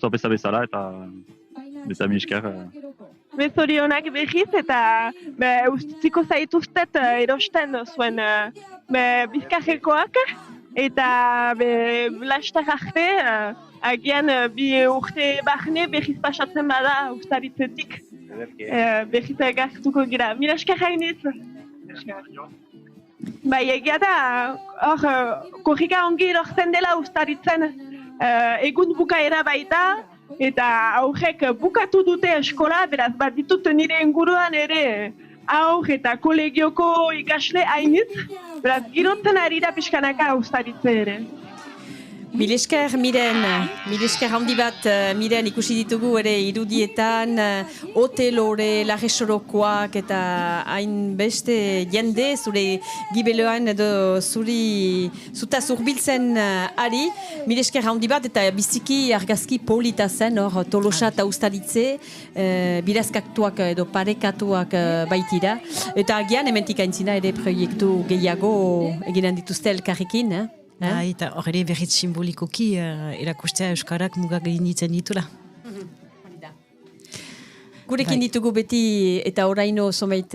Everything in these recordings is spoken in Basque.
sorpresa bezala, eta mila esker. Bezorionak behiz eta ustiko zaituztet erosten zuen bizkarrekoak eta lastar arte agian bi urte barne behiz pasatzen bada ustaritzetik behiz gaztuko gira. Mila esker hainitz. Bai, egia da, korrika ongi lortzen dela ustaritzen egun bukaera baita, eta aurrek bukatu dute eskola, beraz bat ditut nire inguruan ere aur eta kolegioko ikasle hainitz, beraz girotzen ari da pixkanaka ustaritze ere. Milesker, handi bat, Miren, ikusi ditugu ere irudietan, hotelore, larresorokoak eta hain beste jende, zure gibeloan edo zuta zurbiltzen ari. Milesker handi bat eta biziki argazki polita zen, hor Tolosa eta ustaritze, birazkatuak edo parekatuak baitira. Eta agian, hementik aintzina ere proiektu gehiago eginen dituzte elkarrekin, Eta horre berriz simbolikoki erakustea Euskarak mugak egin ditzen ditula. Gurekin ditugu beti eta oraino zomeit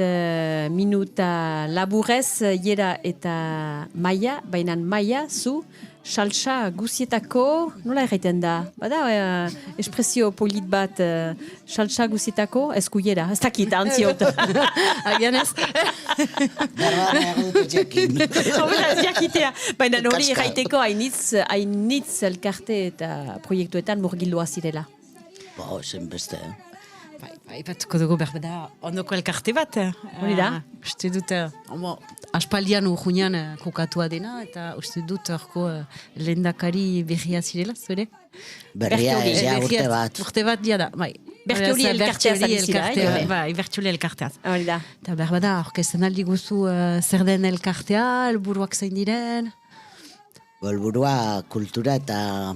minuta laburez, Jera eta Maia, baina Maia, zu, salsa guzietako, nola erraiten da? Bada, espresio polit bat, salsa guzietako, esku Jera, ez dakit, antziot. Agian ez? Ez jakitea. Baina hori erraiteko hainitz elkarte eta proiektuetan murgildua zirela. Zen beste, Bai, batuko dugu berbeda ondoko elkarte bat. Hori da? Uste dut, aspaldian urruñan kokatua dena, eta uste dut horko lehendakari berria zirela, zure? Berria urte bat. Urte bat dia da, bai. Bertioli elkartea zalizira, Bai, Bertioli elkartea. Hori da. Eta berbeda, orkesten aldi guzu zer den elkartea, helburuak zein diren? Helburua kultura eta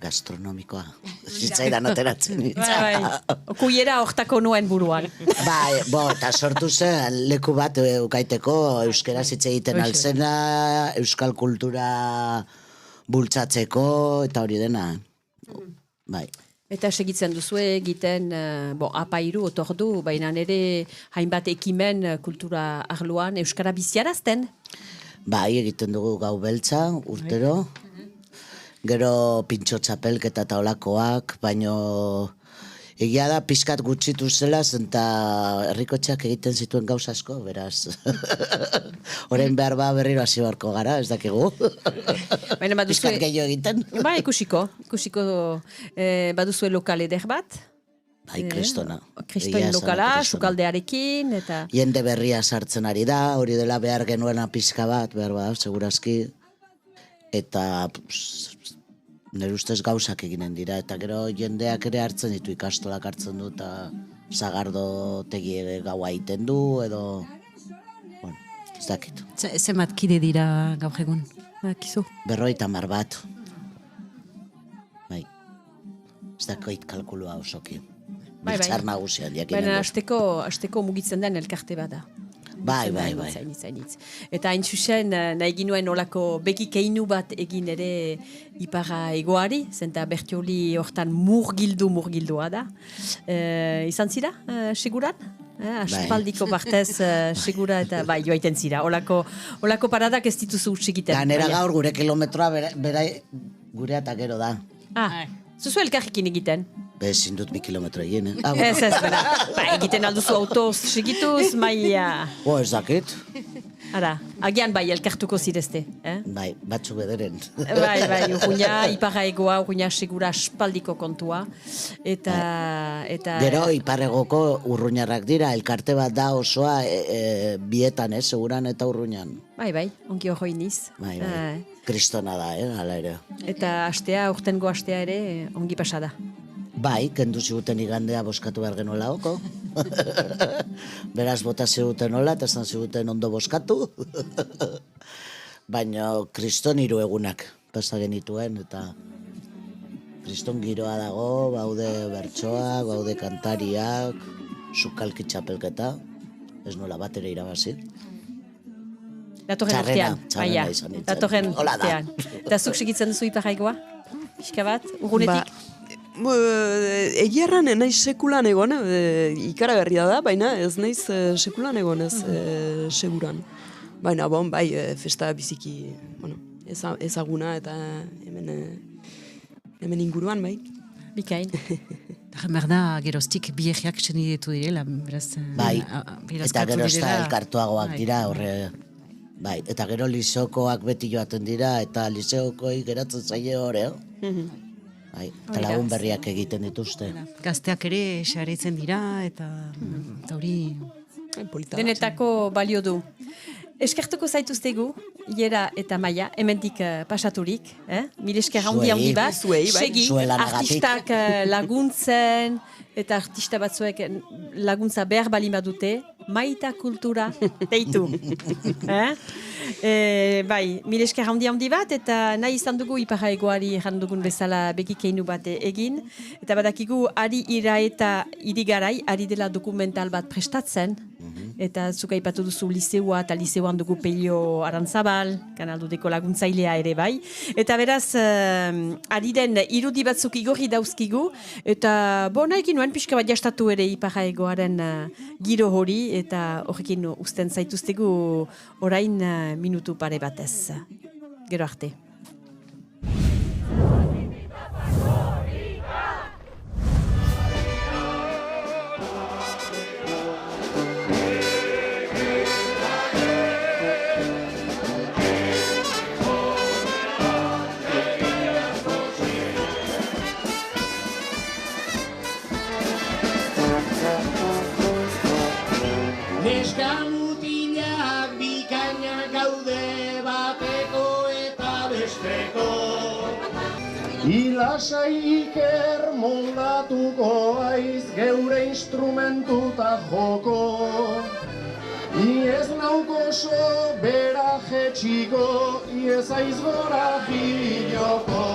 gastronomikoa. Zitzaidan ateratzen Bai, kuiera hortako nuen buruan. Bai, eta sortu zen leku bat ukaiteko euskera hitz egiten alzena, euskal kultura bultzatzeko, eta hori dena. Bai. Eta segitzen duzu egiten, apairu, otordu, baina ere hainbat ekimen kultura arloan euskara biziarazten? Bai, egiten dugu gau beltza, urtero. Gero pintxo txapelketa eta olakoak, baino egia da pixkat gutxitu zela, zenta herrikotxeak egiten zituen gauza asko, beraz. Orain behar berriro hasi barko gara, ez dakigu. Pixkat gehiago egiten. Ba, ikusiko, baduzue lokal eder bat? Bai, kristona. Kriston lokala, sukaldearekin, eta... Jende berria sartzen ari da, hori dela behar genuena pixka bat, behar bada, segurazki. Eta nire ustez gauzak eginen dira, eta gero jendeak ere hartzen ditu, ikastolak hartzen du, eta zagardo tegi ere gaua egiten du, edo... Bueno, ez dakit. Zenbat kide dira gaur egun, kizu? 50 bat. Bai. Ez dakit kalkulua osoki. Biltzar nagusian, jakinen baina du. hasteko mugitzen den elkarte bat da. Bai. Zainitz. Eta hain zuzen, nahi ginuen olako begi keinu bat egin ere ipara egoari, zenta Bertioli hortan murgildua da. Izan zira, seguran? Aspaldiko partez segura eta bai, joaiten zira. Olako paradak ez dituzu segiten. Ganera gaur gure kilometroa gure eta gero da. Zuzu elkarrekin egiten? Ezin dut 2 kilometro egin, Ez, bera. Egiten alduzu autoz segituz, maia... Ez dakit. Ara, agian bai, elkartuko zirezte. Bai, batzu bederen. Bai, urruña, ipara egoa, urruña segura aspaldiko kontua. Eta... Gero, iparregoko urruñarrak dira, elkarte bat da osoa bietan, seguran eta urruñan. Bai, ongi hori iniz. Bai. Kristona da, hala ere. Eta urtengo astea ere, ongi pasada. Bai, kendu ziguten igandea boskatu behar genuela oko. Beraz, bota ziguten hola, eta zan ziguten ondo boskatu. Baina, kriston 3 egunak pasa genituen, eta kriston giroa dago, baude bertsoak, baude kantariak, sukalki txapelketa, ez nola bat ere irabazi. Datorren urtean, txarrena izan nintzen. Datorren urtean. Eta zuk segitzen duzu iparaigoa? pixka bat, urgunetik? Egia erran, naiz sekulan egon, ikaragarria da, baina ez naiz sekulan egon ez seguran. Baina, bai, festa biziki, ezaguna eta hemen inguruan, bai. Bikain. Merda, geroztik biegiak txeni ditu direla, beraz... Bai, eta gero elkartuagoak dira, horre... Bai, eta gero liseokoak beti joaten dira, eta liseokoi geratzen zaie hori, Bai, eta lagun berriak egiten dituzte. Gazteak ere xaretzen dira, eta hori... Denetako balio du. Eskertuko zaituztegu, Iera eta Maia, hemendik pasaturik, mil esker handi bat, segi, artistak laguntzen, eta artista batzuek laguntza behar bali badute, maita kultura deitu. Bai, mil esker handi bat, eta nahi izan dugu iparra egoari jandugun bezala begikeinu bat egin, eta badakigu ari ira eta irigarai, ari dela dokumental bat prestatzen, eta zuka ipatu duzu liseua eta liseuan dugu Pelio Arantzabal, kanaldudeko laguntzailea ere bai. Eta beraz, ari den irudi batzuk igorri dauzkigu, eta nahikin nuen pixka bat jastatu ere iparra egoaren giro hori, eta horrekin uzten zaituztegu orain minutu pare batez. Gero arte. Neskamutilak bikainak gaude bateko eta besteko. Ilasai iker moldatuko aiz geure instrumentuta joko. Iez nauko oso bera jetxiko, iez aiz gora jiloko.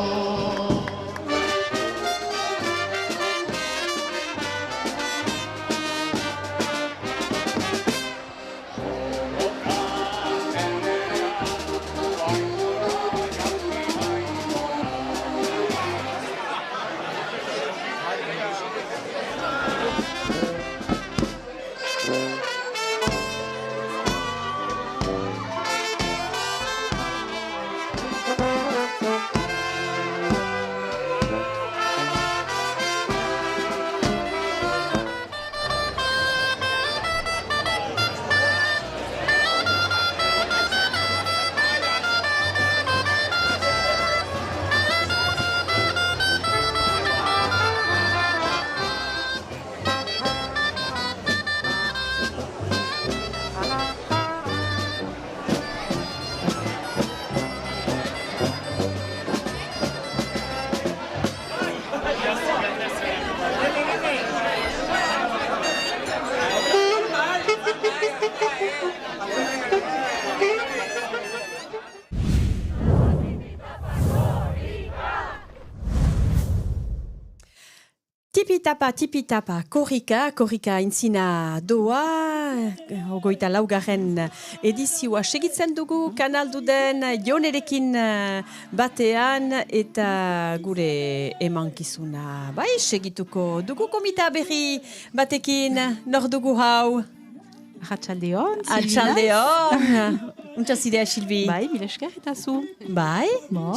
Tipitapa, korrika intzina doa, ogoita laugarren edizioa segitzen dugu, kanalduden jonerekin batean, eta gure emankizuna, bai, segituko dugu komita berri batekin, nor dugu hau? Arratxaldeon, Untxazidea, Silbi? Bai, mil esker eta zu. Bai,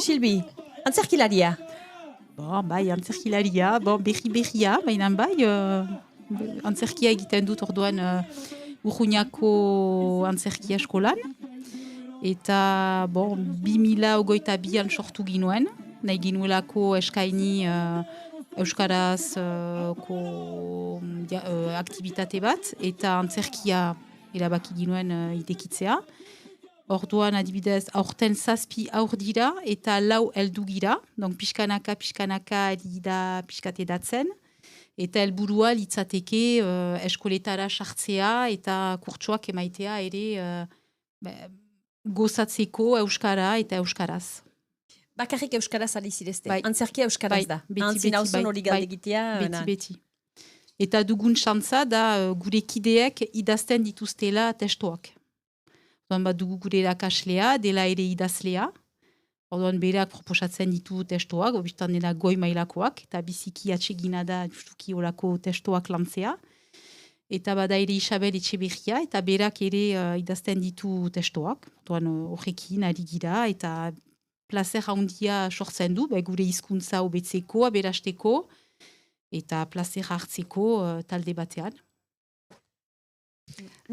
Silbi, antzerkilaria? Bai, antzerkilaria, berria, baina bai, antzerkia egiten dut orduan Urruñako antzerkia eskolan. Eta, 2022an sortu ginuen, nahi ginuelako eskaini Euskaraz aktivitate bat, eta antzerkia erabaki ginuen idekitzea. Orduan adibidez, aurten 7 aur dira eta 4 heldu gira, donc pixkanaka dira pixkatedatzen, eta helburua litzateke eskoletara sartzea eta kurtsoak emaitea ere gozatzeko euskara eta euskaraz. Bakarrik euskaraz alizirezte, bai. Antzerkia euskaraz da, antzina uzun hori galdegitea. Beti. Eta dugun xantza da gure kideek idazten dituztela testoak. Dugu gure erakaslea, dela ere idazlea, Orduan berak proposatzen ditu testoak, biztan dena goi mailakoak, eta biziki atsegina da justuki olako testoak lantzea. Eta bada ere Isabel Etxeberria, eta berak ere idazten ditu testoak. Orduan horrekin ari gira, eta placer handia sortzen du, gure hizkuntza hobetzeko, aberasteko, eta placer hartzeko talde batean.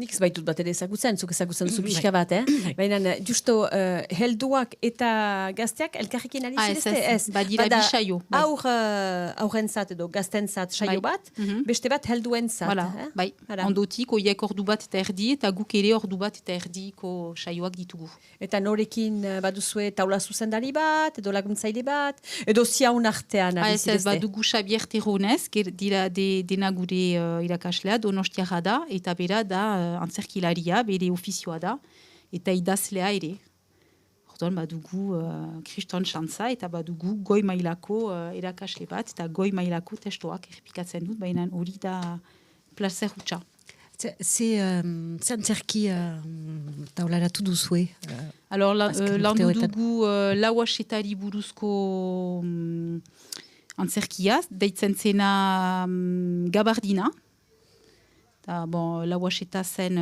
Nik ez baitut bat ere ezagutzen, zuk ezagutzen zu pixka bat, Baina, justo, helduak eta gazteak elkarrekin ari zirezte? Ez, badira bi saio. Aurrentzat edo gaztentzat saio bat, beste bat helduentzat. Bai, ondotik, oiek ordu bat eta erdi, eta guk ere ordu bat eta erdiko saioak ditugu. Eta norekin baduzue taula zuzendari bat, edo laguntzaile bat, edo ziaun artean ari zirezte? Ez, badugu Xabier Terronez, dira dena gure irakaslea, Donostiarra da, eta bera da antzerkilaria, bere ofizioa da, eta idazlea ere. Orduan badugu Kriston Xantza, eta badugu goi mailako erakasle bat, eta goi mailako testoak errepikatzen dut, baina hori da placer hutsa. Ze antzerki taularatu duzue? Alors, landu dugu lauasetari buruzko antzerkiaz, deitzen zena Gabardina. Lauaseta zen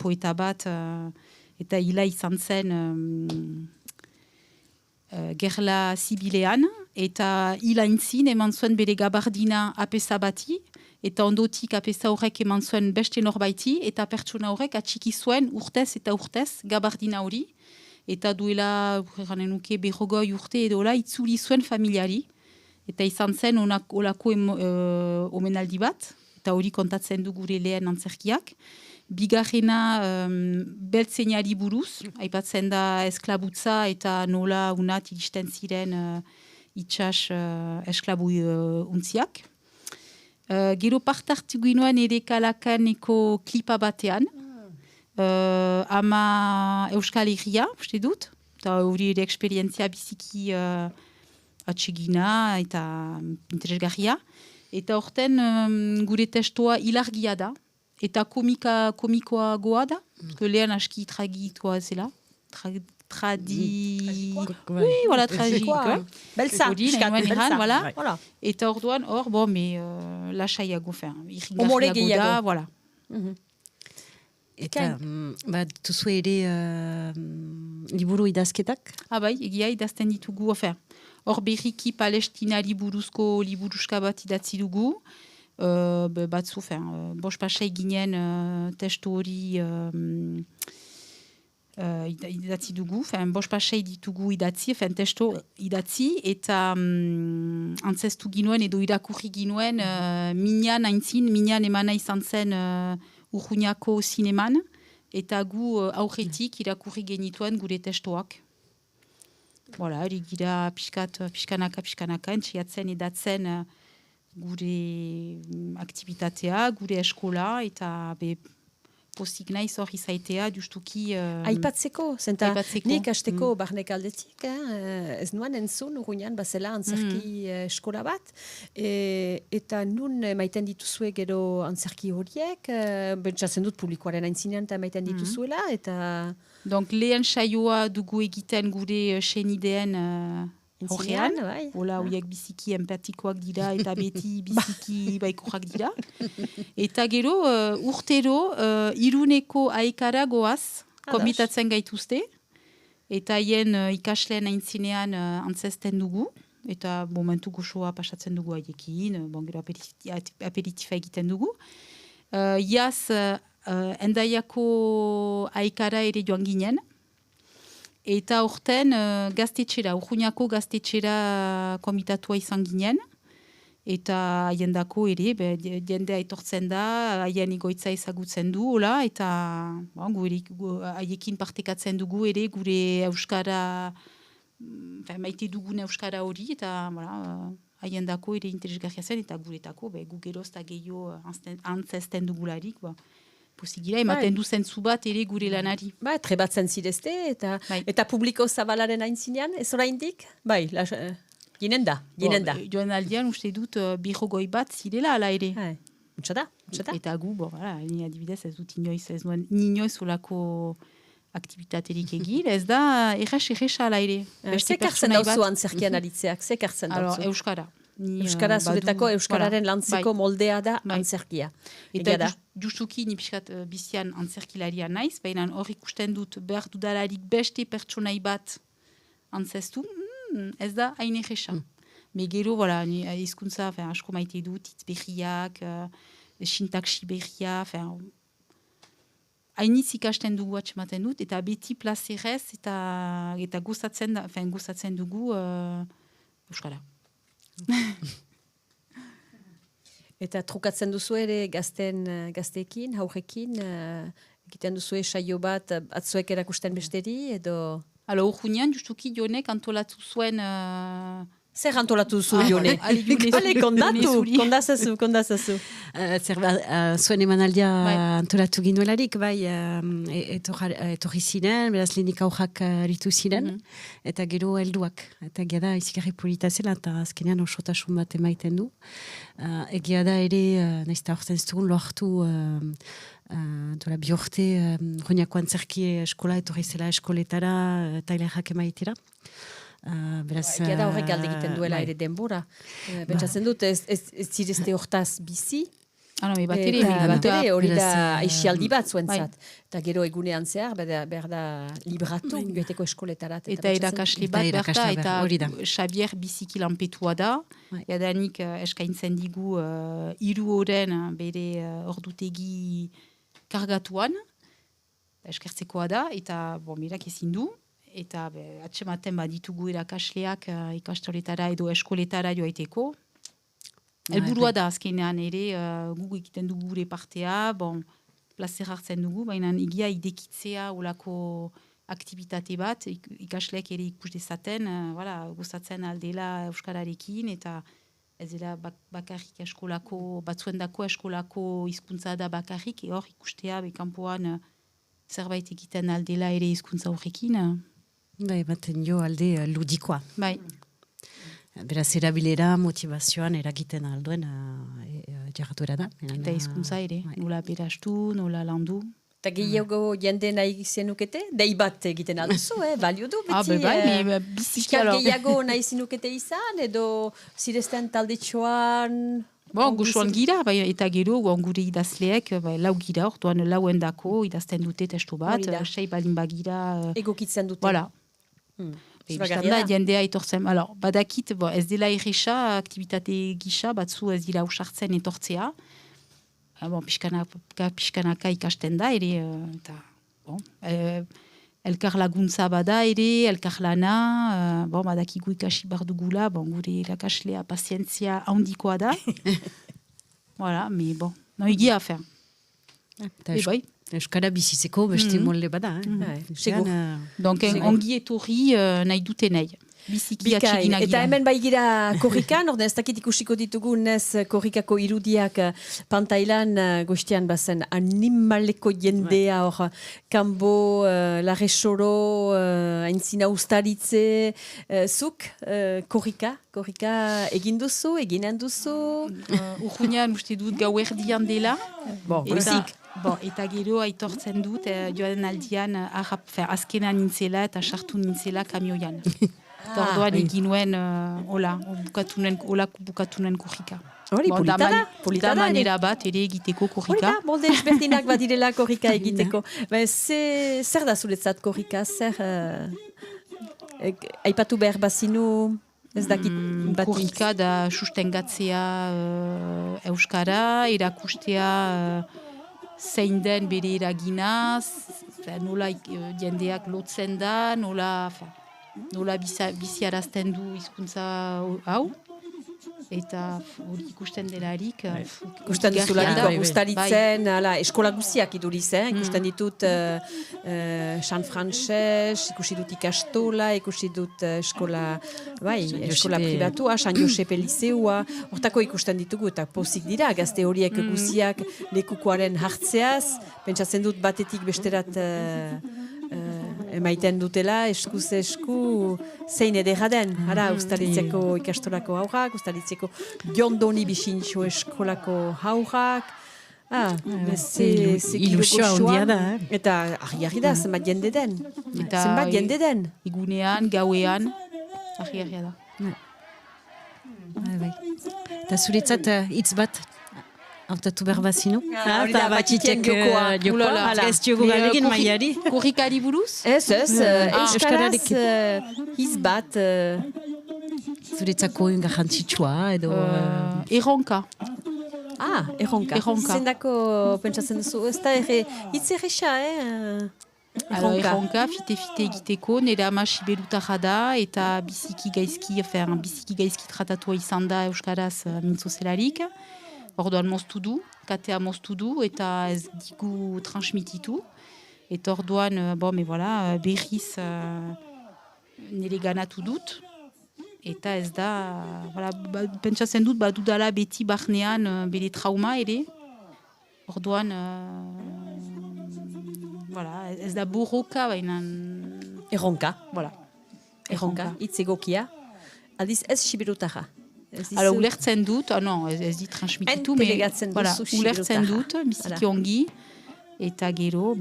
poeta bat, eta hila izan zen gerla zibilean, eta hila intzin eman zuen bere Gabardina apesa bati, eta ondotik apesa horrek eman zuen beste norbaiti, eta pertsona horrek atxiki zuen urtez eta urtez Gabardina hori, eta duela, berrogoi urte edola, itzuli zuen familiari, eta izan zen olako omenaldi bat, eta hori kontatzen du gure lehen antzerkiak. Bigarrena beltzeinari buruz, aipatzen da esklabutza eta nola unat iristen ziren itxas esklabu untziak. Gero partartu ginoen ere Kalakaneko klipa batean, ama Euskal Herria, uste dut, eta hori ere eksperientzia biziki atsegina eta interesgarria. Eta horten gure testoa ilargia da, eta komikoa goa da, lehen aski tragikoa zela. Tragikoa. Beltza, beltza. Eta orduan, lasaiago, humore gehiago. Voilà. Eta, duzu ere liburu idazketak? Bai, egia idazten ditugu, hor berriki palestinari buruzko liburuska bat idatzi dugu, batzu, bost pasai ginen testu hori idatzi dugu, bost pasai ditugu idatzi, testu idatzi, eta antzestu ginuen edo irakurri ginuen minan aintzin, minan emana izan zen Urruñako zineman, eta gu aurretik irakurri genituen gure testoak. Hori gira pixkanaka, entxiatzen edatzen gure aktibitatea, gure eskola, eta postik naiz hor izaitea justuki... Aipatzeko, nik hasteko barnek aldetik, ez nuen entzun urruinan bazela antzerki eskola bat, eta nun maiten dituzue gero antzerki horiek, bentsatzen dut publikoaren aintzinean eta maiten dituzuela, eta... Donc, lehen saioa dugu egiten gure senideen horrean. Hola, horiek biziki empatikoak dira eta beti biziki baikorak dira. Eta gero, urtero, Iruneko aekara goaz, konbitatzen gaituzte. Eta hien ikasleen aintzinean antzesten dugu. Eta momentu goxoa pasatzen dugu haiekin, gero aperitifa egiten dugu. Iaz, Endaiako aekara ere joan ginen. Eta horten gaztetxera, Urruñako gaztetxera komitatua izan ginen. Eta haiendako ere, jendea etortzen da, haien egoitza ezagutzen du, eta haiekin partekatzen dugu ere gure euskara, maite dugun euskara hori, eta haiendako ere interesgarria zen, eta guretako, gu geroz eta gehiago antzesten dugularik, posigira, ematen du zentzu bat ere gure lanari. Trebatzen zirezte, eta publiko zabalaren aintzinean, ez oraindik? Ginen da. Joan aldean uste dut birrogoi bat zirela ala ere. Utsa da. Eta gu, adibidez ez dut inoiz olako aktibitaterik egin, ez da erresa ala ere. Ze kartzen dauzu antzerkian aritzeak, ze kartzen Alors, dauzu? Euskara. Euskara zuretako Euskararen lantzeko moldea da Bai. antzerkia. Eta Egia da. justuki ni pixkat bizian antzerkilaria naiz, baina hor ikusten dut behar dudalarik beste pertsonai bat antzestu, ez da hain erresa. Me gero, voilà, ni hizkuntza asko maite dut, hitz berriak, sintaxi berria, hainitz ikasten dugu atxematen dut, eta beti plazerez, eta gozatzen dugu Euskara. Eta trukatzen duzu ere gazteekin, haurekin, egiten duzu saio bat atzuek erakusten besteri, edo... Hala, urjunean, justuki Jonek antolatu zuen... Zer antolatu duzu, Jone? Ale, kondazazu. Zuen emanaldia antolatu ginuelarik, bai, etorri ziren, beraz lehenik aurrak aritu ziren, eta gero helduak. Eta egia da, izikarri polita zela, eta azkenean osotasun bat emaiten du. Egia da ere, naizta horten zugun, lortu dola bi urte, Roñako antzerki eskola, etorri zela eskoletara, tailerrak emaitera. Egia da horrek alde egiten duela ere denbora. Betxatzen dut, ez zirezte hortaz bizi, batere hori da aixialdi bat zuentzat. Eta gero egunean zehar, behar da libratu, joeteko eskoletarat. Eta erakasle bat berta, eta Xavier biziki lanpetua da. Jadanik eskaintzen digu 3 oren bere ordutegi kargatuan. Eskertzekoa da, eta mirak ezin du. Eta atxematen ditugu erakasleak ikastoletara edo eskoletara joaiteko. Helburua da azkenean ere, gu egiten dugu gure partea, plazer hartzen dugu, baina egia idekitzea olako aktivitate bat, ikasleak ere ikus dezaten, gozatzen aldela Euskararekin, eta ez dela bakarrik eskolako, batzuendako eskolako hizkuntza da bakarrik, hor ikustea bekanpoan zerbait egiten aldela ere hizkuntza horrekin. Bai, baten jo alde ludikoa. Bai. Beraz, erabilera, motivazioan eragiten alduen jarratuera da. Eta hizkuntza ere, nola berastu, nola landu. Eta gehiago jende nahi zenukete? Dei bat egiten alduzu, balio du beti. Biziki gehiago nahi zenukete izan, edo zirezten taldetxoan... Goxoan gira, eta gero gure idazleek, lau gira, orduan lauendako idazten dute testu bat, sei balin bagira... Egokitzen dute. Voilà. Biztanda, jendea etortzen. Badakit, ez dela erresa, aktivitate gisa, batzu ez dira usartzen etortzea. Pixkanaka ikasten da, ere, elkar laguntza bada ere, elkar lana, badakigu ikasi bardugula, gure irakaslea pazientzia handikoa da. Voilà, mais egia afer. Euskara bizitzeko beste molde bada. Donc, ongi etorri nahi dute nahi. Bikai, eta hemen baigira korrikan, orden ez dakit ikusiko ditugu nez korrikako irudiak pantailan goiztian bazen animaleko jendea hor, kanbo, larresoro, aintzina ustaritze, zuk korrika egin duzu, eginen duzu? Urjunean uste dut gau erdian dela. Goizik. Eta gero aitortzen dut, joan aldian azkenan nintzela eta sartu nintzela kamioian. Orduan egin nuen, bukatunen korrika. Hori, polita da. Manera bat ere egiteko korrika. Molde ezberdinak badirela korrika egiteko. Zer da zuretzat korrika? Zer aipatu behar bazinu? Ez dakit bat. Korrika da sustengatzea Euskara, erakustea zein den bere eragina, nola jendeak lotzen da, nola biziarazten du hizkuntza hau, eta hori ikusten delarik. Ikusten duzularik gustaritzen, eskola guziak iduriz, ikusten ditut San Frances, ikusi dut ikastola, ikusi dut eskola pribatua, San Josepe Liceua, hortako ikusten ditugu, eta pozik dira, gazte horiek guziak lekukoaren hartzeaz, pentsatzen dut batetik besterat emaiten dutela, eskuz esku, zein edera den, ustaritzeko ikastolako haurrak, ustaritzeko jondoni bisintxo eskolako haurrak, Ilusioa handia da, Eta argi da, zenbat jende den. Eta Zenbat jende den. Igunean, gauean, argi da. Eta zuretzat hitz bat hautatu behar bazinu? Hori da, batxitiek jokoa. Ez diogu galegin maiari. Kurrikari buruz? Ez, euskaraz hitz bat. Zuretzako garrantzitsua edo... Erronka. Erronka. Zendako pentsatzen duzu, ez da hitz erresa, Erronka, fite egiteko, nire ama sibelutarra da, eta biziki gaizki tratatua izan da euskaraz mintzo zelarik. Orduan moztu du, katea moztu du, eta ez digu transmititu. Eta orduan, berriz nire ganatu dut. Eta ez da, pentsatzen dut, badudala beti barnean bere trauma ere. Orduan, ez da borroka, baina... Erronka. Erronka, hitz egokia. Aldiz ez siberutarra. Ulertzen dut, ez dit transmititu, ulertzen dut, biziki ongi, eta gero,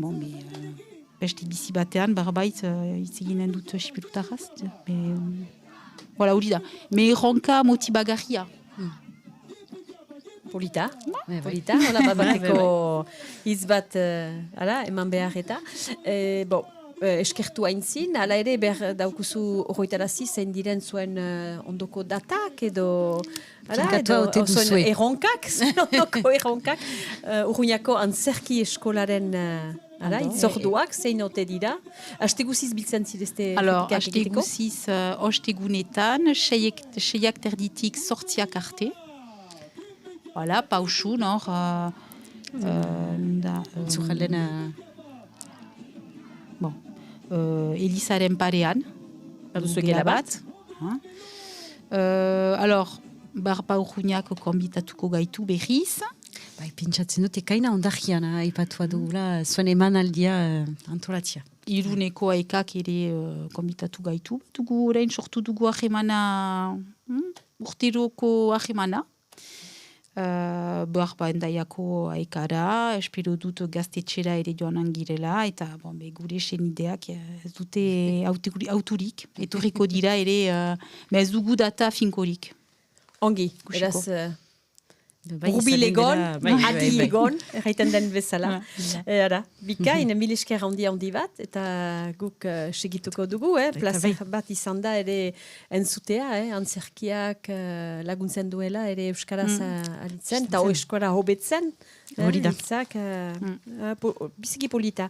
beste bizi batean, barbait, hitz eginen dut siberutarraz. Hori da. Me erronka motibagarria. Polita, hola bateko hitz bat eman behar eta. Eskertu haintzin, hala ere behar daukuzu horretarazi zein diren zuen ondoko datak edo... Erronkak, ondoko erronkak. Urruñako antzerki eskolaren itzorduak zein ote dira. Aste guziz biltzen zirezte... Aste guziz ostegunetan, seiak terditik sortziak arte. Pausu, nor... Zujalena... Elisaren parean. Gela bat. Barba urruñak konbitatuko gaitu berriz. Pentsatzen dut, ekaina ondakian aipatua dugula, zuen emanaldia antolatzia. Iruneko aikak ere konbitatu gaitu. Orain sortu dugu ahemana, urteroko ahemana. Barba endaiako aikara, espero dut gaztetxera ere joanan girela, eta gure senideak ez dute auturik, etorriko dira ere, ez dugu data finkorik. Ongi, eraz... Urbil egon, adi egon, erraiten den bezala. Bikain, mil esker handi bat, eta guk segituko dugu, plazer bat izan da ere entzutea, antzerkiak laguntzen duela, ere euskaraz alitzen, eta euskara hobetzen, hitzak, biziki polita.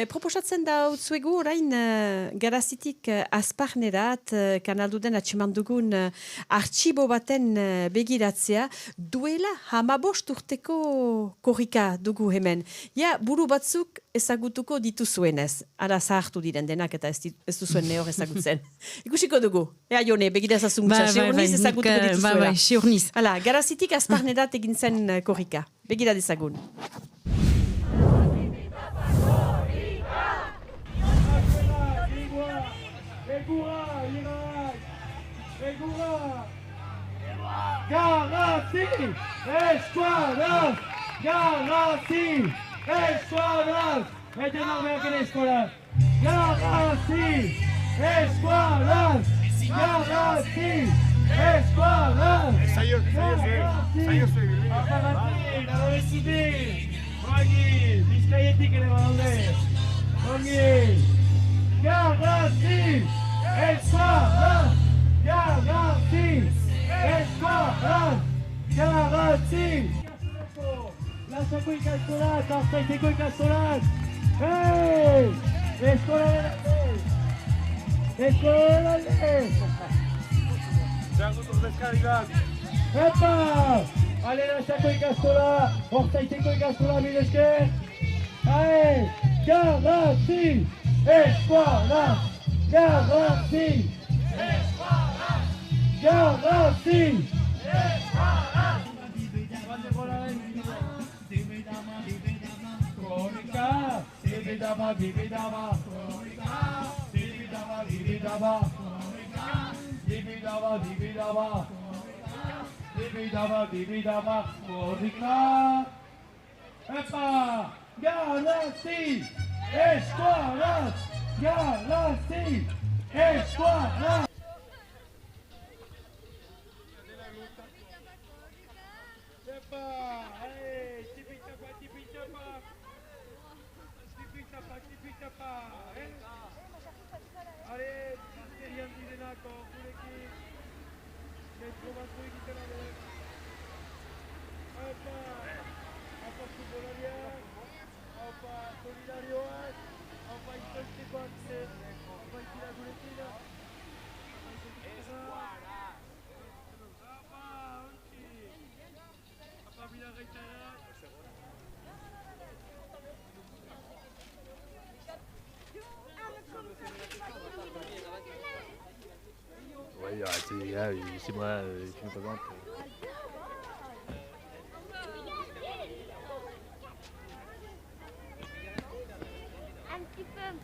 Proposatzen da utzuegu orain garazitik azparnerat, kanalduden atxeman dugun artxibo baten begiratzea, duela 15 urteko korrika dugu hemen. Buru batzuk ezagutuko dituzuenez. Ara zahartu diren denak eta ez duzuen nehor ezagutzen. Ikusiko dugu. Jone, begirazazun gutxa. Siurniz ezagutuko dituzuela. Siurniz. Garazitik azparnerat egin zen korrika. Begira dezagun. Garazi, eskuadaz! Garazi, eskuadaz! Eta norbeak ere eskuadaz! Garazi, eskuadaz! Garazi, eskuadaz! Zaio zuen! Apagatik, adorezitik! Ongi, bizkaietik ere badaude! Ongi! Garazi, eskuadaz! Garazi! Eskuadaz! Garazi! Lasako ikastolat, Arzaiteko ikastolat! Hei! Eskolaren alde! Eskolaren alde! Zangut ordezkari bat! Epa! Ale Lasako ikastola! Arzaiteko ikastola, mil esker! Hei! Garazi! Eskuadaz! Garazi! Eskuadaz! Garazi! Eskuadaz! Kronika! Dibidaba, dibidaba! Kronika! Dibidaba, dibidaba! Kronika! Dibidaba, dibidaba! Dibidaba, dibidaba! Kronika! Epa! Galaxy! Esquadras! Galaxy! Esquadras! Oui, c'est moi qui me présente. Un petit peu.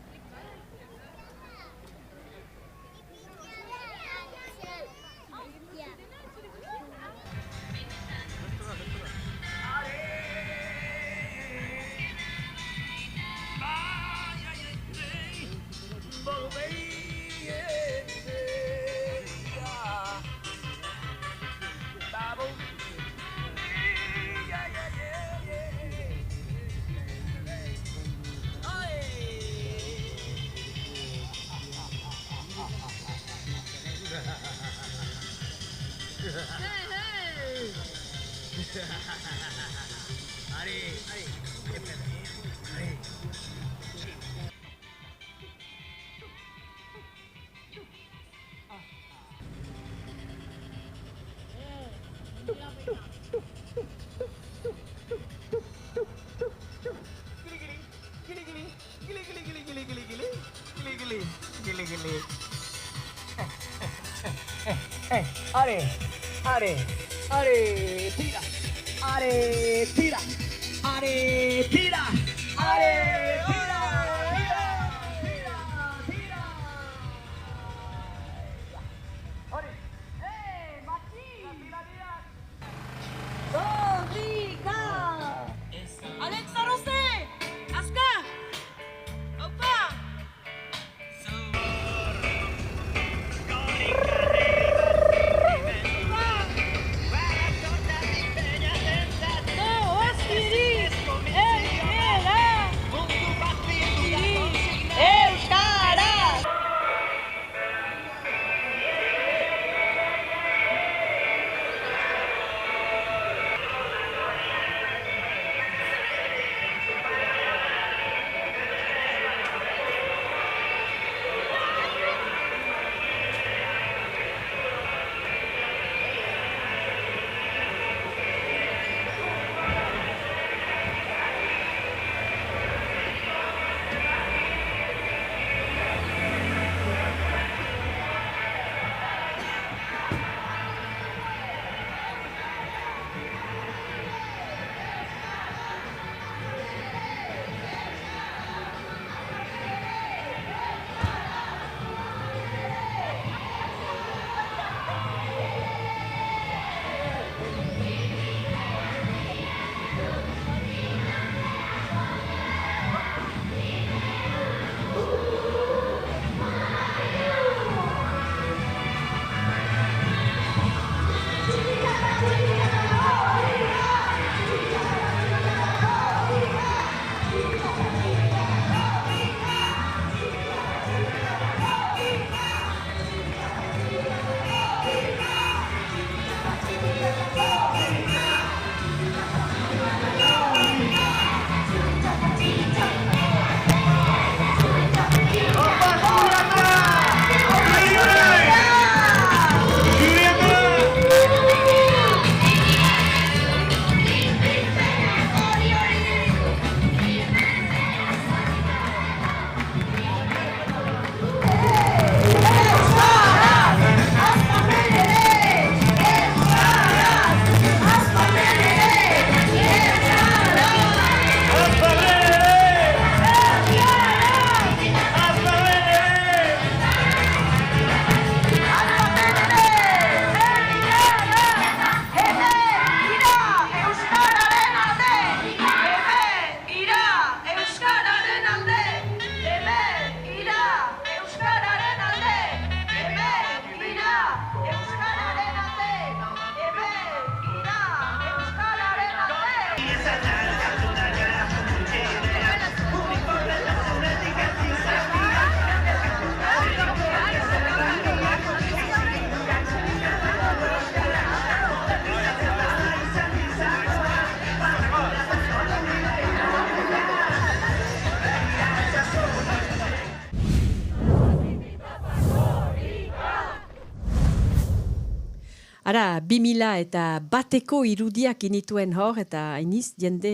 Ara, 2000 eta bateko irudiak inituen hor, eta hainiz jende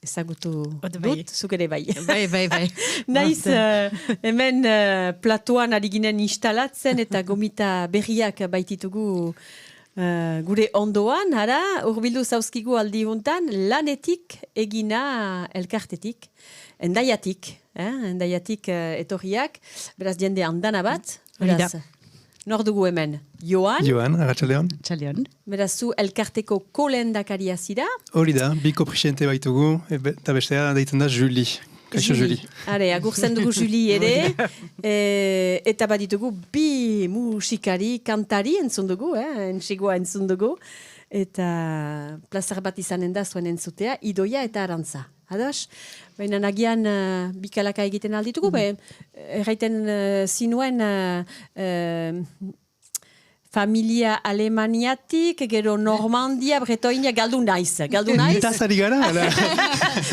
ezagutu dut, zuk ere bai. Bai. Naiz, hemen platoan ari ginen instalatzen eta gomita berriak baititugu gure ondoan, ara, urbildu zauzkigu aldi hontan, lanetik egina elkartetik, endaiatik etorriak, beraz jende andana bat, beraz, nor dugu hemen, Joan, Arratxaldeon. Txaleon. beraz zu elkarteko kolendakaria zira, Hori da, biko presidente baitugu, eta bestea deitzen da Juli. Kaixo Juli. Are, agurtzen dugu Juli ere, eta baditugu bi musikari, kantari entzun dugu, entxegoa entzun dugu, eta plazar bat izanen da zuen entzutea, Idoia eta Arantza. Ados? Baina nagian bikalaka egiten alditugu, erraiten zinuen familia Alemaniatik, gero Normandia, Bretoinia, galdu naiz. Nitazari gara?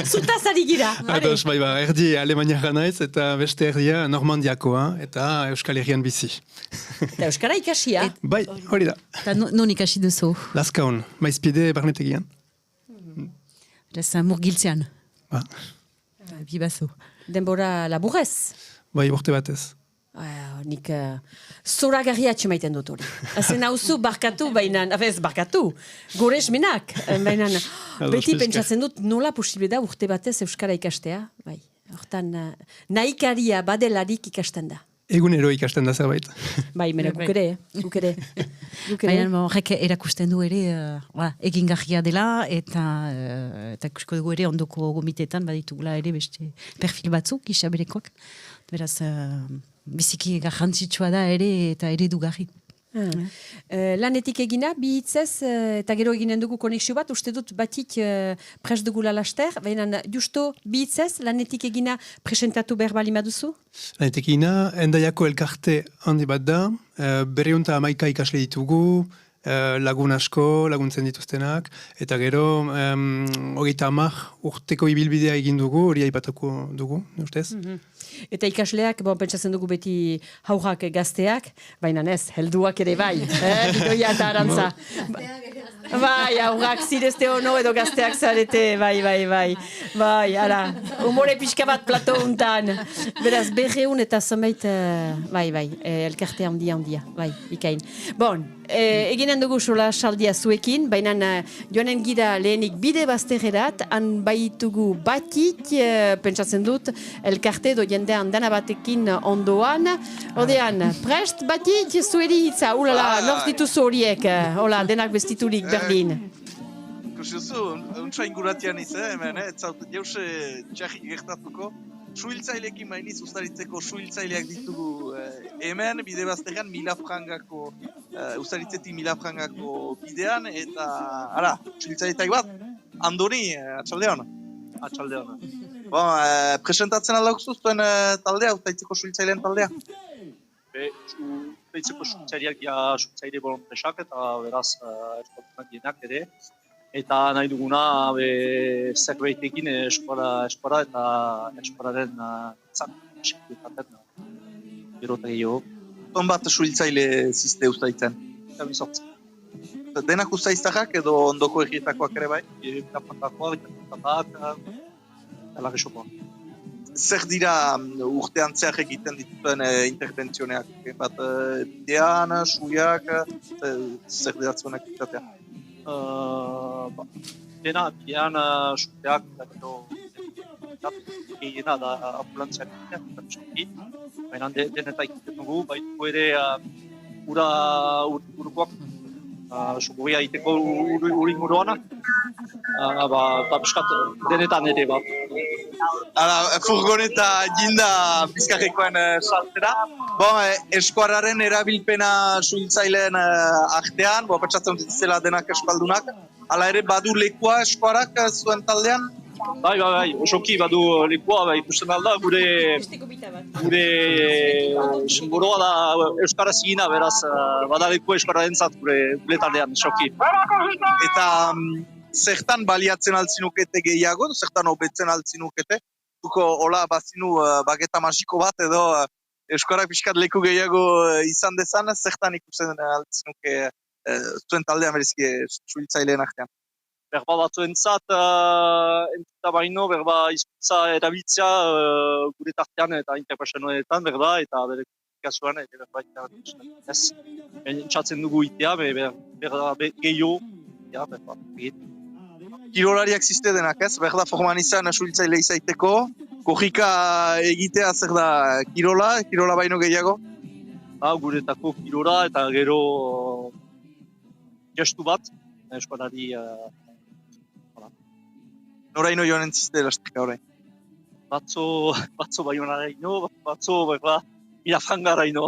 Zutazari gira. Ados, erdi Alemaniara naiz, eta beste erdia Normandiakoa, eta Euskal Herrian bizi. Eta Euskara ikasia. Bai, hori da. Eta non ikasi duzu? Lazkaon, maizpide barnetegian. Beraz, murgiltzean. Ba. Bibazu. Denbora laburrez. Bai, urte batez. Nik zoragarria atxemaiten dut hori. Hazen hauzu barkatu, baina, ez barkatu, gore esmenak, baina beti pentsatzen dut nola posible da urte batez Euskara ikastea, bai. Hortan, nahikaria badelarik ikasten da. Egunero ikasten da zerbait. Bai, mena guk ere. Baina horrek erakusten du ere egingarria dela, eta ikusko dugu ere ondoko gomitetan baditugula ere beste perfil batzuk, isaberekoak. Beraz, biziki garrantzitsua da ere eta eredugarri. Lanetik egina, bi hitzez, eta gero eginen dugu konexio bat, uste dut batik pres dugula laster, baina justo bi hitzez, lanetik egina presentatu behar bali maduzu? Lanetik egina, endaiako elkarte handi bat da, 211 ikasle ditugu, lagun asko, laguntzen dituztenak, eta gero 30 urteko ibilbidea egin dugu, hori aipatuko dugu, ustez? Eta ikasleak, pentsatzen dugu beti haurrak gazteak, baina ez, helduak ere bai, Idoia eta Arantza. Bai, haurrak zirezte ono edo gazteak zarete, bai, ara, humore pixka bat plato untan. Beraz, 200 eta zomeit, elkarte handia, bai, ikain. Bon, eginen dugu sola saldia zuekin, baina joanen gira lehenik bide bazterrerat, han baitugu batik, pentsatzen dut, elkarte edo jende handana batekin ondoan. Odean, prest batik zueri hitza, ulala, nor dituzu horiek, hola, denak bestiturik berdin. Ikusiuzu, untsa inguratian izan, hemen, ez zaut, jause txarrik gertatuko, suhiltzailekin mainiz ustaritzeko suhiltzaileak ditugu hemen, bide bazterrean 1000 frangako, ustaritzetik 1000 frangako bidean, eta, ara, suhiltzailetak bat, Andoni, atxaldeon. Bon, presentatzen aldaukzu zuen taldea, ustaritzeko suhiltzailean taldea? Ustaritzeko suhiltzaileak ja suhiltzaile bolontesak, eta beraz, eskotunak dienak ere, eta nahi duguna zerbaitekin eskora eta eskoraren sekurietaten gerota gehiago. Ton bat suhiltzaile zizte ustaritzen? Denak ustaiztarrak edo ondoko errietakoak ere bai? Kapantakoak, eta lagesokoak. Zer dira urtean zehar egiten dituen interbentzioneak? Bat bidean, suiak, zer dira zuen aktivitatea? Dena, bidean, suteak, gehiena da ambulantziak egiten, baina deneta egiten dugu, baituko ere urukoak, sukuria egiteko urin uruanak, piskat denetan ere bat. Furgoneta jinda bizkarrekoen saltera. Eskuararen erabilpena suhiltzaileen artean, pentsatzen zela denak eskualdunak. Hala ere, badu lekua eskuarak zuen taldean? Bai, osoki badu lekua, ikusten alda, gure simboloa da euskara zigina, beraz, bada lekua eskuararen zat gure taldean, osoki. Eta zertan baliatzen altzinukete gehiago, zertan hobetzen altzinukete? Hola, bazinu bageta magiko bat edo euskarak pixkat leku gehiago izan dezan, zertan ikusten altzinuke zuen taldean berezki suhiltzaileen artean. Berba batzuentzat, entzuta baino, berba hizkuntza erabiltzea gure tartean eta interpersonaletan, berba, eta bere kasuan, berba ez. Entzatzen dugu itea, berba gehiago, berba, Kirolariak ziste denak ez, berda forman izan suhiltzaile izaiteko, korrika egitea zer da kirola baino gehiago? Guretako kirola eta gero gestu bat, eskolari Noraino joan entziste elastrika orain? Batzo Baionaraino, batzo berba Mirafangaraino.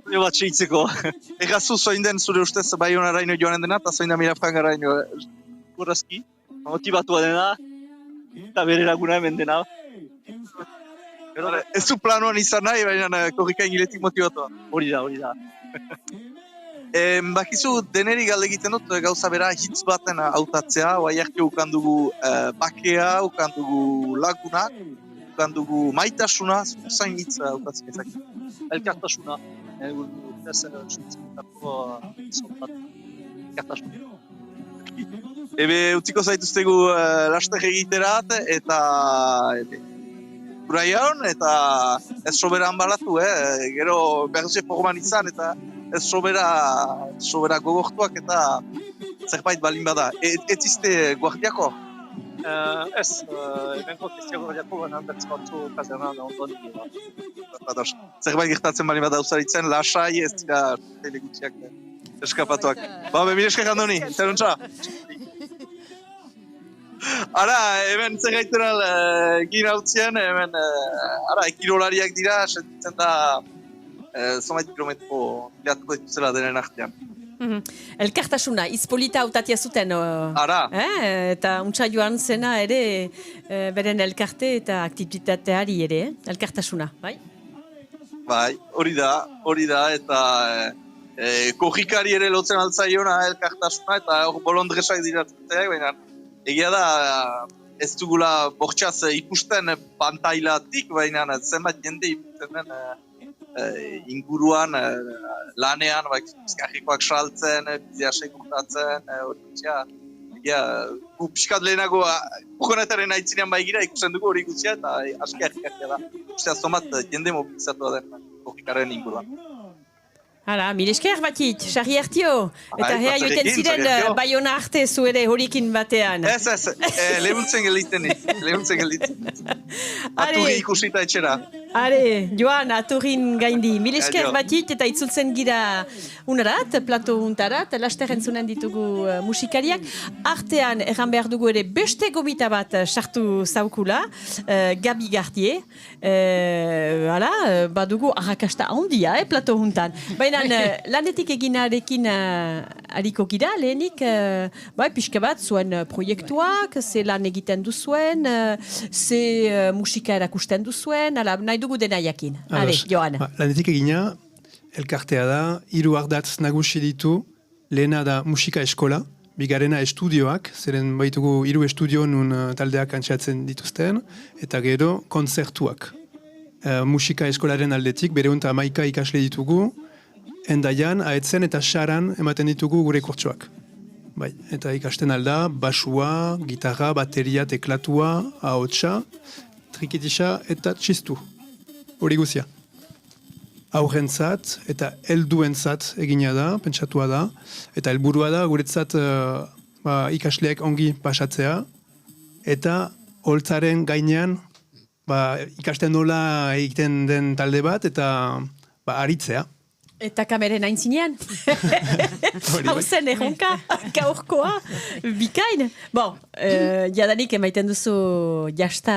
Zure bat seitzeko. Egazu zoin den zure ustez Baionaraino joanen dena, eta zoin da Mirafangaraino? Urrazki, motibatua dena, eta bere laguna hemen dena. Ez du planuan izan nahi, baina korrika ingiletik motibatua. Hori da. Bakizu deneri galde egiten dut gauza bera hitz baten hautatzea, oai artio ukandugu bakea, ukandugu lagunak, ukandugu maitasuna, zain hitz hautatzen ezak. Elkartasuna. Elkartasuna. Ebe utziko zaituztegu laster egiterat eta Uraion, eta ez sobera hanbalatu, gero behar duzu forman izan, eta ez sobera gogortuak eta zerbait balin bada. Ez izte guardiako? Ez, ebenko testia guardiako banan bertz batzu kasernan ondoan dira. Zerbait gertatzen balin bada usaritzen, lasai ez dira telegutziak eskapatuak. Mire esker handoni, interuntza. Ara, hemen zer gaiten egin hautzien, hemen, kirolariak dira, sentitzen da, zomait kilometro bilatuko dituzela denen artean. Elkartasuna, izpolita hautatia zuten. Ara. Eta untsa joan zena ere, beren elkarte eta aktivitateari ere, elkartasuna, bai? Bai, hori da, eta korrikari ere lotzen altzaiona elkartasuna, eta hor bolondresak diratzeak, baina egia da, ez dugula bortxaz ikusten pantailatik, baina zenbat jende ikusten den inguruan, lanean, bizkarrikoak saltzen, bidea sekurtatzen, gu pixkat lehenago bukonetaren aitzinean baigira ikusten dugu hori guztia, eta aski argikarria da. Ustea zomat jende mobilizatua den korrikaren inguruan. Hala, mire esker batit, sarri hartio. Eta hea joiten ziren Baiona arte zuere horikin batean. Ez, lehuntzen gelditzen. Aturri ikusita etxera. Are, Joan, aturin gaindi. Mire esker batit eta itzultzen gira unarat, plato untarat, laster entzunen ditugu musikariak. Artean, erran behar dugu ere beste gomita bat sartu zaukula, Gabi Gardier. Hala, badugu arrakasta handia, plato untan. Baina lanetik eginarekin hariko gira, lehenik, pixka bat zuen proiektuak, ze lan egiten duzuen, ze musika erakusten duzuen, nahi dugu dena jakin. Joan. Lanetik egina, elkartea da, 3 ardatz nagusi ditu, lehena da musika eskola, bigarrena estudioak, zeren baitugu 3 estudio nun taldeak antxatzen dituzten, eta gero kontzertuak. Musika eskolaren aldetik, bere honta 11 ikasle ditugu, Endaian, Aetzen eta Saran ematen ditugu gure kurtsoak. Bai, eta ikasten alda, basua, gitarra, bateria, teklatua, ahotsa, trikitisa eta txistu. Hori guzia. Aurrentzat eta helduentzat egina da, pentsatua da, eta helburua da guretzat ikasleek ongi pasatzea, eta holtzaren gainean ikasten nola egiten den talde bat, eta aritzea. Eta kameren aintzinean. Hau zen erronka, gaurkoa, bikain. Bon, jadanik emaiten duzu jasta,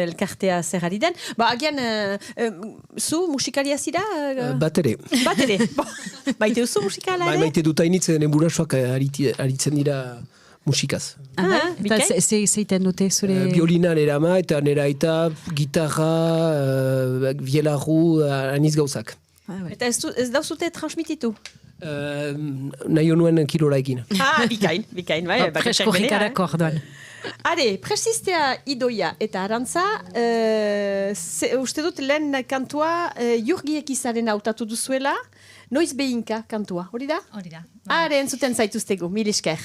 elkartea zer ari den. Agian, zu musikaria zira? Batere. Maite duzu musikala ere? Maite dut hainitzen enburasoak aritzen dira musikaz. Eta zeiten dute zure... Violina nera ama eta nera eta gitarra, bielarru, aniz gauzak. Eta ez dauzute transmititu? Nahi honuen kirola ekin. Bikain, bai. Presko rikarako orduan. Are, presistea Idoia eta Arantza, uste dut lehen kantua Jurgiek izaren hautatu duzuela, noiz behinka kantua, hori da? Hori da. Are, entzuten zaituztegu, mil esker.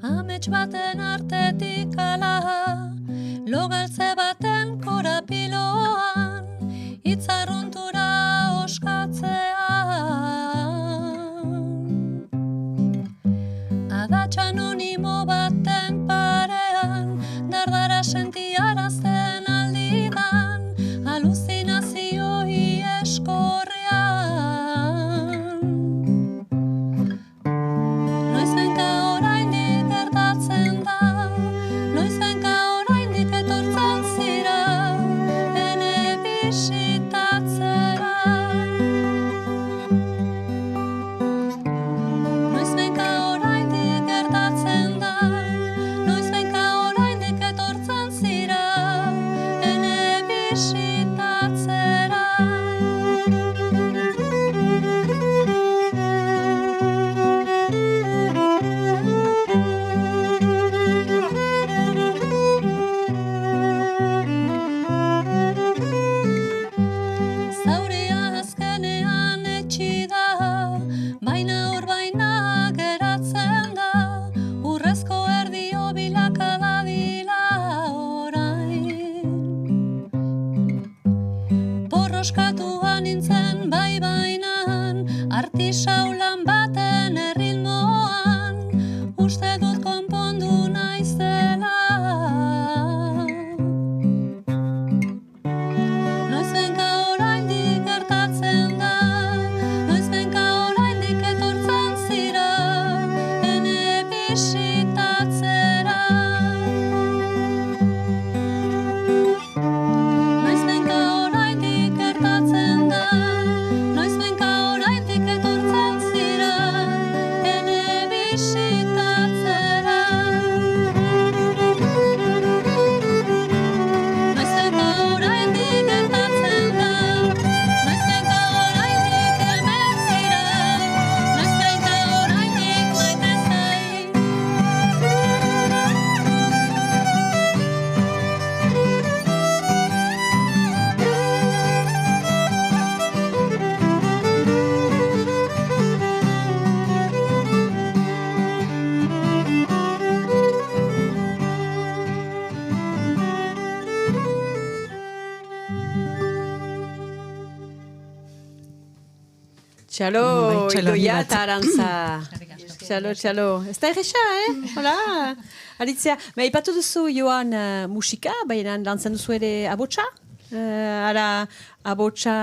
Amets baten artetik ala, logaltze baten korapiloan, itzarruntura oskatzean. Adatx anonimo baten parean, dardara sentiarazten aldidan, aluzinazio eskorrean. Noizbenka oraindik gertatzen da, noizbenka oraindik etortzen zira, ene bisitatzera. Noizbenka oraindik gertatzen da, noizbenka oraindik etortzen zira, ene bisitatzera. Zauria azkenean etxi da, baina hor baina geratzen da, urrezko erdio bilakada dila orain. Borroskatuan nintzen bai bainan, artisaulan baten erritmoan, uste dut konpondu naizela. Noizbenka oraindik gertatzen da, noizbenka oraindik etortzen zira, ene bisitatzera. Noizbenka oraindik gertatzen da, noizbenka oraindik etortzen zira, ene bisitatzera. Noizbenka oraindik gertatzen da, noizbenka oraindik hemen zira, noizbenka oraindik maite zait. Txalo, Bai, txalo handi Idoia bat. eta Arantza. Txalo. Ez da erresa, Hola. Aritzea, ipatu duzu joan musika, baina lantzen duzu ere abotsa? Ara, abotsa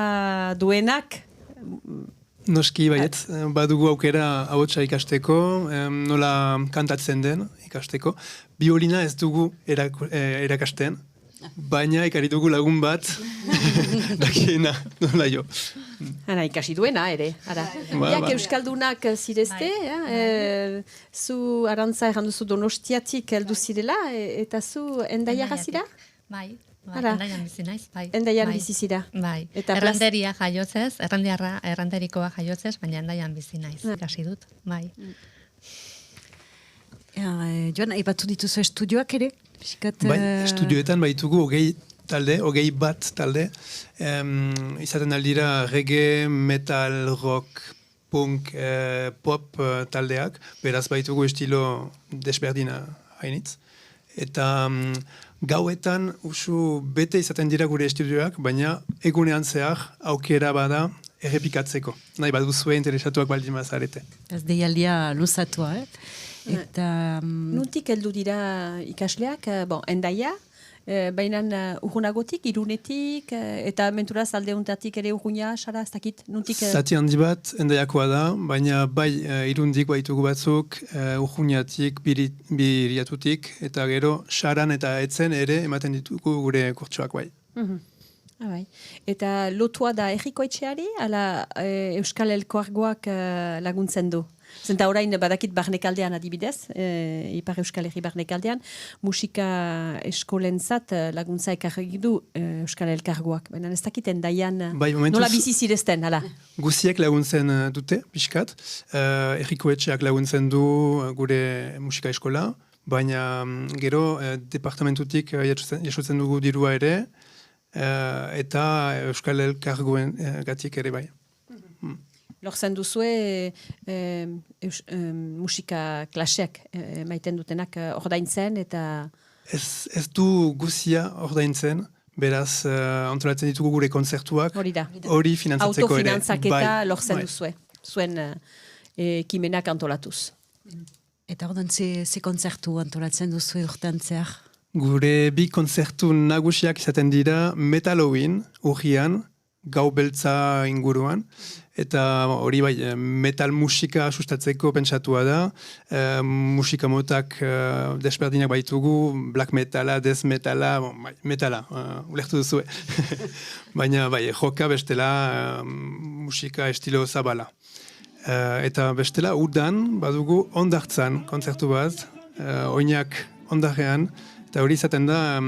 duenak? Noski baiet, badugu aukera ahotsa ikasteko, nola kantatzen den ikasteko. Biolina ez dugu erakasten, baina ikari dugu lagun bat, dakiena, nola jo. Ara, ikasi duena ere. Ara. Jak euskaldunak zirezte, zu Arantza errandu zu Donostiatik heldu zirela, eta zu endaiarra zira? Bai. Ara. Endaian bizi naiz, bai. Endaian bizi zira. Bai. Eta Erranderia jaiotzez, erranderikoa jaiotzez, baina endaian bizi naiz. Ikasi dut, bai. Joan, aipatu dituzu estudioak ere? Bai, estudioetan baitugu hogei bat talde, izaten aldira reggae, metal, rock, punk, pop taldeak, beraz baitugu estilo desberdina hainitz. Eta gauetan usu bete izaten dira gure estudioak, baina egunean zehar aukera bada errepikatzeko. Nahi baduzue interesatuak baldin bazarete. Ez deialdia luzatua, Eta... Nuntik heldu dira ikasleak, endaia, baina urgunagotik, irunetik, eta menturaz aldeuntatik ere urguna, sara, ez dakit, nuntik... Zati handi bat, endaiakoa da, baina bai irundik baitugu batzuk, urgunatik, biriatutik, eta gero, saran eta etzen ere ematen ditugu gure kurtsoak bai. Bai. Eta lotua da erriko etxeari, ala Euskal Elkoargoak laguntzen du? Zenta orain badakit barnekaldean adibidez, Ipar Euskal Herri barnekaldean, musika eskolentzat laguntza ekarri du Euskal Elkargoak. Baina ez dakiten daian nola bizi zirezten, hala. Guziek laguntzen dute, pixkat. Erriko etxeak laguntzen du gure musika eskola, baina gero departamentutik jasotzen dugu dirua ere, eta Euskal Elkargoen gatik ere bai. Lortzen duzue musika klaseak maiten dutenak ordaintzen eta... Ez du guzia ordaintzen, beraz antolatzen ditugu gure konzertuak. Hori finantzatzeko ere. Autofinantzaketa lortzen duzue, zuen ekimenak antolatuz. Eta ordan ze konzertu antolatzen duzue urtean zehar? Gure bi konzertu nagusiak izaten dira Metalowin, urrian, gau beltza inguruan, eta hori bai, metal musika sustatzeko pentsatua da, musika motak desberdinak baitugu, black metala, death metala, metala, ulertu duzue. Baina bai, joka bestela musika estilo zabala. Eta bestela, udan badugu ondartzan kontzertu bat, oinak ondarrean, eta hori izaten da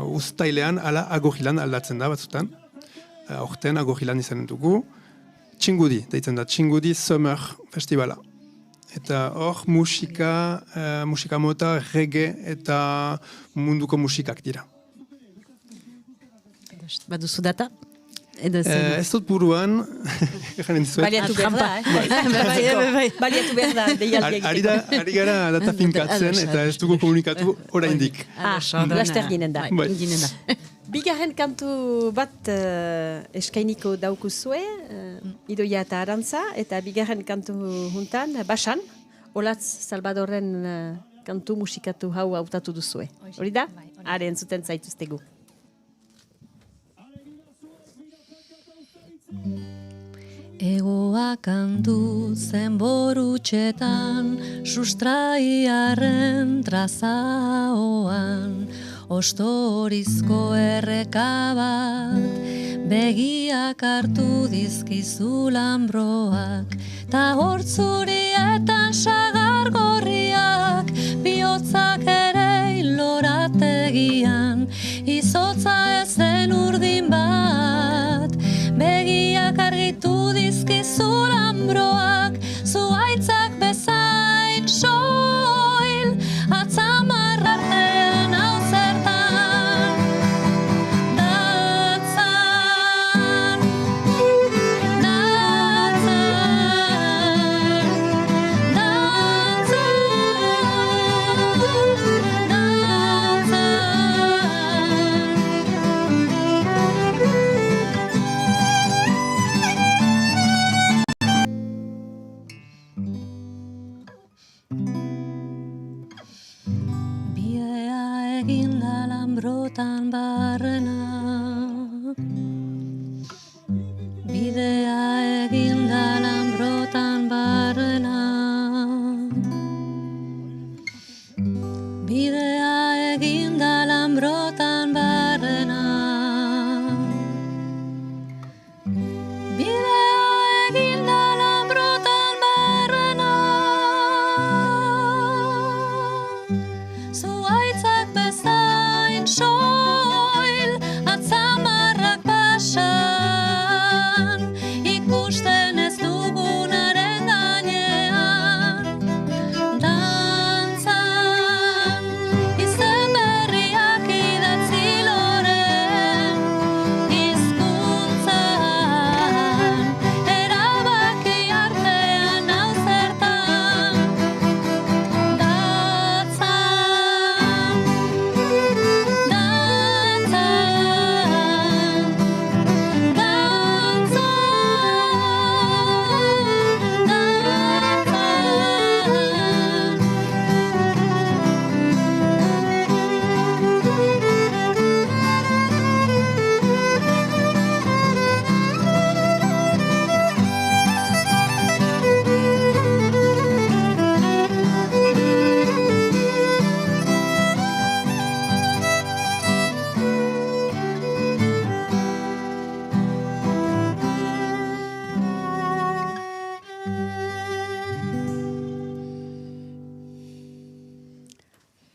uztailean ala agogilan aldatzen da batzutan. Horten agogilan izanen dugu. Txingudi, deitzen da, Txingudi Summer Festivala. Eta hor musika mota, reggae eta munduko musikak dira. Baduzu data? Ez dut buruan, baliatu behar da, baliatu behar da, deialdiak. Ari gara data finkatzen eta ez dugu komunikatu oraindik. Laster ginen da. Bigarren kantu bat eskainiko daukuzue, Idoia eta Arantza, eta bigarren kantu juntan, Basan, Olatz Salvadorren kantu musikatu hau hautatu duzue. Hori da? Are entzuten zaituztegu. Egoak handu zen borutxetan, sustraiaren trazaoan, ostorizko erreka bat, begiak hartu dizkizu lanbroak, ta hortzurietan sagar gorriak, bihotzak ere lorategian, izotza ezen urdin bat, begiak argitu dizkizu lanbroak, zuaitzak bezain soil, atzamarratean hau zertan, datzan,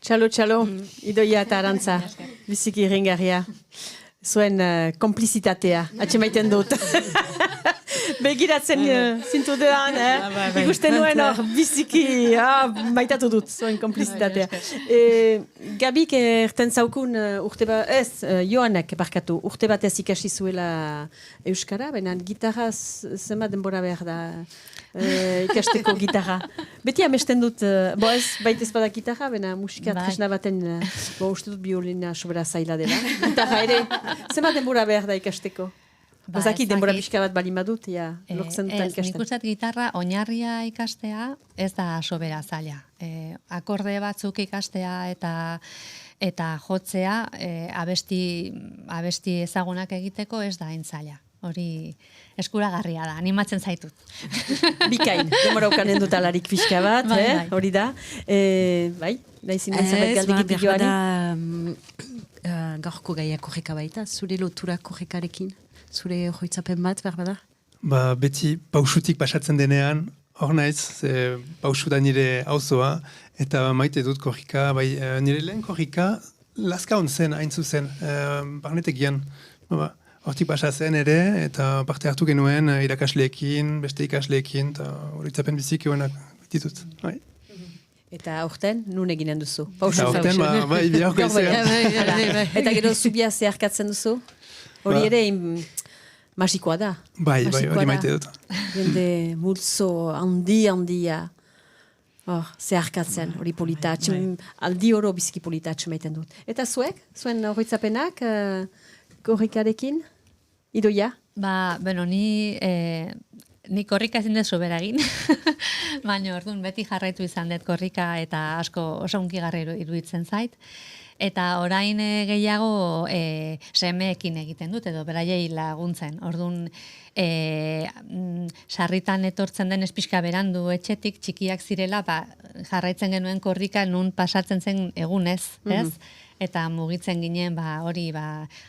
Txalo, Idoia eta Arantza, biziki irringarria. Zuen komplizitatea, atxemaiten dut. Begiratzen zintudean, ikusten nuen hor biziki, maitatu dut zuen komplizitatea. Gabik erten zaukun urte bat, Joanek barkatu, urte batez ikasi zuela Euskara, baina gitarra zenbat denbora behar da ikasteko gitarra. Beti amesten dut, baita ez bada gitarra, baina musika tresna baten, uste dut biolina sobera zaila dela. Gitarra ere, zenbat denbora behar da ikasteko? Bazaki denbora pixka bat balima dut, lortzen dutan ikasten. Ez, nik uste gitarra oinarria ikastea ez da sobera zaila. Akorde batzuk ikastea eta jotzea abesti ezagunak egiteko ez da hain zaila. Hori eskuragarria da, animatzen zaitut. Bikain, denbora ukanen dut alarik pixka bat, hori da. Bai, naizin zenbait galdikitik joari. Gaurko gaia korreka baita, zure lotura korrekarekin? Zure joitzapen bat, berbada? Beti pausutik pasatzen denean, hor naiz, pausu da nire auzoa, eta maite dut korrika, nire lehen korrika, laska zen, hain zuzen, barnetekian. Hortik pasa zen ere, eta parte hartu genuen irakasleekin, beste ikasleekin, eta horitzapen bizik egunak ditut. Eta aurten, nun eginen duzu? Eta aurten, biharko izan. Eta gero zubia zeharkatzen duzu? Hori ere magikoa da. Bai, hori maite dut. Jende multzo handia zeharkatzen, hori polita. Aldi oro biziki polita atxemaiten dut. Eta zuek? Zuen horitzapenak korrikarekin? Idoia? Ni korrika ezin dut sobera egin, baina orduan beti jarraitu izan dut korrika eta asko oso hunkigarri iruditzen zait. Eta orain gehiago semeekin egiten dut, edo beraiei laguntzen. Orduan, sarritan etortzen den espixka berandu etxetik txikiak zirela, jarraitzen genuen korrika nun pasatzen zen egunez, ez? Eta mugitzen ginen hori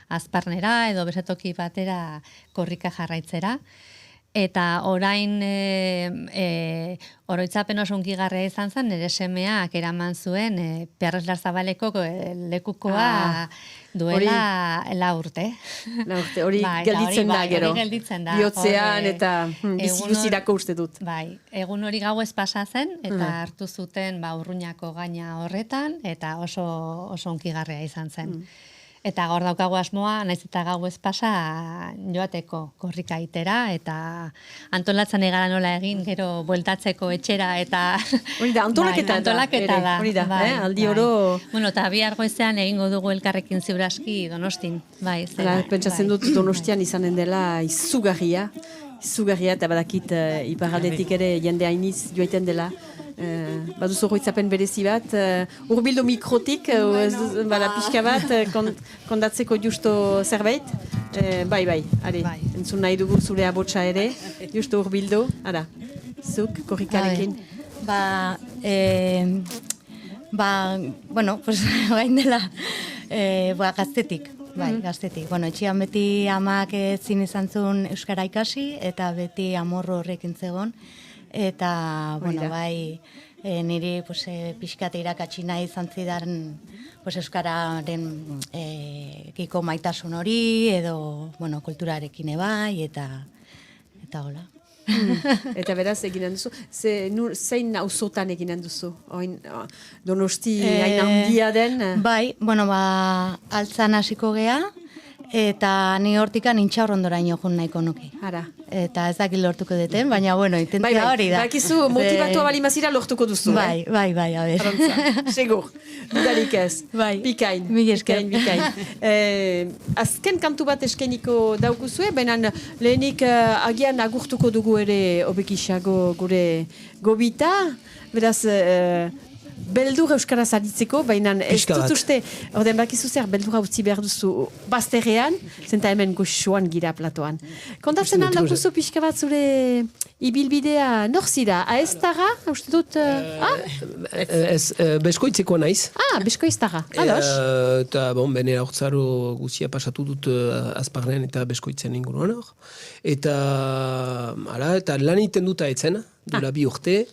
azparnera edo besetoki batera korrika jarraitzera. Eta orain oroitzapen oso hunkigarria izan zen, nire semeak eraman zuen Perres Larzabaleko lekukoa duela 4 urte. 4 urte, hori gelditzen da gero. Hori gelditzen da. Bihotzean eta bizirako uste dut. Bai, egun hori gau ez pasa zen, eta hartu zuten Urruñako gaina horretan, eta oso hunkigarria izan zen. Eta gaur daukagu asmoa, naiz eta gau ez pasa joateko korrika itera, eta antolatzen egara nola egin, gero bueltatzeko etxera, eta... Hori da, antolaketa da. Hori da, aldi oro... Bueno, eta bihar goizean egingo dugu elkarrekin ziuraski Donostin. Pentsatzen dut Donostian izanen dela izugarria, eta badakit iparaldetik ere jende hainiz joaiten dela. Baduzu horitzapen berezi bat, urbildo mikrotik, pixka bat, kondatzeko justo zerbait. Bai, entzun nahi dugu zure abotsa ere, justo urbildo, zuk korrikarekin. Gain dela, gaztetik. Gaztetik. Etxian beti amak ezin izan zuen euskara ikasi, eta beti amorro horrekin zegoen. Eta, niri pixkat irakatsi nahi izan zidan euskararen kiko maitasun hori, edo kulturarekin ebai, eta hola. Eta beraz eginen duzu, zein auzotan eginen duzu? Donosti hain handia den? Bai, altzan hasiko gea, eta ni hortikan Intxaurrondoraino joan nahiko nuke. Eta ez dakit lortuko deten, baina intentzia hori da. Bakizu, motibatua balimazira lortuko duzu, Bai, a ber. Segur, dudarik ez. Bikain. Azken kantu bat eskeniko daukuzue, baina lehenik agian agurtuko dugu ere obekisago gure gobita, beraz... Beldur euskaraz aditzeko, baina ez dut uste, orden bakizu zer, beldura utzi behar duzu bazterrean, zenta hemen goxoan gira platoan. Kontatzen aldaukuzu pixka bat zure ibilbidea nor zira? Aeztara, uste dut... Beskoitzeko naiz. Beskoiztara, ados. Eta, bene haurtzaro guzia pasatu dut Azparnen eta Beskoitzen inguruan hor. Eta lan egiten dut aetzen, duela 2 urte.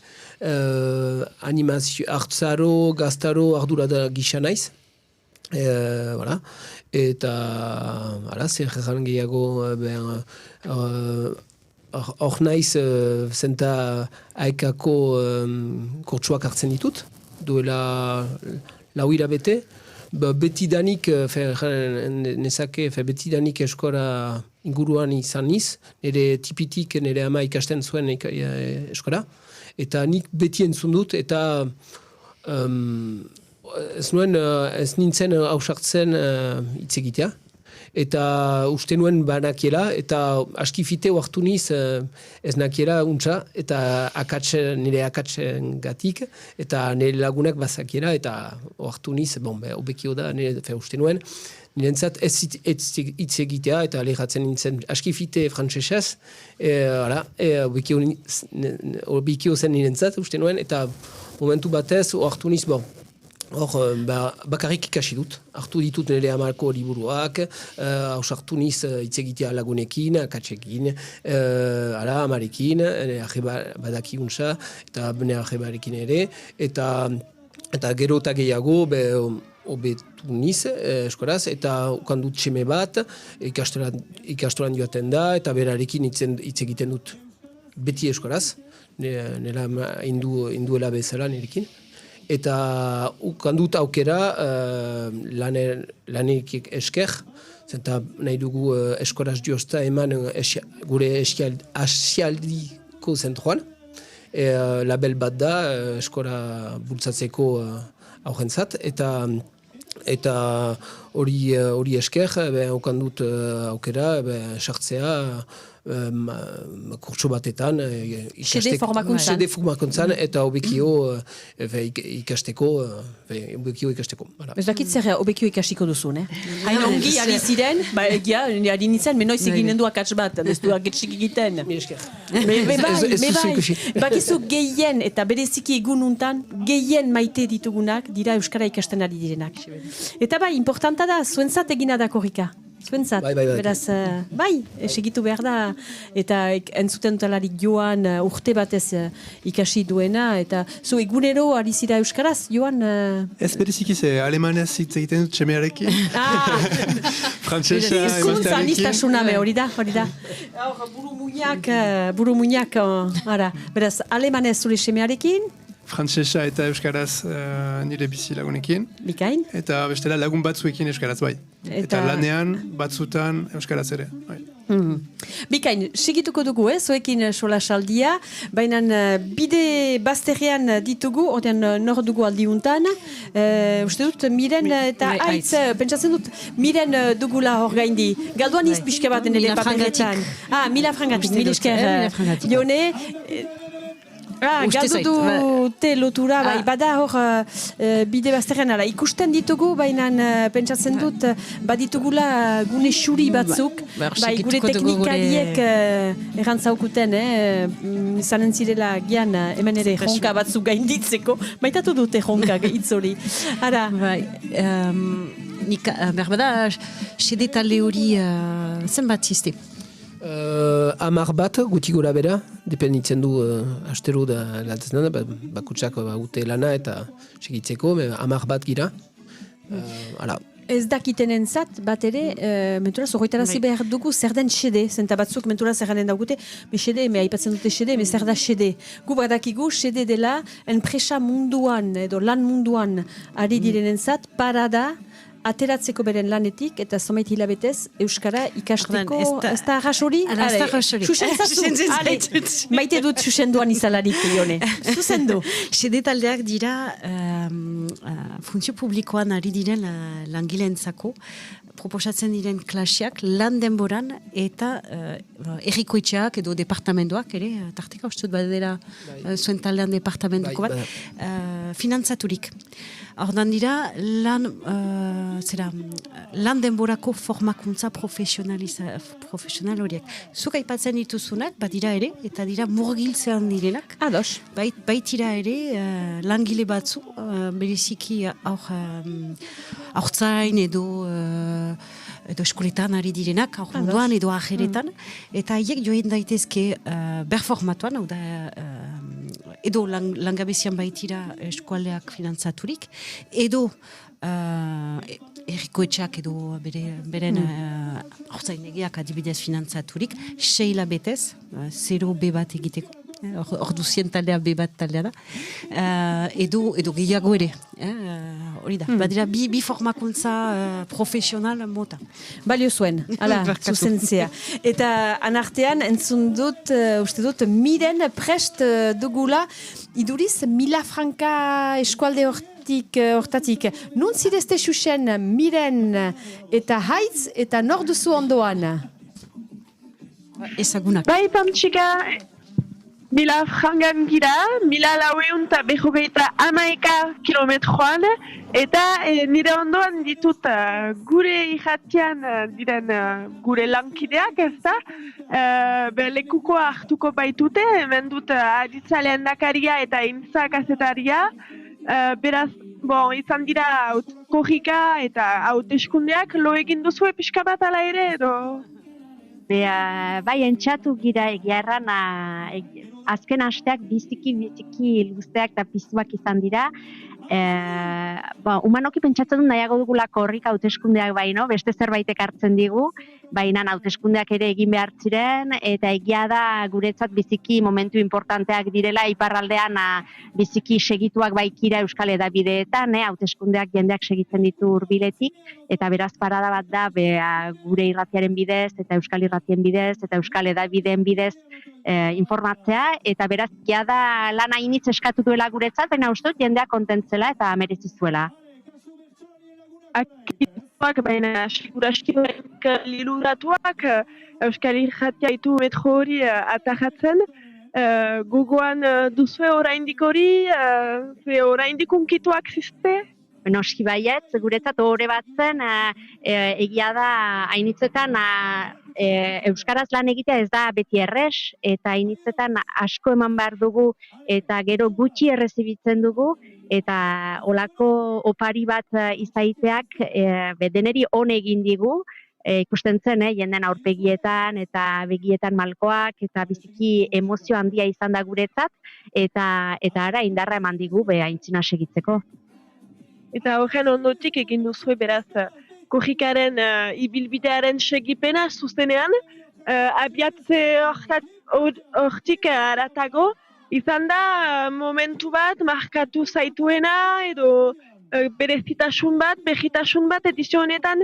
Animazio, hartzaro, gaztaro, ardura da gisa naiz. Eta, zer egan gehiago, hor naiz, zenta aekako kortsuak hartzen ditut, duela 4 hilabete. Betidanik, betidanik eskora inguruan izan niz, nire tipitik nire ama ikasten zuen eskora, eta nik beti entzun dut, eta ez nintzen hausartzen hitz egitea. Eta uste nuen banakiela, eta askifite oartu niz ez nakiela untsa, eta nire akatzen gatik, eta nire lagunak bazakiela, eta oartu niz, obekio da, uste nuen, nirentzat ez hitz egitea, eta alegatzen nintzen askifite frantsesez, obekio zen nirentzat, uste nuen, eta momentu batez oartu niz, bakarrik ikasi dut. Hartu ditut nire amarko liburuak, hausartu niz hitz egitea lagunekin, akatsekin, amarekin, badaki untsa, eta bene arrebarekin ere, eta gero eta gehiago, obetu niz eskoraz, eta ukandut seme bat, ikastoran joaten da, eta berarekin hitz egiten dut beti eskoraz, nela induela bezala nirekin. Eta ukandut aukera lanek esker, zenta nahi dugu eskoraz diozta eman gure asialdiko zentroan. Label bat da eskora bultzatzeko aurrentzat, eta hori esker, ukandut aukera sartzea kurtso batetan Sede formakuntzan eta obekio ikasteko. Ez dakit zer obekio ikastiko duzun, hain ongi ari ziren, ari nintzen, menoiz eginen du akats bat, ez du aketsik egiten. Bakizu gehien, eta bereziki egununtan, gehien maite ditugunak dira Euskara ikasten ari direnak. Eta importanta da, zuentzat egina da korrika. Zuentzat, beraz, segitu behar da, eta entzuten talarik joan urte batez ikasi duena, eta zu egunero ari zira Euskaraz, joan... Ez bereziki ze, alemanez hitz egiten dut semearekin. Frantsesa, hizkuntza aniztasuna hori da. Buru muñak, beraz, alemanez zure semearekin, frantsesa eta euskaraz nire bizi lagunekin. Bikain. Eta bestela lagun batzuekin euskaraz bai. Eta lanean batzutan euskaraz ere. Bai. Bikain, segituko dugu, zoekin solasaldia, baina bide bazterrean ditugu, ordean nor dugu aldiuntan, uste dut, Miren eta Aitz, pentsatzen dut, Miren dugula hor gaindi. Galduan izpixka bat nire paperetan. Mila frangatik, mila esker. Jone, galdu dute lotura, bada hor bide bazterrean, ikusten ditugu, baina pentsatzen dut, baditugula gune xuri batzuk, gure teknikariek errantzaukuten, izanen zirela gian hemen ere jonka batzuk gainditzeko, maitatu dute jonka itzori. Nik, berbada, sede talde hori zenbat ziste? 10 bat, guti gora bera, dependitzen du astero da latzen da, bakutsak ute lana eta segitzeko, 10 bat gira. Ez dakiten entzat, bat ere, menturaz, horretarazi behar dugu zer den xede, zenta batzuk menturaz erranen daugute, xede, aipatzen dute xede, zer da xede. Gu badakigu, xede dela, enpresa munduan, edo lan munduan ari diren entzat, parada, ateratzeko beren lanetik, eta zomait hilabetez, Euskara ikasteko... Ez da arrasori? Ez da arrasori. Maite dut susenduan izalarik, Ione. Zuzendu. Sede taldeak dira funtzio publikoan ari diren langileentzako, proposatzen diren klaseak lan denboran eta errikoitxeak edo departamentoak ere, tarteka ustut badera zuen taldean departamentuko bat, finantzaturik. Ordan dira, lan denborako formakuntza profesional horiek. Zuk aipatzen dituzunak, badira ere, eta dira murgiltzean direnak. Ados. Baitira ere, langile batzu, bereziki aurtzain edo eskoletan ari direnak, munduan edo ajeretan, eta haiek joen daitezke berformatuan, hau da, edo langabezian baitira eskualdeak finantzaturik, edo errikoetxeak edo beren aurtzainegiak adibidez finantzaturik, 6 hilabetez, 0 B bat egiteko. Orduzien taldea B bat taldea da. Edo gehiago ere. Hori da. Badira bi formakuntza profesional mota. Balio zuen, zuzentzea. Eta anartean entzun dut, uste dut, Miren prest dugula, iduriz 1000 franka eskualde hortatik. Nun zidezte xuxen Miren eta Haitz eta nor duzu ondoan? Ezagunak. Bai, Pantxika, 1000 frangan gira, 1411 kilometroan, eta nire ondoan ditut gure irratian diren gure lankideak, ez da? Lekukoa hartuko baitute, hemen dut Aditza lehendakaria eta Intza kazetaria, beraz, izan dira korrika eta hauteskundeak, lo egin duzue pixka bat ala ere, edo? Bai, entxatu gira egia erran, azken hasteak biziki luzteak eta piztuak izan dira. Humanoki pentsatzen dut nahiago dugula korrika hauteskundeak baino, beste zerbaitek hartzen digu, baina hauteskundeak ere egin behar ziren, eta egia da guretzat biziki momentu importanteak direla, iparraldean biziki segituak baikira Euskal Hedabideetan, hauteskundeak jendeak segitzen ditu hurbiletik, eta beraz parada bat da gure irratiaren bidez, eta Euskal Irratien bidez, eta Euskal Hedabideen bidez informatzea, eta beraz egia da lan hainitz eskatu duela guretzat, baina uste dut jendeak kontentzela eta merezi zuela. Akituak, baina seguraski liluratuak, Euskal Irratia itu metro hori atajatzen, gogoan duzue oraindik hori, oraindik unkituak zizte? Noski baietz, guretzat horre bat zen, egia da hainitzetan Euskaraz lan egitea ez da beti errez, eta hainitzetan asko eman behar dugu, eta gero gutxi errezibitzen dugu, eta olako opari bat izaiteak deneri on egin digu, ikusten zen, jenden aurpegietan eta begietan malkoak, eta biziki emozio handia izan da guretzat, eta ara indarra eman digu aintzina segitzeko. Eta horren ondotik egin duzue beraz korrikaren ibilbidearen segipena zuzenean, abiatze hortik aratago, izan da momentu bat markatu zaituena edo berezitasun bat edizio honetan?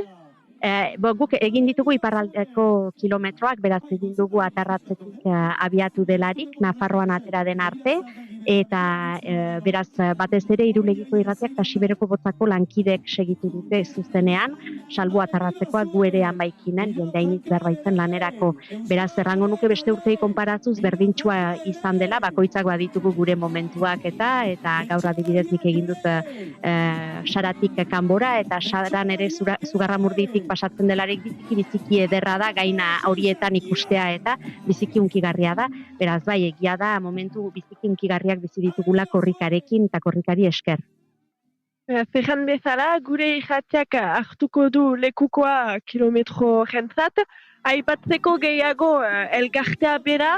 Guk egin ditugu iparraldeko kilometroak, beraz egin dugu atarratzetik abiatu delarik, Nafarroan atera den arte, eta beraz batez ere Irulegiko irratiak eta Siberoko botzako lankidek segitu dute zuzenean, salbu atarratzekoak gu ere hanbaikinen, jende hainitz berbaitzen lanerako. Beraz, errango nuke beste urtei konparatuz berdintxua izan dela, bakoitzak baditugu gure momentuak eta gaur adibidez nik egin dut Saratik kanbora, eta Saran ere Zugarramurditik pasatzen delarik biziki ederra da, gaina horietan ikustea eta biziki unkigarria da. Beraz, bai, egia da momentu biziki unkigarriak bizi ditugula korrikarekin eta korrikari esker. Zerran bezala, gure irratiak hartuko du lekukoa kilometro jentzat, aipatzeko gehiago elkartea bera,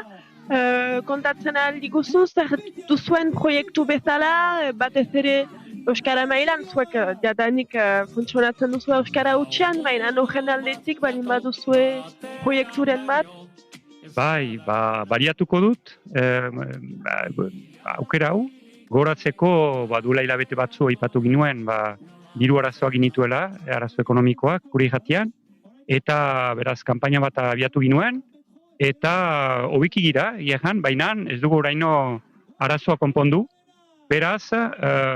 kontatzen aldiguzu, zer duzuen proiektu bezala, batez ere Euskara mailan, zuek jadanik funtzionatzen duzu Euskara utxean, baina horren aldetik balin baduzue proiekturen bat? Bai, bariatuko dut, aukera hau, goratzeko duela hilabete batzu aipatu ginuen, diru arazoak ginituela, arazo ekonomikoak, gure irratian, eta beraz, kanpaina bat abiatu ginuen, eta hobiki gira, baina ez dugu oraino arazoa konpondu. Beraz,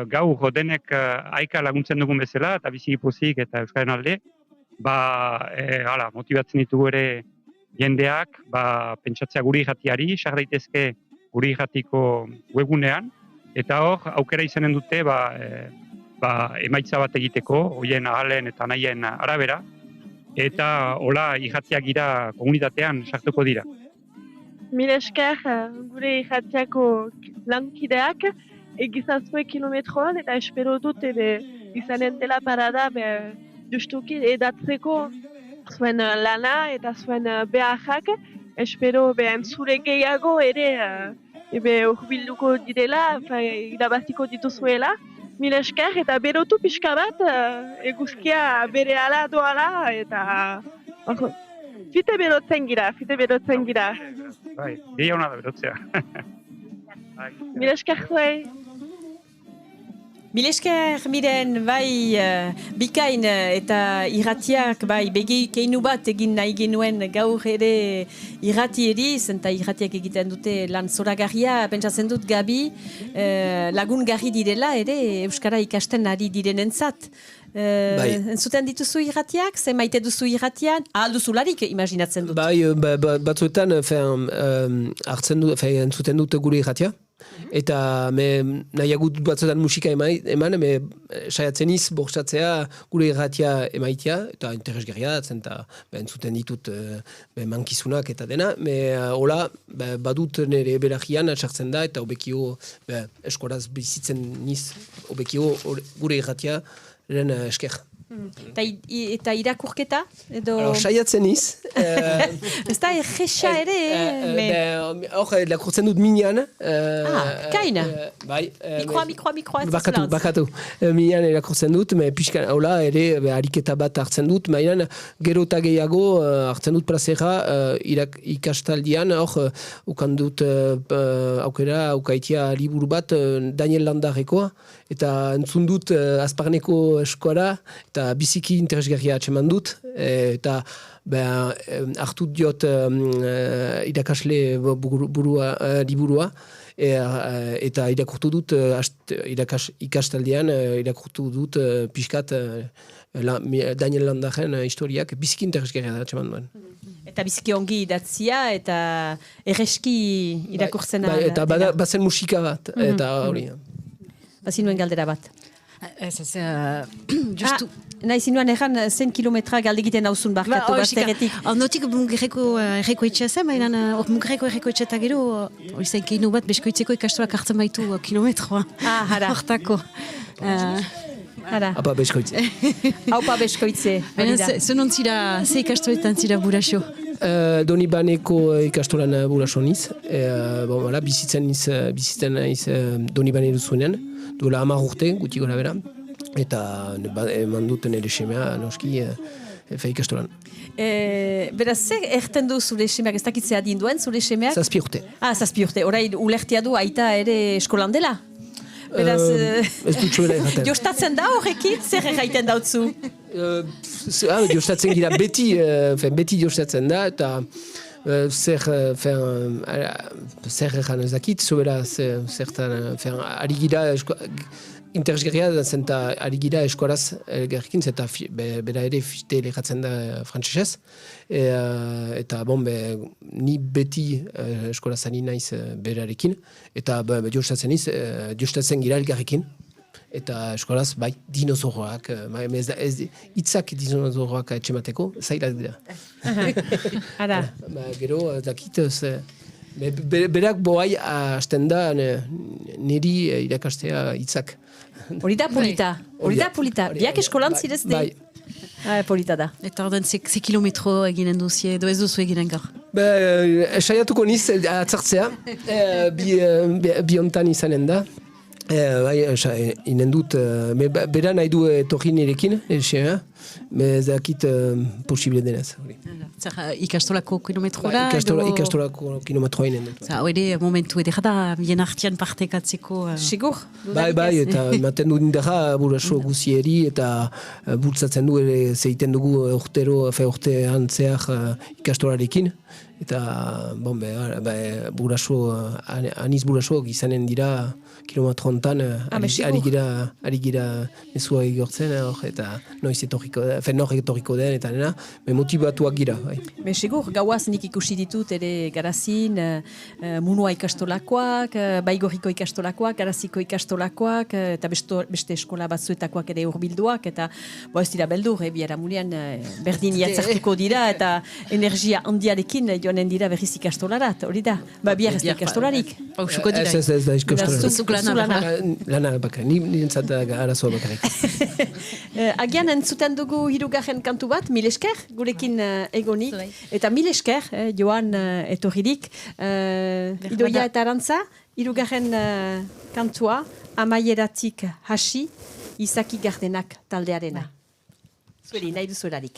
gaur denek aika laguntzen dugun bezala, eta bizi pozik eta Euskaren alde, motibatzen ditugu ere jendeak, pentsatzea gure irratiari, sar daitezke gure irratiko webunean, eta hor, aukera izanen dute, emaitza bat egiteko, hoien ahalen eta nahien arabera, eta hola irratiak gira komunitatean sartuko dira. Mil esker gure irratiako lankideak egizazue kilometroan eta espero dut izanen dela parada justuki edatzeko zuen lana eta zuen beharrak. Espero entzule gehiago ere urbilduko direla, irabaziko dituzuela. Mil esker eta berotu pixka bat eguzkia bere ala doala eta fite berotzen gira. Bai, gehi hona da berotzea. Mil esker zuei. Mil esker, Miren, bai, bikain eta irratiak, bai, keinu bat egin nahi genuen gaur ere irrati eriz, eta irratiak egiten dute lan zoragarria, pentsatzen dut Gabi, lagungarri direla ere Euskara ikasten ari direnentzat. Entzuten dituzu irratiak, ze maite duzu irratian, alduzularik imaginatzen dut. Bai, batzuetan entzuten dut gure irratia. Eta nahiagut batzuetan musika eman, saiatzen iz bortzatzea gure irratia emaitia, eta interesgarria da, eta entzuten ditut mankizunak eta dena. Hola, badut nire berajian sartzen da, eta obekio eskoraz bizitzen niz, obekio gure irratia eren esker. Eta irakurketa? Saiatzen iz. Ez da egesa ere? Hor, lakurtzen dut minean. Kaina? Bai. Mikroa. Bakatu. Minean irakurtzen dut, pixkan, hola, ere, ariketa bat hartzen dut, mainan, gero eta gehiago hartzen dut plazera ikastaldian, hor, ukan dut aukera, aukaitia liburu bat, Daniel Landarekoa, eta entzun dut Azparneko eskola, eta biziki interesgarria atseman dut, eta hartu diot irakasle liburua, eta irakurtu dut ikastaldean, irakurtu dut pixkat Daniel Landaren historiak biziki interesgarria da atseman duen. Eta biziki ongi idatzia, eta erreski irakurtzen da. Eta bazen musika bat, eta hori. Bazinuen galdera bat. Justu... Nahi zinuan erran 100 kilometra galdegiten hauzun barkatu bazteretik. Ondotik mungerreko errekoetxea zen, baina mungerreko errekoetxea eta gero hori zen keinu bat beskoitzeko ikastolak hartzen baitu kilometroa. Hara. Hortako. Haupa beskoitze. Haupa beskoitze. Zenon zira, ze ikastoletan zira buraxo? Donibaneko ikastolan buraxo niz. Bizitzen niz Donibane duzuenean. Duela 10 urte, guti gora bera. Eta eman duten ere semea, noski, ikastolan. Beraz, zer erten du zure semeak, ez dakitzea dinduen zure semeak? 7 urte. 7 urte. Orain ulertia du aita ere eskolan dela? Beraz, ez dut txoela erraten. Jostatzen da horrekin, zer erraiten dautzu? Jostatzen gira beti jostatzen da, eta zer erran ez dakit, zobera zertan ari gira interesgarria da zen eta ari gira eskoraz gerrikin, eta bera ere fite lehatzen da frantzesez. Eta ni beti eskoraz ari naiz berarekin, eta jostatzen gira elgarrekin. Eta eskoraz, bai, dinozoroak, hitzak dinozoroak etxemateko, zailak dira. Ara. Gero, dakit, berak boai hasten da niri irakastea hitzak. Hori da polita. Biak eskolan zirez de? Bai. Polita da. Eta ordan ze kilometro eginen duzie, edo ez duzu eginen gaur? Saiatuko niz atzartzea, bi hontan izanen da. Inen dut, bera nahi du etorri nirekin, ezakit posible denez. Ikastolako kilometroa? Ikastolako kilometroa inen dut. Hori momentu edera da, bien artian partekatzeko. Sigur? Bai, eta ematen du nindera buraso guzieri, eta bultzatzen du zeiten dugu urtean zehar ikastolarekin. eta bon, aniz burasuok izanen dira kilometro hontan ari gira mezua igortzen eta noiz etorriko den, nor etorriko den eta nena, motibatuak gira. Segur, gauaz nik ikusi ditut ere Garazin, Munua ikastolakoak, Baigorriko ikastolakoak, Garaziko ikastolakoak, eta beste eskola batzuetakoak ere urbilduak, eta ez dira beldur, biharamunean berdin jatzartuko dira, eta energia handiarekin joanen dira berriz ikastolarat, hori da? Bihar ez da ikastolarik. Ez da ikastolarik. Lana bakar, nirentzat arazoa bakarrik. Agian entzuten dugu hirugarren kantu bat, mil esker, gurekin egonik, eta mil esker, Joan etorririk, Idoia eta Arantza, hirugarren kantua, amaieratik hasi, Izaki Gardenak taldearena. Zueli, nahi duzuelarik.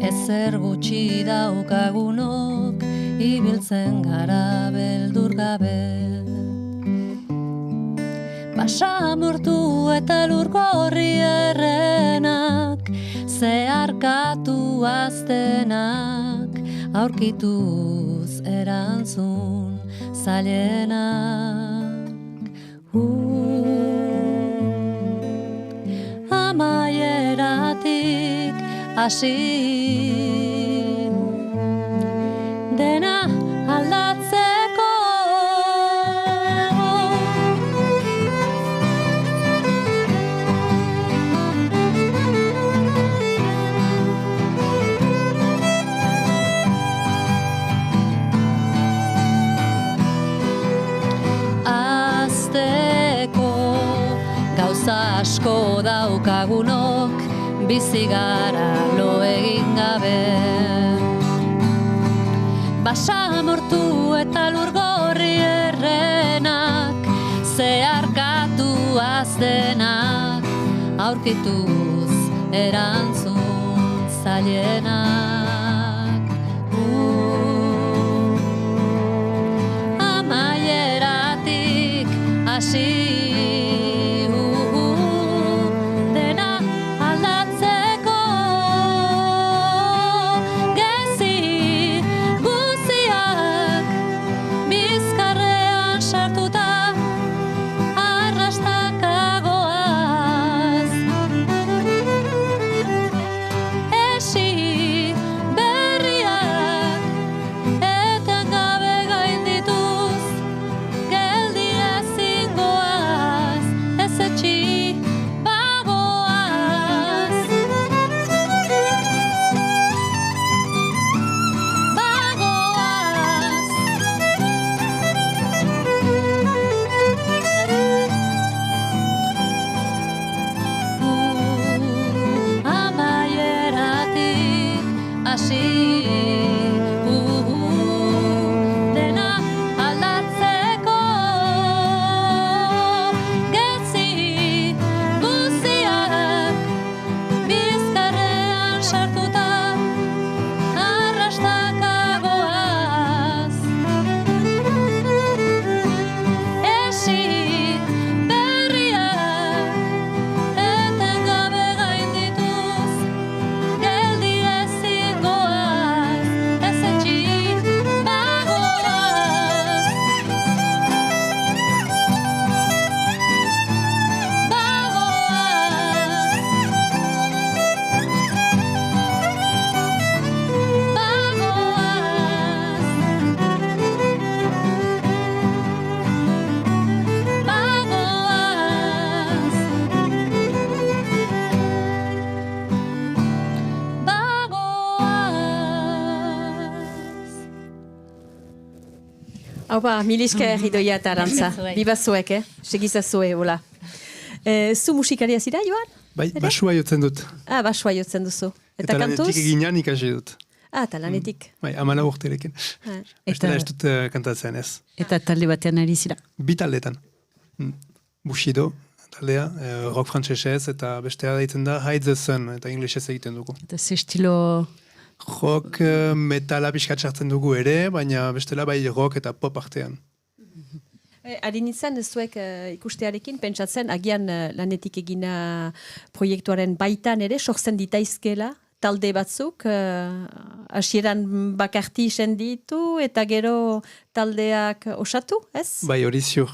Ezer gutxi daukagunok ibiltzen gara beldur gabe. Basamortu eta lurgorri errenak, zeharkatu aztenak, aurkituz erantzun zailenak. Amaieratik hasi dena aldatzeko. Azteko gauza asko daukagunok, bizi gara lo egin gabe. Basamortu eta lurgorri errenak, zeharkatu azdenak, aurkituz erantzun zailenak. Amaieratik hasi Haupa, milisker idoia eta arantza. Biba zuek, segizazue, hola. Zu musikaria zira, Joan? Bai, basua jotzen dut. Basua jotzen duzu. Eta kantuz? lanetik eginan ikasi dut. Eta lanetik. Bai, 14 urterekin. Bestela ez dut kantatzen ez. Eta talde batean ari zira? Bi taldetan. Bushido taldea, rock frantsesez, eta bestea deitzen da Hide the Sun, eta inglesez egiten dugu. Eta ze estilo... Rock, metala pixkat sartzen dugu ere, baina bestela bai rock eta pop artean. Ari nintzen, zuek ikustearekin, pentsatzen, agian lanetik egina proiektuaren baitan ere, sortzen ditaizkela, talde batzuk, hasieran bakarti ditu eta gero taldeak osatu, ez? Bai, hori ziur.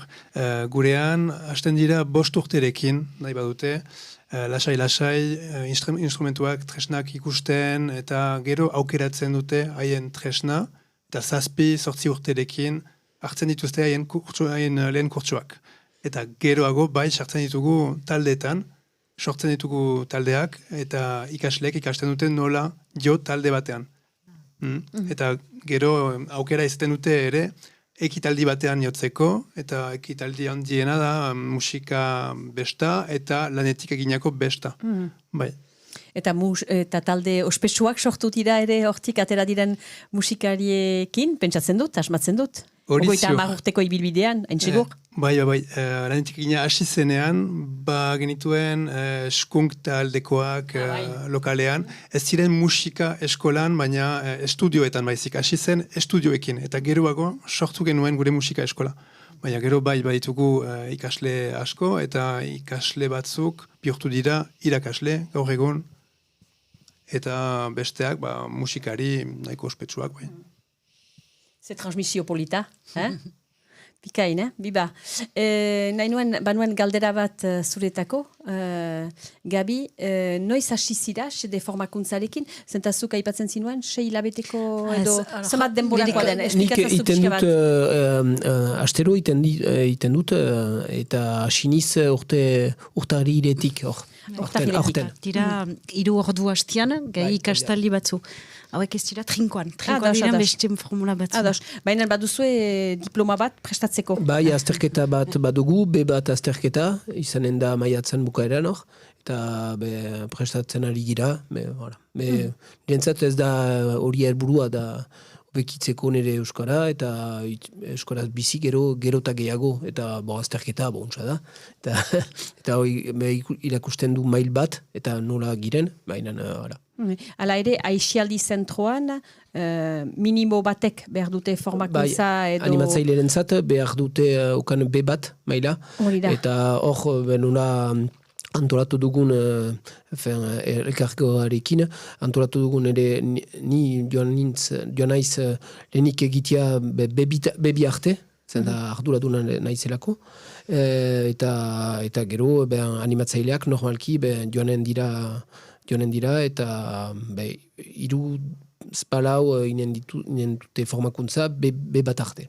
Gurean, hasten dira 5 urterekin, nahi badute, lasai-lasai, instrumentuak, tresnak ikusten, eta gero aukeratzen dute haien tresna, eta 7-8 urterekin hartzen dituzte haien lehen kurtsuak. Eta geroago, bai, sartzen ditugu taldeetan, sortzen ditugu taldeak, eta ikasleek ikasten dute nola jo talde batean. Eta gero aukera izaten dute ere, ekitaldi batean jotzeko, eta ekitaldi handiena da musika besta, eta lanetik eginako besta. Bai. Eta talde ospesuak sortu dira ere hortik atera diren musikariekin, pentsatzen dut, asmatzen dut. Ogoita 10 urteko ibilbidean, haintzigur? Bai, lanetik egina hasi zenean, genituen skunk taldekoak lokalean, ez ziren musika eskolan, baina estudioetan baizik, hasi zen estudioekin, eta geroago sortu genuen gure musika eskola. Baina gero bai ditugu ikasle asko, eta ikasle batzuk bihurtu dira irakasle gaur egun, eta besteak musikari nahiko ospetsuak bai. Ze transmisio polita, Pikain, Biba. Nahi nuen, banuen galdera bat zuretako, Gabi, noiz hasi zira, de formakuntzarekin, zentazuk aipatzen zinuen, 6 hilabeteko edo, zemat denborakoa den, esplikatzazu pixka bat. Astero iten dut, eta asiniz urtari iretik, aurten. Dira, 3 ordu hastian, gai ikastaldi batzu. Hauek ez dira trinkoan dira beste formula batzu. Baina baduzue diploma bat prestatzeko. Bai, azterketa bat badugu, B bat azterketa, izanen da maiatzen bukaeran hor, eta prestatzen ari gira. Dientzat ez da hori helburua da bekitzeko nire euskara, eta euskaraz bizi gero eta gehiago, eta azterketa bontza da. Eta irakusten du mail bat, eta nola giren, baina Hala ere, aixialdi zentroan, minimo batek behar dute formakuntza edo... Animatzailearen zat, behar dute ukan B bat, maila. Eta hor, benuna antolatu dugun, elkargoarekin, antolatu dugun ere, ni joan naiz lehenik egitea bebi arte, zenta arduraduna naizelako, eta gero animatzaileak normalki joanen dira, eta 3 spalau inen dute formakuntza be bat arte.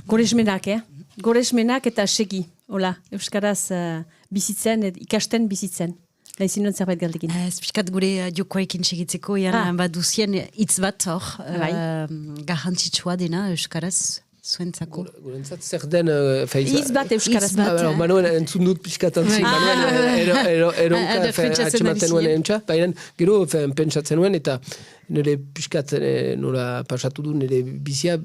Goresmenak eta segi, hola, euskaraz bizitzen, ikasten bizitzen. Laizin nuen zerbait galdekin. Ez piskat gure jokoekin segitzeko, baduzien hitz bat hor, garrantzitsua dena euskaraz. Zuentzako. Gurentzat zer den... Hitz bat euskaraz. Manuel entzun dut pixkatan zin. Eronka atxematen nuen entxa. Baina gero pentsatzen nuen eta nire pixkat nola pasatu du nire bizia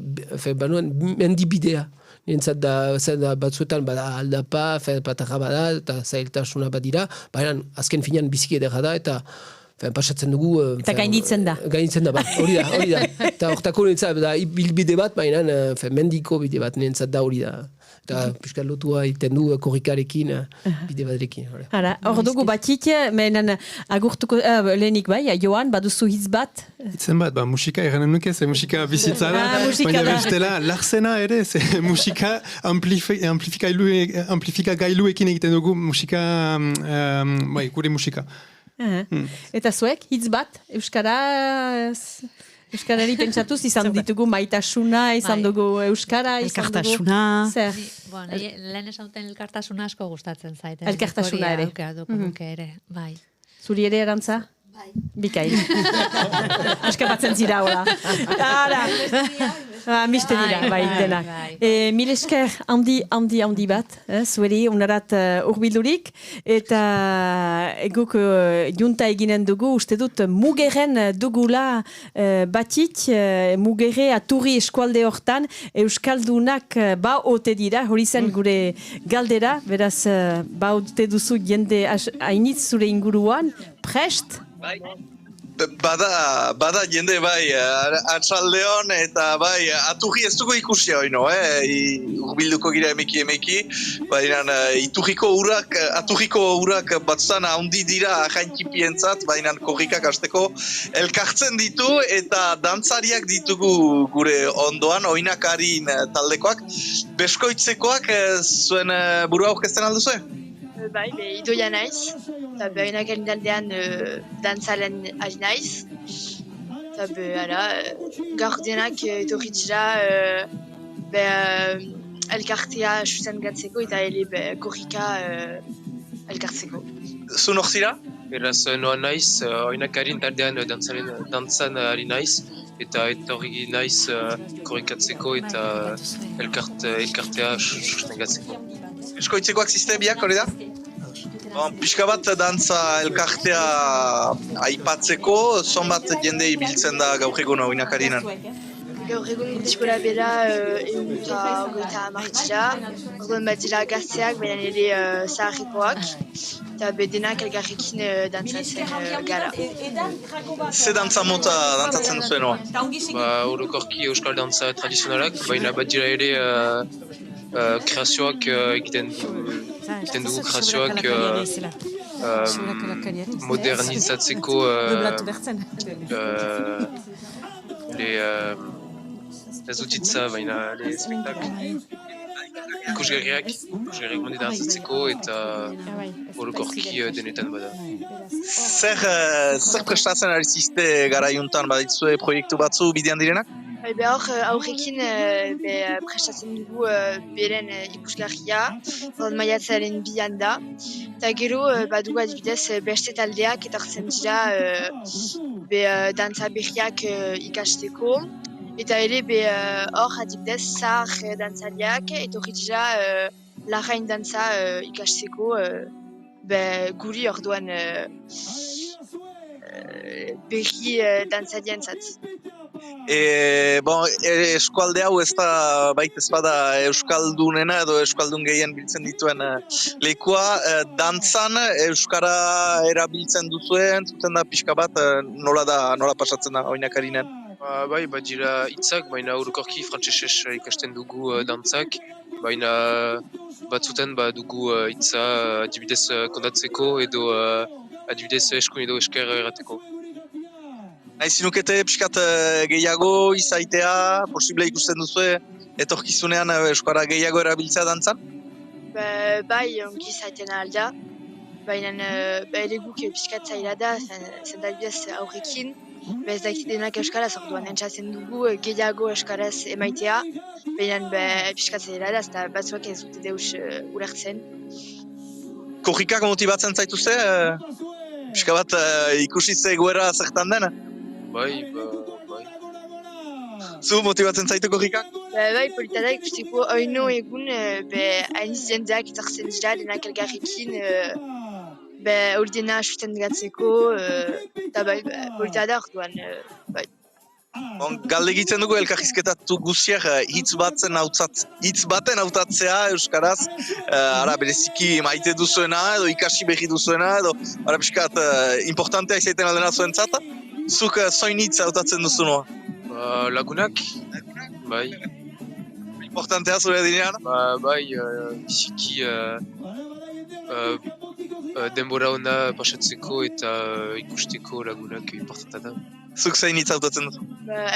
Manuel mendibidea. Nirentzat da batzuetan bada aldapa, patarra bada eta zailtasuna badira. Baina azken finean biziki edera da eta pasatzen dugu... Eta gainitzen da. Gainitzen da, hori da. Eta hortako nintzat da bilbide bat, baina mendiko bide bat nintzat da hori da. Eta piskat lotua iten du korrikarekin, bide baterekin. Hor dugu batik, menen agurtuko lehenik bai, Joan, baduzu hitz bat? Hitzen bat, musika eranen nuke, ze musika bizitzara, baina bestela, larzena ere, ze musika amplifikagailuekin egiten dugu musika, gure musika. Eta zuek, hitz bat, euskarari pentsatuz, izan ditugu maitasuna, izan dugu euskara, izan dugu... Elkartasuna. Lehen esauten elkartasuna asko gustatzen zaite. Elkartasuna ere. Ere, bai. Zuri ere erantza? Bikain. Askapatzen zira, hola. Miste dira, bai, denak. Mil esker handi bat, zueri, unarat urbildurik, eta guk junta eginen dugu, uste dut, mugeren dugula batit, mugere aturri eskualde hortan, euskaldunak ba ote dira, hori zen gure galdera, beraz, ba ote duzu jende hainitz zure inguruan, prest? Bada jende bai, atxaldeon eta bai, aturri ez dugu ikusi hoino, urbilduko gira emeki, baina aturriko urak batzutan handi dira jainkipientzat, baina korrikak hasteko elkartzen ditu eta dantzariak ditugu gure ondoan, oinakarin taldekoak, beskoitzekoak zuen burua aurkezten alduzue? Bai, idoia naiz, eta oinakarin taldean dantzaren ari naiz. Eta gaur denak etorri dira elkartea sustengatzeko eta korrika elkartzeko. Zu nor zira? Beraz, noa naiz, oinakarin taldean dantzan ari naiz, eta etorri naiz korrikatzeko eta elkartea sustengatzeko. Eskoitzekoak sistemiak, hori da? Pixka bat dantza elkartea aipatzeko, zonbat jende ibiltzen da gaur egun oinakarinan? Gaur egun gutxikora bera eta hogeita martira, orduan bat dira gazteak, baina ere zaharrekoak, eta denak elgarrekin dantzatzen gara. Ze dantza mota dantzatzen duzuen noa? Orokorki euskal dantza tradizionalak, baina bat dira ere kreazioak egiten dugu kreazioak modernizatzeko ez dutitza, baina ikusgarriak modernizatzeko eta orokorki denetan bada. Zer prestatzen ari ziste gara juntan baditzue proiektu batzu bidean direnak? Hor aurrekin prestatzen dugu beren ikusgarria, maiatzaren 2 da. Eta gero badugu adibidez beste taldeak etortzen dira dantza berriak ikasteko. Eta ere hor adibidez zahar dantzariak etorri dira larrain dantza ikasteko guri orduan berri dantzarien zat. Eskualde hau ez da baita ez bada euskaldunena edo euskaldun gehien biltzen dituen lekua. Dantzan euskara erabiltzen duzuen, zuten da pixka bat nola pasatzen da oinakarinen? Bai, bat dira hitzak, baina orokorki frantsesez ikasten dugu dantzak, baina batzuten dugu hitza adibidez kondatzeko edo adibidez eskun edo esker errateko. Nahi zinukete pixkat gehiago izaitea, posible ikusten duzue etorkizunean euskara gehiago erabiltzea dantzan? Bai, ongi izaiten alda, baina ere guk pixkat zaila da, zendabidez aurrekin, ez dakit denak euskaraz orduan entzatzen dugu gehiago euskaraz emaitea, baina pixkat zaila da, eta batzuak ez dute deus ulertzen. Korrikak motibatzen zaituzte? Pixka bat ikusiz egoera zertan dena? Bai. Zu motibatzen zaitu korrikak? Bai, polita da ikusteko oino egun hainiz jendeak etortzen dira denak elgarrekin hori dena sustengatzeko eta bai, polita da orduan, bai. Galde egiten dugu elkarrizketatu guztiak hitz baten hautatzea euskaraz, bereziki maite duzuena edo ikasi berri duzuena edo pixkat importantea izaiten aldena zuentzat. Zuk zoin hitz hautatzen duzu noa? Lagunak, bai. Importantea zure dinean? Bai, biziki denbora ona pasatzeko eta ikusteko lagunak importantea da. Zuk zein hitz hautatzen duzu?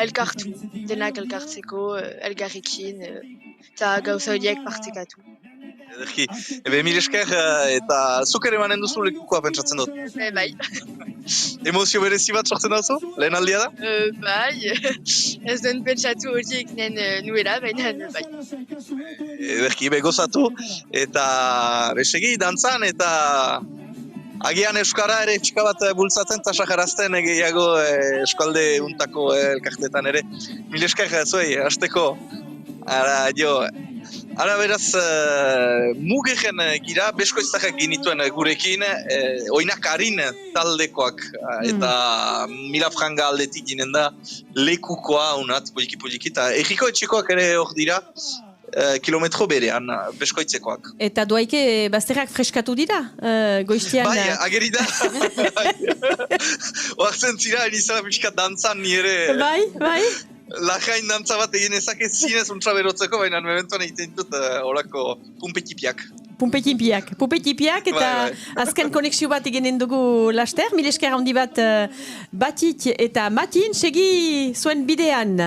Elkartu, denak elkartzeko, elgarrekin, eta gauza horiek partekatu. Ederki, mil esker eta zuk ere manen duzu lekukoa pentsatzen dut. Bai. Emozio berezi bat sortzen duzu? Lehen aldia da? Bai, ez duen pentsatu horiek nuela, baina bai. Ederki, gozatu eta besegi dantzan eta Agian Euskara ere pixka bat bultzatzen eta saharazten gehiago eskualde untako elkartetan ere. Mil esker zuei, hasteko. Ara beraz, mugegen gira, beskoiztakak ginituen gurekin, oinak harin taldekoak, eta 1000 franga aldetik ginen da lekukoa unat, poliki-poliki, eta erriko etxekoak ere hor dira, kilometro berean, beskoitzekoak. Eta doaike bazterrak freskatu dira, goiztian... Bai, ageri da. Oartzen zira, nizela pixka dantzan nire... Bai. Lajain dantza bat egin ezake zinez untsa berotzeko, baina mementuan egiten dut horako pumpetipiak. Pumpetipiak eta azken konexio bat eginen dugu laster, mil esker handi bat Batik eta Matin, segi zuen bidean.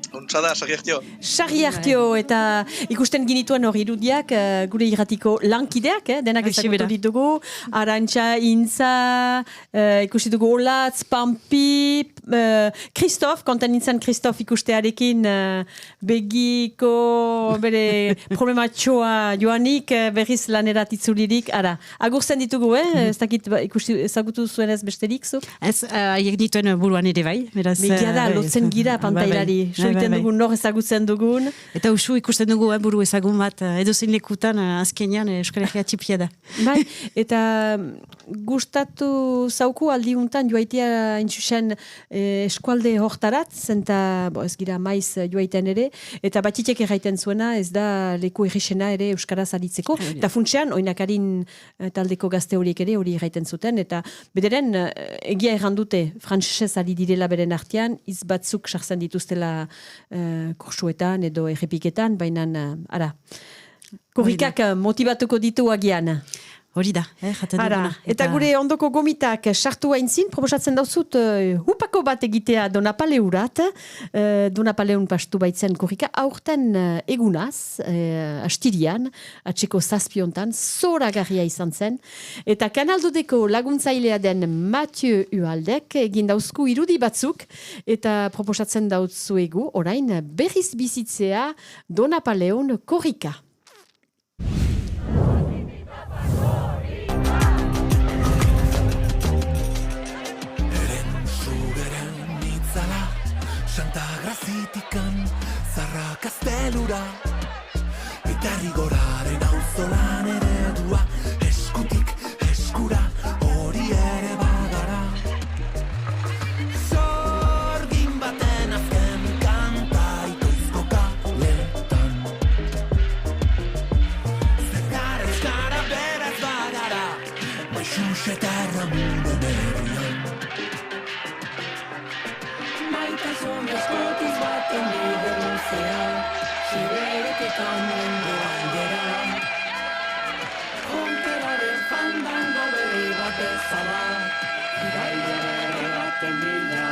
Untsada, sarri hartio. Eta ikusten ginituen hori irudiak, gure irratiko lankideak, denak ezagutu ditugu. Arantxa, Intza, ikusi dugu Olatz, Pampi, Kristof, kontan nintzen Kristof ikustearekin begiko bere problematxoa joanik, berriz lanerat itzulirik. Agurtzen ditugu, ez dakit ezagutu zuen ez besterik, zu? Ez, haiek dituen buruan ere bai. Megia da, lotzen gira pantailari. Dugun, nor ezagutzen dugun. Eta usu ikusten dugu buru ezagun bat, edozein lekutan azkenean Euskal Herria txipia da. Bai, eta gustatu zauku aldiuntan joaitea intxusen eskualde hortarat, zenta ez gira maiz joaiten ere, eta Batitek erraiten zuena, ez da leku errexena ere Euskaraz aditzeko. Eta funtsean, oinakarin taldeko gazte horiek ere hori erraiten zuten, eta bederen egia errandute, frantsesez ali direla beren artean, iz batzuk sartzen dituztela kursuetan edo errepiketan, baina korrikak motivatuko ditu agian. Hori da, jaten duguna. Eta gure ondoko gomitak sartu haintzin, proposatzen dauzut hupako bat egitea Donapaleurat, Donapaleun pastu baitzen korrika, aurten egunaz, astirian, atxeko zazpiontan, zoragarria izan zen, eta kanaldodeko laguntzailea den Mathieu Ualdek egin dauzku irudi batzuk, eta proposatzen dautzuegu, orain berriz bizitzea Donapaleun korrika. Santa Grazitikan, Zarra Kastelura, eta rigoraren auzolan eredua, eskutik eskura, hori ere bagara. Zorgin baten azken kanta itoizko kaletan. Zergara euskara beraz bagara, baixus eta erramunen herrian. Maitasun eskutiz baten bide luzea, Siberetik amendo aldera. Jonkeraren fandango berri bat ezala, Iraile berri baten bila.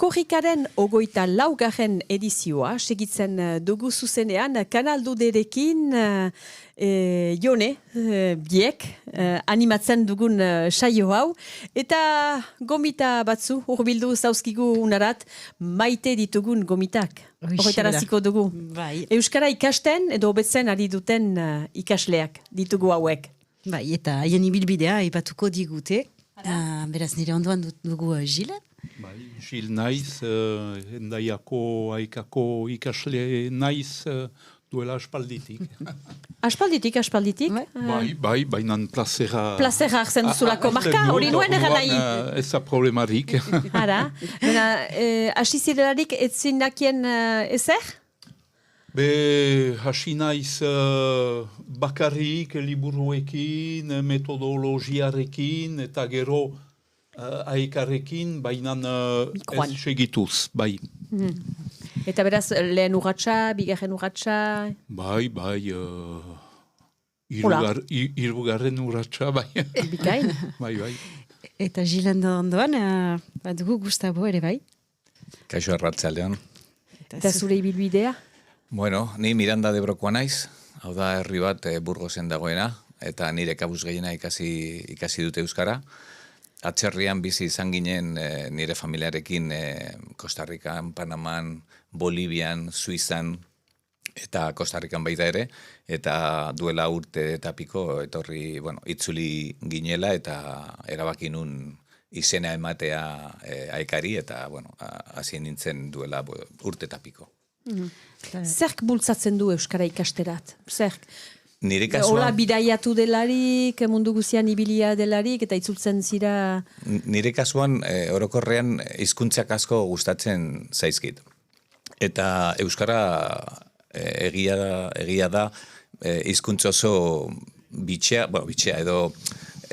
korrikaren 24. edizioa, segitzen dugu zuzenean, kanalduderekin Jone, biek, animatzen dugun saio hau, eta gomita batzu, urbildu zauzkigu unarat, maite ditugun gomitak. Horretaraziko dugu. Bai. Euskara ikasten edo hobetzen ari duten ikasleak ditugu hauek. Bai, eta haien ibilbidea aipatuko digute. Beraz, nire ondoan dugu Gile. Bai, Gil naiz, endaiako, aikako ikasle naiz, duela aspalditik. Aspalditik? Bai, bainan plazera... Plazera hartzen duzulako marka, hori nuen egan nahi. Ez da problemarik. Ara, hasi zirelarik etzinakien ezer? Hasi naiz bakarrik, liburuekin, metodologiarekin, eta gero aikarekin, bainan ez segituz, bai. Eta beraz, lehen urratxa, bigarren urratxa? Bai, hirugarren urratxa, bai. Bikain? Bai. Eta Gilen ondoan, dugu Gustavo ere bai. Kaixo arratsaldean. Eta zure ibilbidea? Bueno, ni Miranda de Brokoa naiz, hau da herri bat Burgosen dagoena, eta nire kabuz gehiena ikasi dute euskara. Atzerrian bizi izan ginen nire familiarekin Costa Rican, Panaman, Bolivian, Suizan eta Costa Rican baita ere, eta duela urte eta piko etorri, itzuli ginela eta erabaki nun izena ematea aikari eta, hasi nintzen duela urte eta piko. Zerk bultzatzen du euskara ikasterat? Zerk? Nire kasuan... Ola bidaiatu delarik, mundu guzian ibilia delarik, eta itzultzen zira... Nire kasuan, orokorrean, hizkuntzak asko gustatzen zaizkit. Eta euskara egia da, hizkuntza oso bitxea edo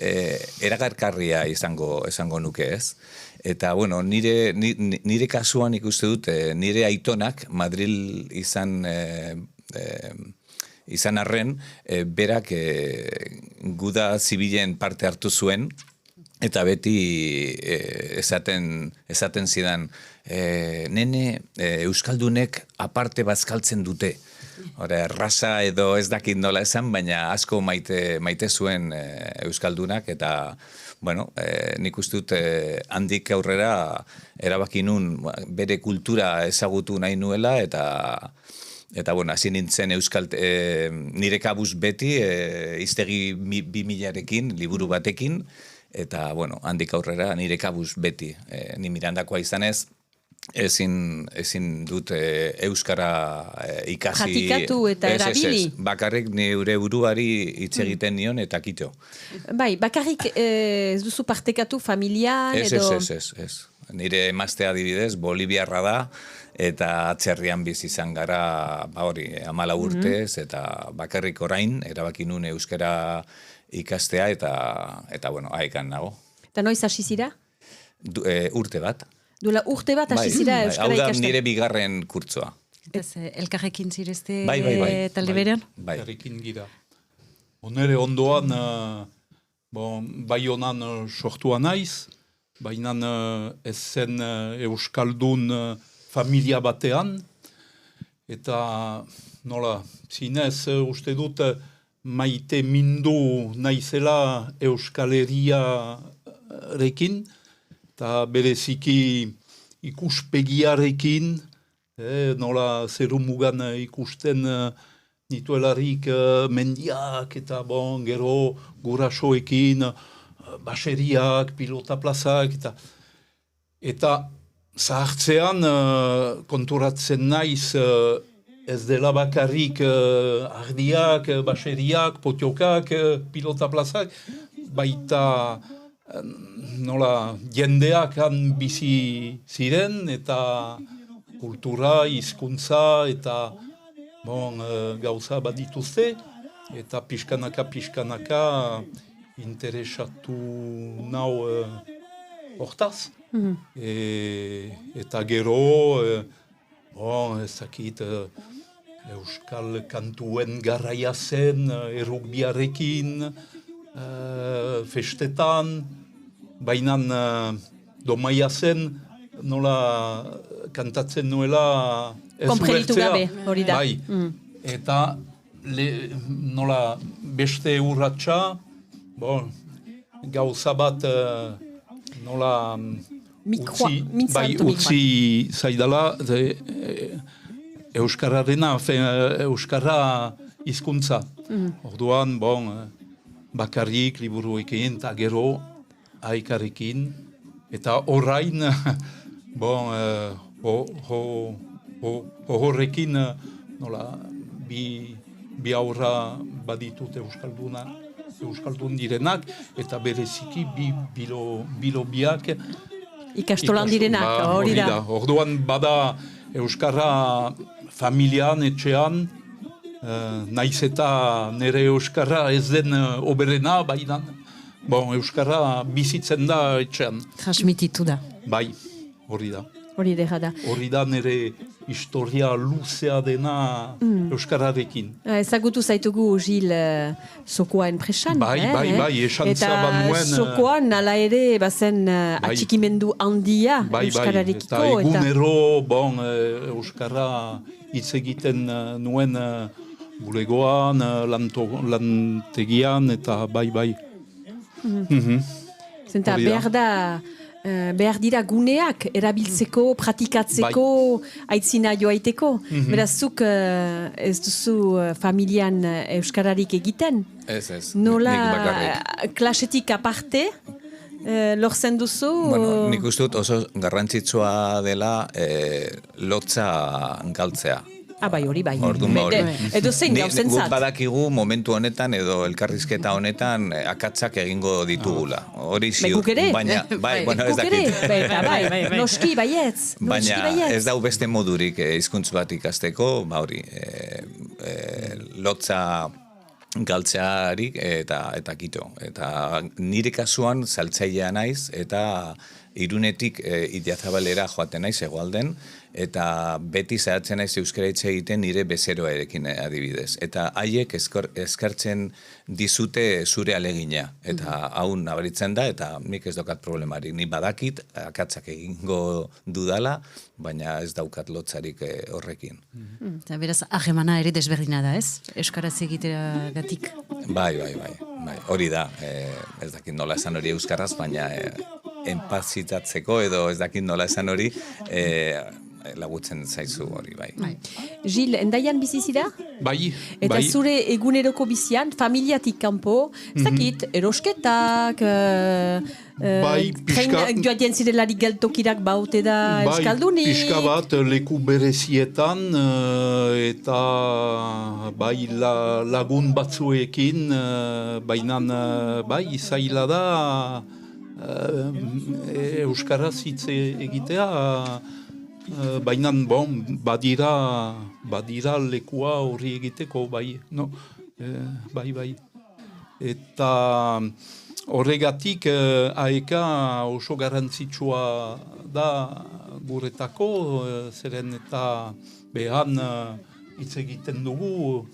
eragarkarria izango nuke ez. Eta, nire kasuan ikuste dut, nire aitonak, Madril izan arren, berak guda zibilen parte hartu zuen, eta beti esaten zidan, nene euskaldunek aparte bazkaltzen dute. Raza edo ez dakit nola esan, baina asko maite zuen euskaldunak, eta nik uste dut handik aurrera erabaki nun bere kultura ezagutu nahi nuela, eta hasi nintzen nire kabuz beti, iztegi 2000-rekin, liburu batekin, eta handik aurrera nire kabuz beti. Ni Mirandakoa izanez, ezin dut euskara ikasi. Pratikatu eta erabili. Bakarrik nire buruari hitz egiten nion eta kito. Bai, bakarrik ez duzu partekatu familian edo... Ez. Nire emaztea adibidez, Boliviarra da, eta atzerrian bizi izan gara 14 urtez, eta bakarrik orain erabaki nun euskara ikastea, eta haikan nago. Eta noiz hasi zira? Urte bat. Duela urte bat hasi zira euskara ikasten? Hau da nire bigarren kurtzoa. Elkarrekin zirezte bai. talde berean? Bai. Elkarrekin gira. Onere ondoan, bai honan sortua naiz, baina ez zen euskaldun familia batean, eta zinez uste dut maite mindu naizela euskaleriarekin, eta bereziki ikuspegiarekin, nola zerumugan ikusten nituelarik mendiak, eta gero gurasoekin, baseriak, pilota plazak, eta zahartzean konturatzen naiz ez dela bakarrik ardiak, baseriak, potiokak, pilota plazak, baita jendeak han bizi ziren, eta kultura, hizkuntza, eta gauza bat dituzte, eta pixkanaka interesatu nau hortaz. Eta gero, ezakit, euskal kantuen garraia zen, errugbiarekin, festetan, baina domaia zen nola kantatzen nuela ez Konprenitu ulertzea. gabe, hori da. Bai, eta nola beste urratsa, gauza bat nola utzi zaidala, Euskararena, Euskara hizkuntza. Orduan, bakarrik liburuekin eta gero aikarekin, eta orain, horrekin, nola, bi aurra baditut Euskaldun direnak, eta bereziki bilo biak ikastolan direnak, hori da. Orduan bada Euskara familian, etxean, naiz eta nire Euskara ez den oberena, baina Euskara bizitzen da etxean. Transmititu da. Bai, hori da. Hori da. Hori da nire historia luzea dena Euskararekin. Ezagutu zaitugu Gil Sokoan presan. Bai, esan zaban nuen. Eta Sokoan nala ere bazen atxikimendu handia Euskararekiko. Eta egunero Euskara hitz egiten nuen bulegoan, lantegian, eta bai. Zenta behar dira guneak erabiltzeko, pratikatzeko, aitzina joaiteko. Beraz, zuk ez duzu familian euskararik egiten? Ez, nola nik bakarrik. Klasetik aparte, lortzen duzu? Nik uste dut oso garrantzitsua dela lotza galtzea. Bai, hori bai. Orduan hori. Edo zein gauzen zat. Guk badakigu momentu honetan edo elkarrizketa honetan akatzak egingo ditugula. Hori ziur. Guk ere? Bueno, ez dakit. Bai. Noski baietz. Baina ez dau beste modurik hizkuntz bat ikasteko, hori, lotza galtzearik eta kito. Eta nire kasuan saltzailea naiz eta Irunetik Idiazabalera joaten naiz hegoalden, eta beti zeharatzen naiz euskara hitz egiten nire bezeroarekin adibidez. Eta haiek eskartzen dizute zure alegina. Eta hau nabaritzen da, eta nik ez daukat problemarik. Ni badakit, akatzak egingo dudala, baina ez daukat lotzarik horrekin. Eta beraz, ahemana ere desberdina da, ez? Euskaraz egiteragatik. Bai. Hori da, ez dakit nola esan hori euskaraz, baina enpazitatzeko edo ez dakit nola esan hori lagutzen zaizu hori, bai. Gil, endaian bizizida? Bai. Eta zure eguneroko bizian, familiatik kanpo, ez dakit, erosketak, joaten zirelarik geltokirak baute da Euskaldunik. Bai, pixka bat leku berezietan, eta bai lagun batzuekin, bainan bai zaila da euskaraz hitz egitea, baina badira lekua hori egiteko, bai. Eta horregatik aeka oso garrantzitsua da guretako, zeren eta behan hitz egiten dugu,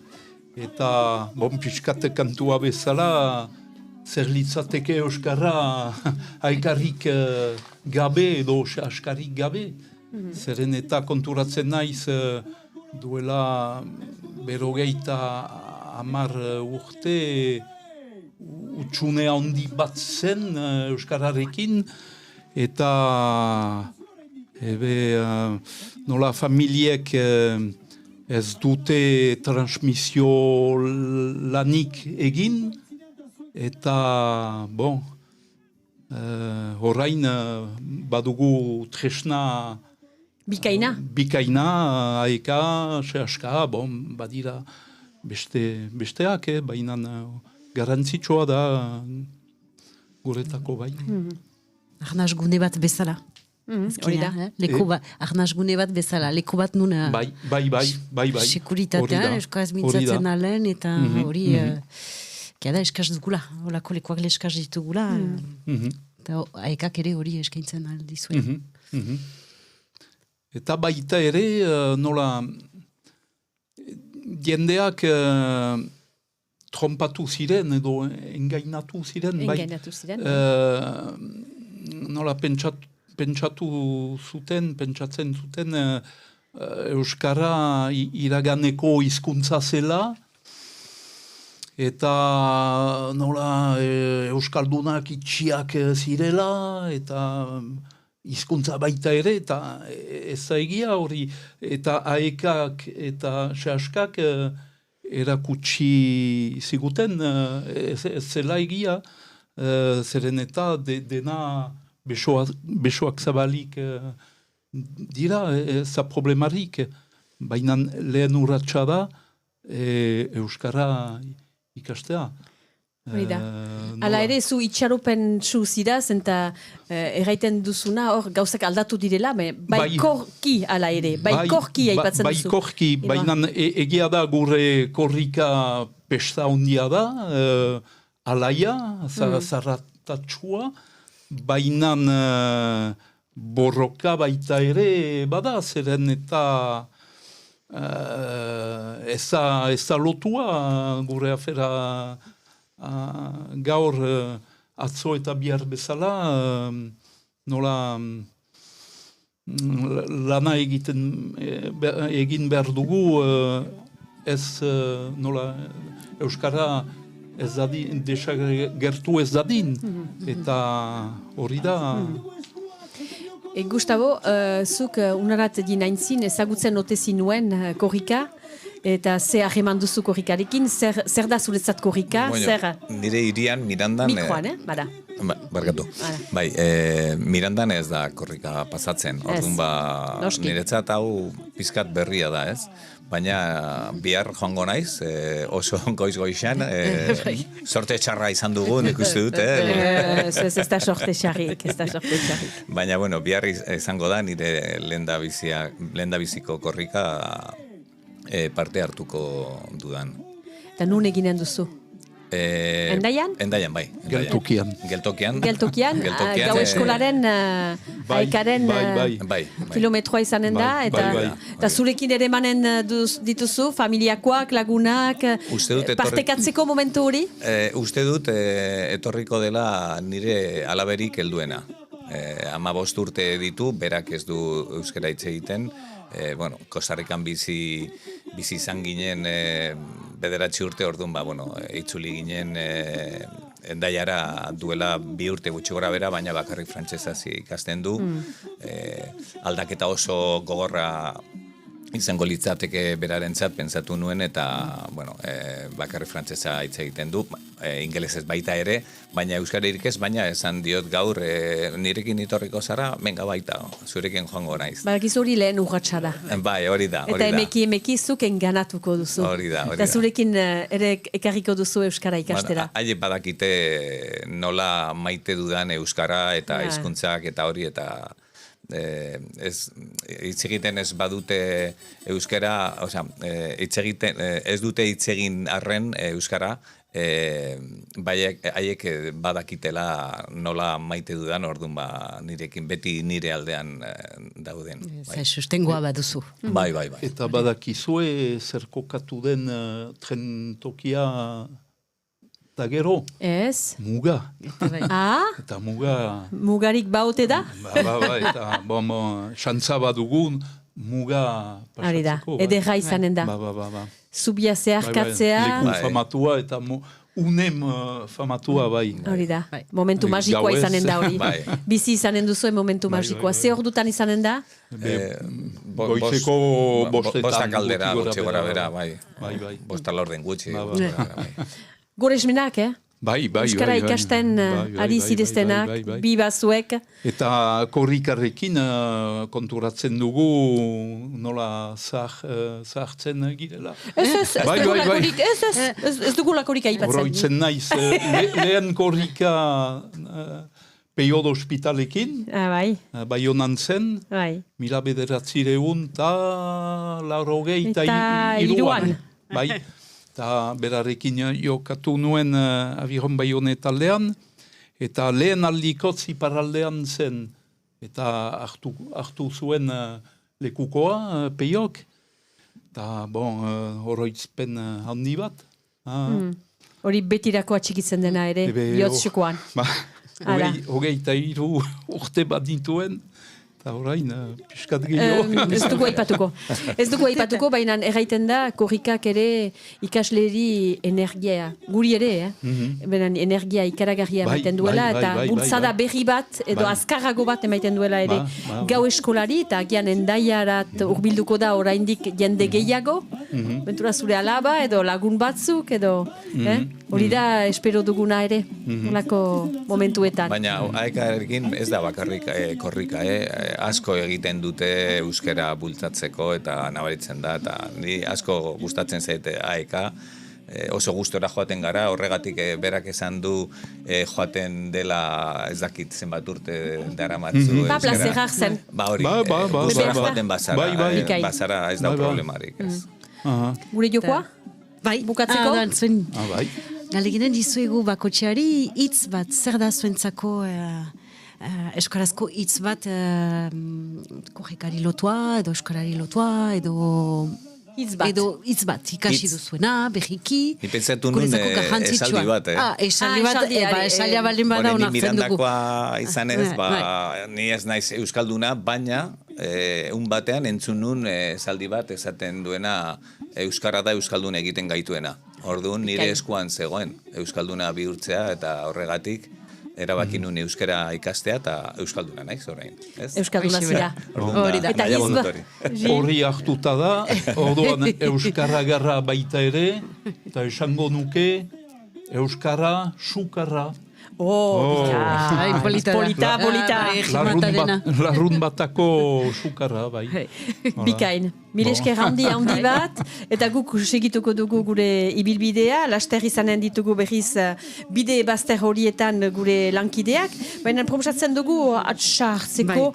eta pixkat kantua bezala, zer litzateke Euskarra aikarrik gabe edo askarik gabe. Zeren eta konturatzen naiz duela 50 urte utxune handi bat zen Euskararekin, eta nola familiek ez dute transmisio lanik egin, eta, horrain badugu tresna Bikaina, aeka, sehaska, badira besteak, baina garantzitsua da guretako bai. Arnaz gune bat bezala. Hori da, arnaz gune bat bezala, leku bat nuna. Bai. Sekuritatean, euskaz mintzatzen alen, eta hori... Kiada eskaz dugula, holako lekuak eskaz ditugula, eta aekak ere hori eskaintzen aldizuen. Eta baita ere, nola, jendeak trompatu ziren edo engainatu ziren. Engainatu ziren. Nola pentsatzen zuten Euskara iraganeko hizkuntza zela, eta nola Euskaldunak itxiak zirela, eta hizkuntza baita ere, eta ez da egia hori, eta aekak eta sehaskak erakutsi ziguten, ez zela egia, zeren eta dena besoak zabalik dira, ez da problemarik, baina lehen urratsa da Euskara ikastea. Hala ere, zu itxaropen zu ziraz, eta erraiten duzuna, hor gauzak aldatu direla, baikorki hala ere, baikorki aipatzen duzu. Baikorki, baina egia da gure korrika pesta ondia da, alaia, zarratatxua, baina borroka baita ere bada, zeren eta ez da lotua gure afera gaur atzo eta bihar bezala nola lana egin behar dugu ez nola Euskara ez dadin, desagertu ez dadin, eta hori da. Gustavo, zuk unarat dinaintzin ezagutzen ote zinuen korrika, eta ze hageman duzu korrikarekin, zer da zuretzat korrika? Nire irian, Mirandan... Mikroan, bada. Barkatu. Bai, Mirandan ez da korrika pasatzen. Orduan niretzat hau pizkat berria da, ez? Baina bihar joango naiz, oso goiz-goizan, sorte txarra izan dugu, nik uste dut, Ez da sorte txarrik, Baina, bueno, bihar izango da, nire lehendabiziko korrika parte hartuko dudan. Eta nun eginen duzu? Endaian? Endaian, bai. Geltokian. Gau eskolaren haikaren kilometroa izanen da, eta zurekin ere manen dituzu, familiakoak, lagunak, partekatzeko momentu hori? Uste dut etorriko dela nire alaberik helduena. 15 urte ditu, berak ez du euskara hitz egiten, Kostarrikan bizi izan ginen bederatzi urte, orduan, itzuli ginen Endaiara duela 2 urte gutxi gora bera, baina bakarrik frantsesaz ikasten du. Aldaketa oso gogorra izango litzateke berarentzat pentsatu nuen, eta bakarrik frantsesa hitz egiten du, ingelesez baita ere, baina euskaririk ez, baina esan diot gaur nirekin etorriko zara, menga baita, zurekin joango naiz. Barakiz hori lehen urratsa da. Bai, hori da. Eta emeki zuk enganatuko duzu. Hori da. Eta zurekin ere ekarriko duzu euskara ikastera. Haie badakite nola maite dudan euskara eta hizkuntzak eta hori, eta hitz egiten ez badute euskara, ez dute hitz egin arren euskara, haiek badakitela nola maite dudan, orduan nirekin beti nire aldean dauden. Sustengoa baduzu. Bai. Eta badakizue zer kokatu den trentokia eta gero? Ez. Muga. Eta muga... Mugarik baute da? Eta xantza badugun muga pasatzeko. Ederra izanen da. Zubia zeharkatzea. Leku famatua eta unem famatua bai. Hori da. Momentu magikoa izanen da hori. Bizi izanen duzu momentu magikoa. Ze hor dutan izanen da? Goizeko bostetan. Bostak aldera gutxi gora bera, bai. Bostal orden gutxi. Goresmenak, Bai. Euskara ikasten ari zireztenak, bi bazuek. Eta korrikarrekin konturatzen dugu nola zahartzen girela. Ez dugula korrika ipatzen. Oroitzen naiz, lehen korrika Peiodo ospitalekin, bai honan zen, 1900 eta 1992. Bai. Eta berarekin jokatu nuen Abiron Baione taldean, eta lehen aldikotz iparaldean zen, eta hartu zuen lekukoa, peiok, eta oroitzpen handi bat. Hori betirako atxikitzen dena ere, bihotxukoan. 23 urte bat dituen, eta orain, piskat gehiago. Ez dugu aipatuko, baina erraiten da, korrikak ere ikasleri energia, guri ere, energia ikaragarria emaiten duela, eta bultzada berri bat, edo azkarrago bat emaiten duela ere gau eskolari, eta agian endaiarat urbilduko da oraindik jende gehiago, bentura zure alaba, edo lagun batzuk, edo hori da espero duguna ere, olako momentuetan. Baina, aekarekin ez da bakarrik korrika, asko egiten dute euskara bultzatzeko eta nabaritzen da, eta ni asko gustatzen zaite aeka, oso gustora joaten gara, horregatik berak esan du joaten dela ez dakit zenbat urte daramatzu euskara. Plazerar zen. Hori, gustora joaten bazara ez da problemarik. Gure jokoa? Bai, bukatzeko? Galeginen dizuegu bakotxeari hitz bat, zer da zuentzako euskarazko hitz bat korrikari lotua, edo euskarari lotua, edo hitz bat, ikasi duzuena, berriki. Nipensatu nun esaldi bat, esaldi bat, esaldia baldin bada onartzen dugu. Mirandakoa izan ez, ni ez naiz euskalduna, baina un batean entzun nun esaldi bat esaten duena euskara da euskaldun egiten gaituena. Orduan nire eskuan zegoen euskalduna bihurtzea eta horregatik erabaki nun euskara ikastea eta euskalduna naiz orain. Euskalduna zira. Eta hori hartuta da, orduan euskara garra baita ere, eta esango nuke euskara sukarra. Polita. Larrun batako sukarra, bai. Bikain. Mire esker handi bat, eta guk segituko dugu gure ibilbidea, laster izanen ditugu berriz bide bazter horietan gure lankideak, baina proposatzen dugu atxartzeko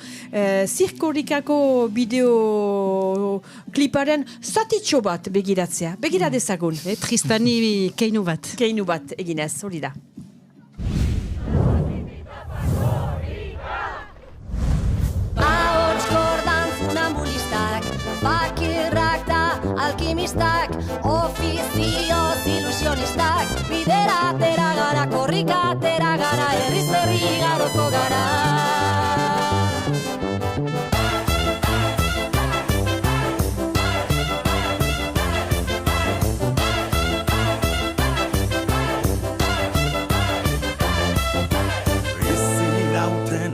zirkorikako bideo kliparen zatitxo bat begiratzea. Begira dezagun. Tristani keinu bat. Keinu bat eginez, hori da. Bakirrak da alkimistak, ofizioz ilusionistak, bidera atera gara, korrika atera gara, herriz herri igaroko gara.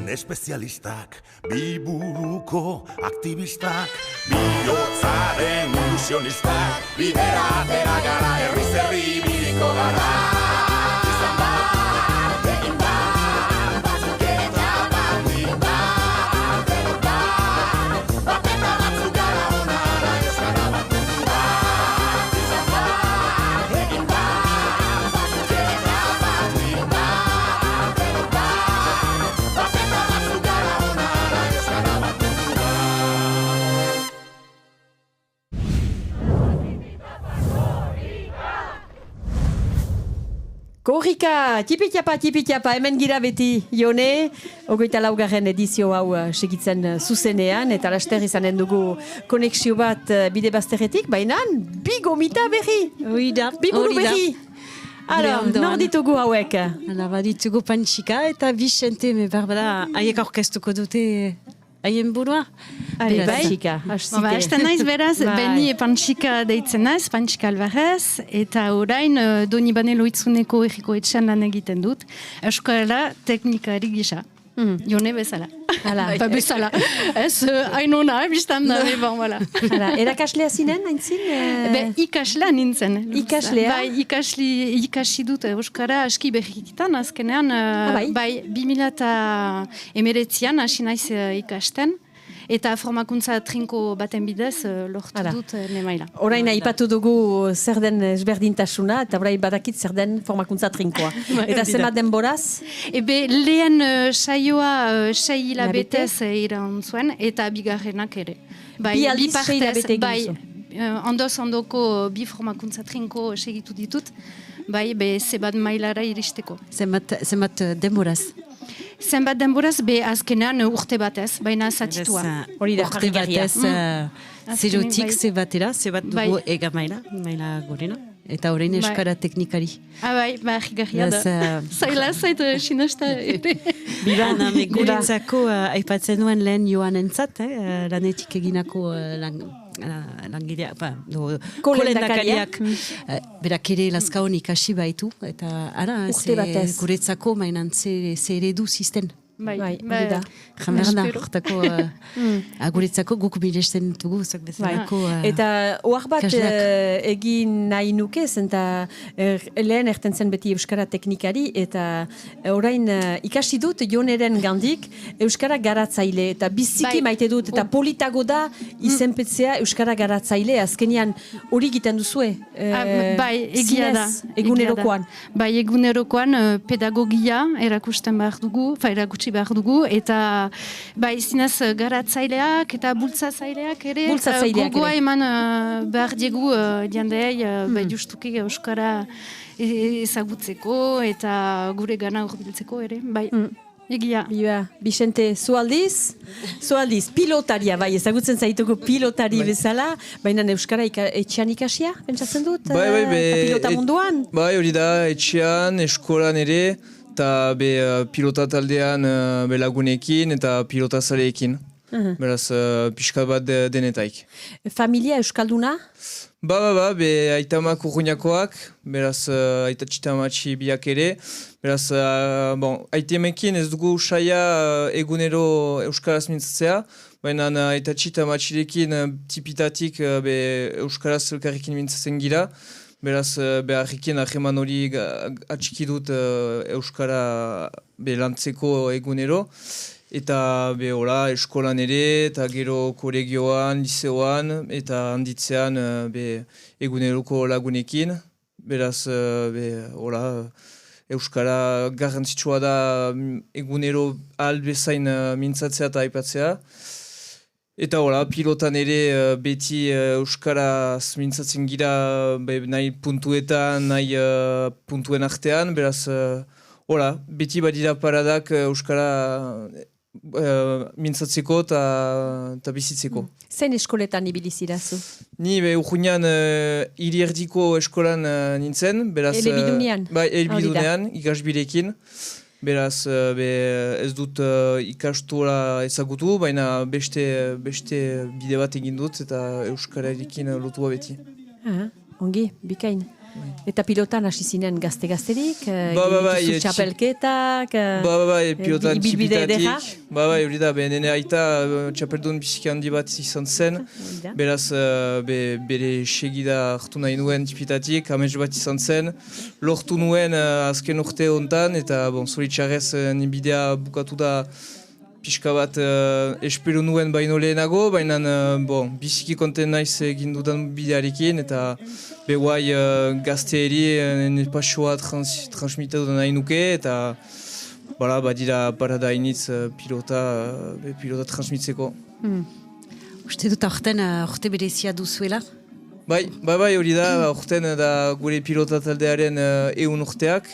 Espezialistak, biburuko aktivistak, bihotzaren ilusionistak, bidera atera gara, herriz herri ibiliko gara. Izan bat, egin bat, batzuk eta baldin bat, edo bat eta batzuk gara onara, euskara bat mundu bat. Izan bat, egin bat, batzuk eta baldin bat, edo bat eta batzuk gara onara, euskara bat mundu bat. Korrika, tipi-tiapa, hemen gira beti, Jone, 24. edizio hau segitzen zuzenean, eta laster izanen dugu konexio bat bide bazterretik, baina bi gomita berri. Bi buru berri. Nor ditugu hauek? Ditugu Pantxika eta Vicente, Barbara, haiek aurkeztuko dute haien burua. Pantxika, hasten naiz beraz, Beni Pantxika deitzen naiz, Pantxika Alvarez, eta orain Donibane Loitzuneko egiko etxean lan egiten dut, euskara teknikari gisa. Jone bezala. Eta bezala. Ez, hainona, biztan da. Erakaslea zinen, haintzin? Ikaslea nintzen. Ikaslea? Bai, ikasi dut euskara aski berrikitan, azkenean, bai, 2019an hasi naiz ikasten. Eta formakuntza trinko baten bidez lortu dut nemaila. Orain aipatu dugu zer den ezberdintasuna, eta orain badakit zer den formakuntza trinkoa. Eta zenbat denboraz? Lehen saioa 6 hilabetez iran zuen, eta bigarrenak ere. Bi aldiz 6 hilabete egin zuen. Ondoko bi formakuntza trinko segitu ditut, zebat mailara iristeko. Zenbat denboraz? Zenbat denboraz, azkenean urte batez, baina zatitua. Hori da, urte batez, zerotik zebatera, zebat dugu ega maila gorena. eta orain euskara teknikari. Bai, garria da. Zaila zait sinasta. Biba, guretzako aipatzen nuen lehen joan entzat, lanetik eginako langilea, kolendakariak, berak ere Lazkaon ikasi baitu, eta ara, guretzako mainan ze eredu zisten. Bai, da. Jamerda, hortako guretzako guk bilesten dugu, zak bezalako. Eta oar bat egin nahi nuke, zenta lehen erten zen beti Euskara teknikari, eta orain ikasi dut Joneren gandik Euskara garatzaile, eta biziki maite dut, eta politago da izenpetzea Euskara garatzaile, azkenian hori egiten duzue. Bai, egia da. Egunerokoan. Bai, egunerokoan pedagogia erakusten behar dugu, erakutsi behar dugu, eta bai, zinez garatzaileak eta bultzatzaileak ere, gogoa eman behar diegu jandeei, bai, justuki Euskara ezagutzeko eta gure gana urbiltzeko ere, bai. Egia. Bixente, zualdiz, pilotaria, bai, ezagutzen zaituko pilotari bezala, baina Euskara etxean ikasia, pentsatzen dut? Bai, pilota munduan? Bai, hori da, etxean, eskolan ere, eta pilota taldean lagunekin eta pilota zaleekin. Beraz, pixka bat denetaik. Familia euskalduna? Ba, aitamak urruñakoak, beraz, aitatxitamatxi biak ere. Beraz, aitemekin ez dugu saia egunero euskaraz mintzatzea, baina aitatxitamatxirekin tipitatik euskaraz elkarrekin mintzatzen gira. Beraz, beharrekin ahreman hori atxiki dut euskara lantzeko egunero. Eta hola, eskolan ere, eta gero kolegioan, liseoan, eta handitzean eguneroko lagunekin. Beraz, hola, euskara garrantzitsua da egunero albezain mintzatzea eta aipatzea. Eta hola, pilotan ere beti euskaraz mintzatzen gira nahi puntuetan, nahi puntuen artean. Beraz, hola, beti badira paradak euskara mintzatzeko eta bizitzeko. Zein eskoletan ibilizirazu? Ni urruñan hirierdiko eskolan nintzen. Elebidunean? Bai, elebidunean, ikasbirekin. Beraz, ez dut ikastola ezagutu, baina beste bide bat egin dut eta euskararekin lotua beti. Ongi, bikain. Eta pilotan hasi zinen gazte-gazterik? Bai, txapelketak? Bai, pilotan txipitatik. Bai, hori da, nene aita txapeldun biziki handi bat izan zen. Beraz, bere segida hartu nahi nuen txipitatik, amets bat izan zen. Lortu nuen azken urte hontan, eta zoritxarrez nibidea bukatu da pixka bat espero nuen baino lehenago, baina biziki konten naiz egin dudan bidearekin, eta behuai gazteeri pasioa transmitatu nahi nuke, eta badira parada initz pilota transmitzeko. Uste dut aurten urte berezia duzuela? Bai, hori da, aurten da gure pilota taldearen 100 urteak.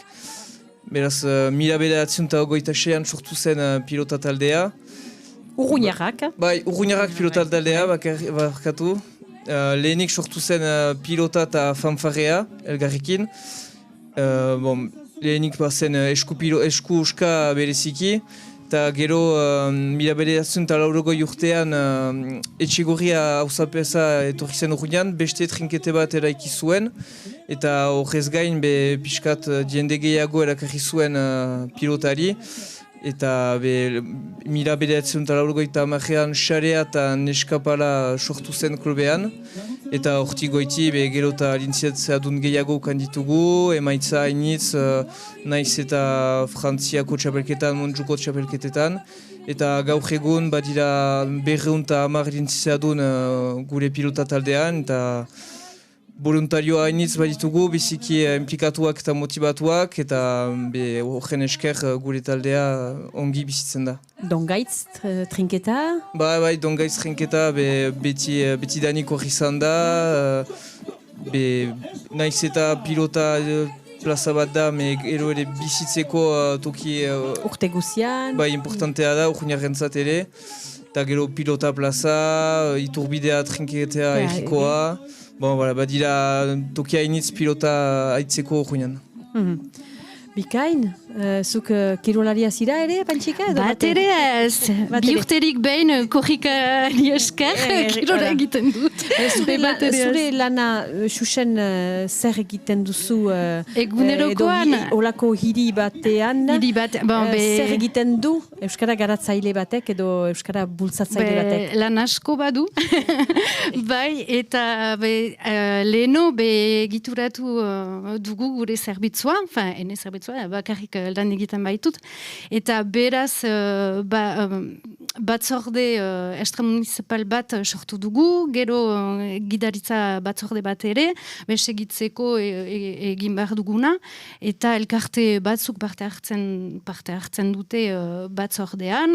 Beraz, 1926an sortu zen pilota taldea. Urruñarrak? Bai, Urruñarrak pilota taldea, barkatu. Lehenik sortu zen pilota eta fanfarrea, elgarrekin. Lehenik bazen esku uska bereziki. Eta gero, 1980 urtean, etxegorria hausapesa etorri zen Urruñan, beste trinkete bat eraiki zuen. Eta horrez gain, pixkat jende gehiago erakarri zuen pilotari. Eta 1980an xarea eta neskapala sortu zen klubean. Eta horti goiti, gero eta lintziatzea dun gehiago kanditugu, emaitza hainitz, naiz eta Frantziako txapelketan, Montjuko txapelketetan. Eta gaur egun badira 210 lintziatzea dun gure pilota taldean, eta voluntarioa hainitz baditugu, biziki implikatuak eta motivatuak, eta horren esker gure taldea ongi bizitzen da. Dongaitz trinketa? Bai, Dongaitz trinketa beti danik hori izan da, naiz eta pilota plaza bat da, gero ere bizitzeko toki... Urte guzian? Bai, importantea da, urruñarrentzat ere. Eta gero pilota plaza, iturbidea trinketea egikoa. Bon, badira tokia initz pilota aitzeko joinan. Bikain, zuk kirolaria zira ere, Pantxika? Bat ere ez, bi urterik behin korrikari esker kirola egiten dut. Zure lana, Xuxen, zer egiten duzu? Egunerokoan. Olako hiri batean. Zer egiten du Euskara garatzaile batek edo Euskara bultzatzaile batek? Lan asko badu. Bai, eta leheno gituratu dugu gure zerbitzua, ene zerbitzua, bakarrik lan egiten baitut, eta beraz batzorde extramunicipal bat sortu dugu, gero gidaritza batzorde bat ere, segitzeko egin behar duguna, eta elkarte batzuk parte hartzen dute batzordean,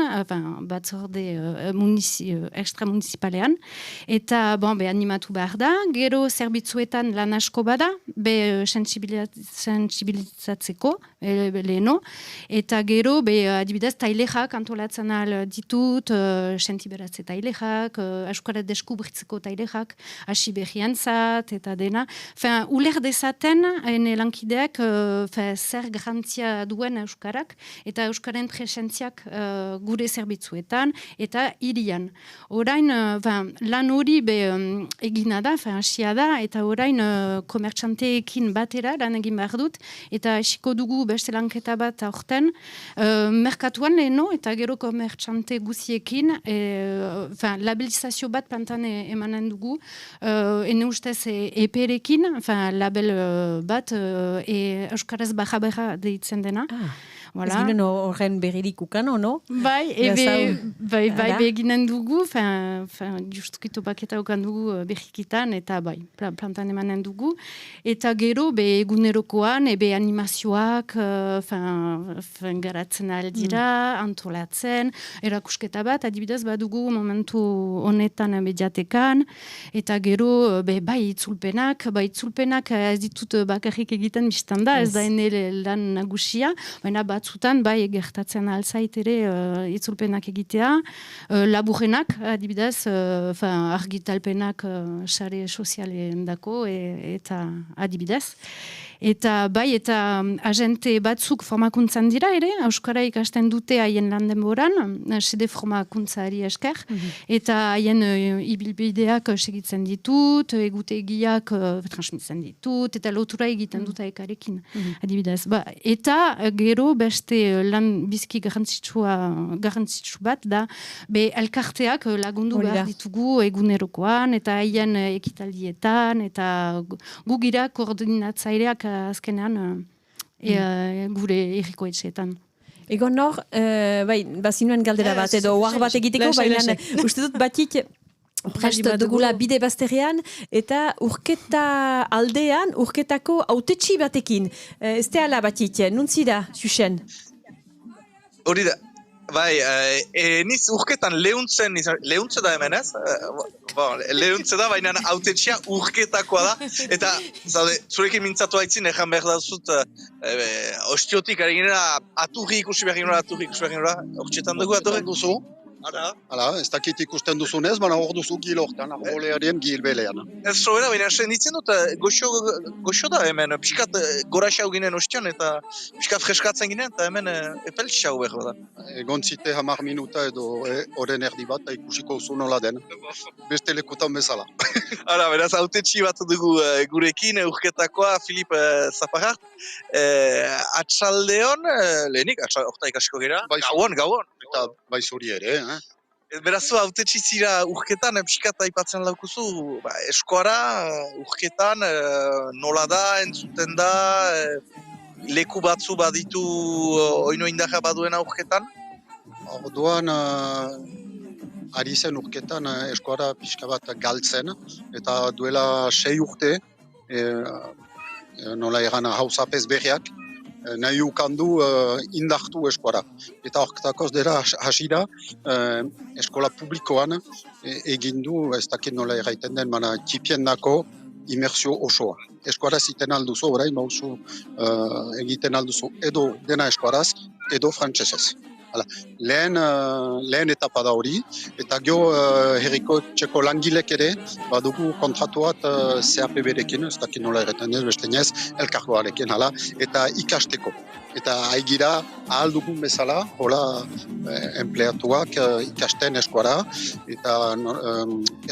batzorde extramunicipalean, eta animatu behar da, gero zerbitzuetan lan asko bada, sensibilizatzeko, leheno, eta gero, adibidez, tailexak antolatzen al ditut, sentiberatze tailexak, euskara deskubritzeko tailexak, hasi behiantzat, eta dena. Uler dezaten, lankideak, zer garantzia duen euskarak, eta euskaren presentziak gure zerbitzuetan, eta hirian. Orain, lan hori egina da, hasia da, eta orain komertxanteekin batera lan egin behar dut, eta esiko dugu beste lanketa bat aurten, merkatuan leheno eta gero komertxante guziekin, labelizazio bat plantan emanen dugu, ene ustez eperekin, label bat, euskaraz baja deitzen dena. Ez ginen horren berririk ukano, no? Bai, eginen dugu, justukito paketa ukan dugu berrikitan, eta plantan emanen dugu. Eta gero, egunerokoan, animazioak, garatzen aldira, antolatzen, erakusketa bat, adibidez, badugu momentu honetan mediatekan, eta gero, itzulpenak ez ditut bakarrik egiten biztan da, ez da ene lan nagusia, baina batzutan, gertatzen alzait ere itzulpenak egitea, laburrenak, adibidez, argitalpenak sare sozialen dako, eta adibidez. Eta agente batzuk formakuntzan dira ere, euskara ikasten dute haien lan denboran, sede formakuntzari esker, eta haien ibilbideak segitzen ditut, egutegiak transmitzen ditut, eta lotura egiten dut ekarekin, adibidez. Eta gero beste lan bizki garrantzitsu bat da, elkarteak lagundu behar ditugu egunerokoan, eta haien ekitaldietan, eta gugira koordinatzaileak azkenean gure herriko etxeetan. Egon hor, bazinuen galdera bat, edo oar bat egiteko, baina uste dut batik prest dugula bide bazterrean, eta urketa aldean, urketako autetxi batekin. Ez te ala batik, nuntzira, Xuxen? Hori da. Niz urketan lehuntze da hemen ez? Lehuntze da, baina autetxia urketakoa da. Eta, zurekin mintzatu haitzin, ejan behar dazut, ostiotik ariginera, aturri ikusi behar ginera, hortxetan dugu aturri? Duzu. Hala, ez dakit ikusten duzunez, baina hor duzu gil hortan, arbolearen gil belean. Ez sobera, baina ditzen dut, goxo da hemen, piskat goraxau ginen ostian, eta piskat freskatzen ginen, eta hemen epeltxau behar da. Egon zite 10 minuta edo oren erdi bat, ikusiko zu nola den. Beste lekutan bezala. Hala, beraz, autetxi bat dugu gurekin, urketakoa, Filip Zaparrat. Atxaldeon, lehenik, horta ikasiko gira, gauan. Eta bai zuri ere, Beraz, autetxi zira urketan, pixkat aipatzen laukuzu, eskoara, urketan, nola da, entzuten da, leku batzu baditu oino indarra baduena urketan? Orduan, ari zen urketan eskoara pixka bat galtzen, eta duela 6 urte, nola egan hausapez berriak, nahi ukandu indartu eskoara. Eta horketakoz dira hasira eskola publikoan egindu, ez dakit nola erraiten den, mana tipiendako imersio osoa. Eskoara ziten alduzu, orain mauzu egiten alduzu edo dena eskoaraz, edo frantsesez. Hala, lehen etapa da hori, eta gero herriko txeko langilek ere, badugu kontratu bat CAPB-rekin, ez dakit nola erretan ez, bestenez, elkargoarekin, hala, eta ikasteko. Eta haigira ahal dugun bezala, hola, empleatuak ikasten eskuara, eta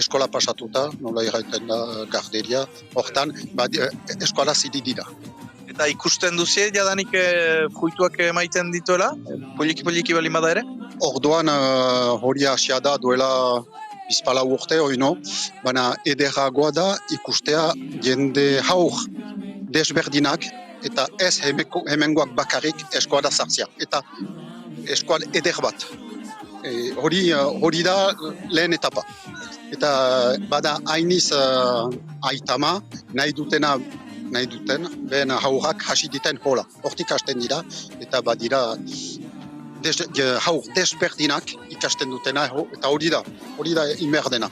eskola pasatuta, nola erraiten da garderia, hortan, eskuara zidi dira. Eta ikusten duzie, jadanik fruituak maiten dituela, poliki bali bada ere? Orduan hori hasia da duela bizpala urte oino, baina ederragoa da ikustea jende haur desberdinak eta ez hemengoak bakarrik eskuara sartzea. Eta eskuara eder bat. Hori da lehen etapa. Eta bada hainiz aitama nahi duten, behen haurrak hasi diten hola. Hortik hasten dira, eta badira haur desberdinak ikasten dutena, eta hori da imerdena.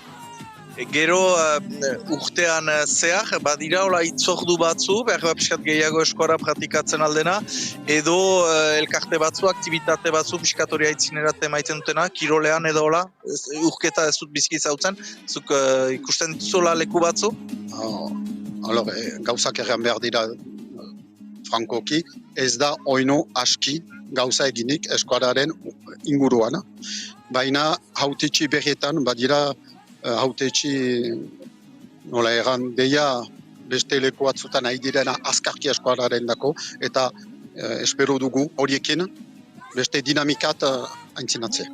Gero urtean zehar, badira hola itzordu batzu, behar piskat gehiago eskora praktikatzen aldena, edo elkarte batzu, aktivitate batzu, piskatoria itzinerate maiten dutena, kirolean edo hola, urketa ez dut bizki zautzen, zuk ikusten dituzola leku batzu? Gauzak erran behar dira frankoki, ez da oino aski gauza eginik eskuararen inguruan. Baina hautetxi berrietan badira hautetxi nola erran deia beste leku batzutan nahi direna azkarki eskuararen dako, eta espero dugu horiekin beste dinamikat aintzinatzea.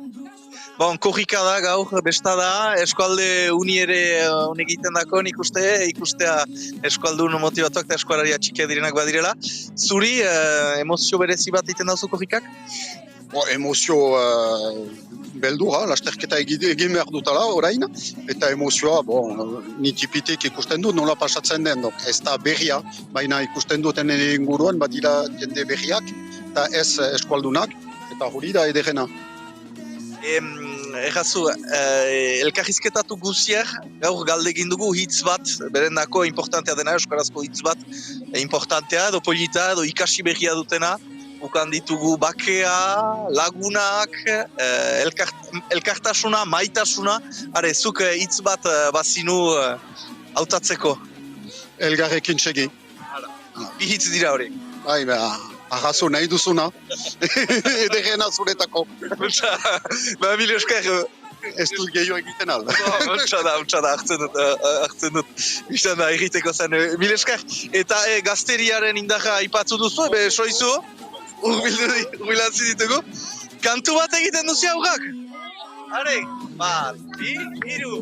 Bon, korrika da gaur, besta da, eskualde uni ere honek egiten dako, ikustea eskualdun motivatuak eta eskualaria txikia direnak badirela. Zuri, emozio berezi bat egiten dauzu korrikak? Emozio beldura, lasterketa egin behar dutala orain, eta emozioa, ni tipitik ikusten dut nola pasatzen den, ez da berria, baina ikusten duten inguruan badira jende berriak, eta ez eskualdunak, eta hori da ederena. Errazu, elkarrizketatu guziak, gaur galdegin dugu hitz bat, berendako importantea dena, euskarazko hitz bat, importantea edo polita edo ikasi berria dutena, ukan ditugu bakea, lagunak, elkartasuna, maitasuna, zuk hitz bat bazinu hautatzeko. Elgarrekin segi. Bi hitz dira hori. Arrazo nahi duzuna, ederrena zuretako. Mil esker. Ez dut gehiago egiten alda. Untsa da, hartzen dut. Biztan da, egiteko zen. Mil esker. Eta gazteriaren indarra ipatzu duzu, soizu, urbilantzi ditugu. Kantu bat egiten duzi aurrak? Hare, bat, bi, hiru.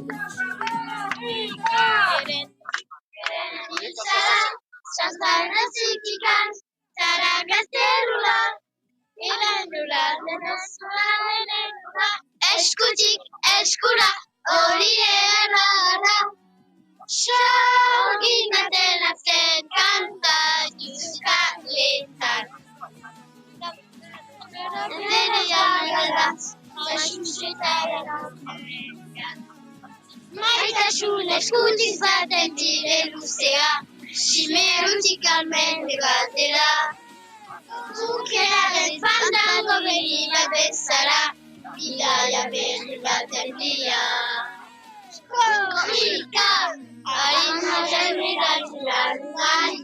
Zara gazterula, irandula, denazula, denekula, eskutik, eskura, hori errara. Sogin baten azken kanta euskaletan. Enderia galaz, maixusetaren aurrean. Maitasun eskutik baten dire luzea, Simerutik almende batera. Bukeraren fandango berri bat bezala, bidaia berri bat erdia. Korrika, harimaren eraturan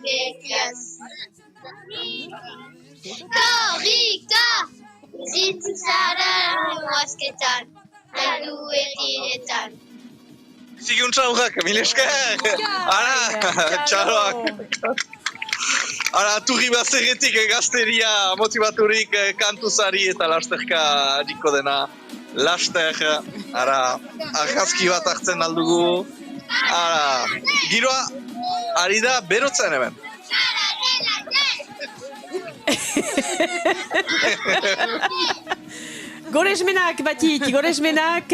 bekiaz. Korrika, zitu zara huazketan, aldu erdiretan. Ziguntza aurrak, mil esker! Ara, txaloak! Ara, turri bazerretik gazteria motivaturik kantuzari eta lasterka diko dena. Laster, ara, argazki bat hartzen aldugu. Ara, giroa, ari da berotzen hemen. Goresmenak, batik, goresmenak,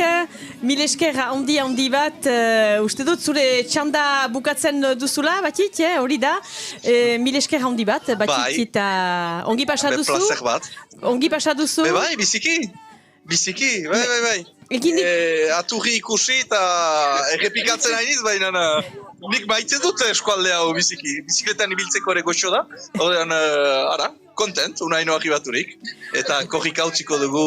mil esker handi bat, uste dut zure txanda bukatzen duzula, batik, hori da, mil esker handi bat, batik, eta ongi pasa duzu? Placer bat. Ongi pasa duzu? Bai, biziki, bai. Aturri ikusi eta errepikatzen hainiz, baina nik maite dut eskualdea hau biziki. Bizikletan ibiltzeko ere goxo da, horrean, ara. kontent, unaino arribaturik, eta korrika utziko dugu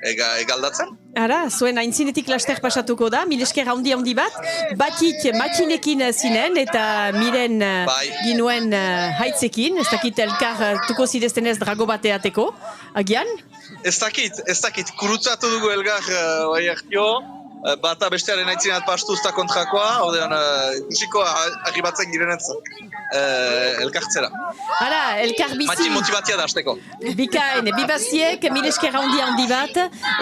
egaldatzen. Ara, zuen aintzinetik laster pasatuko da, mil esker handi bat, batik makinekin zinen, eta miren ginuen haitzekin, ez dakit elkar tuko zidezten ez drago bateateko, agian? Ez dakit, kurutzatu dugu elgar bata bestearen aitzinat pastuzta kontrakoa, ordean ikusiko arribatzen girenetz elkartzera. Hala, elkar bizi. Matxin motibatia da azteko. Bikain, bibaziek, mil esker handi bat,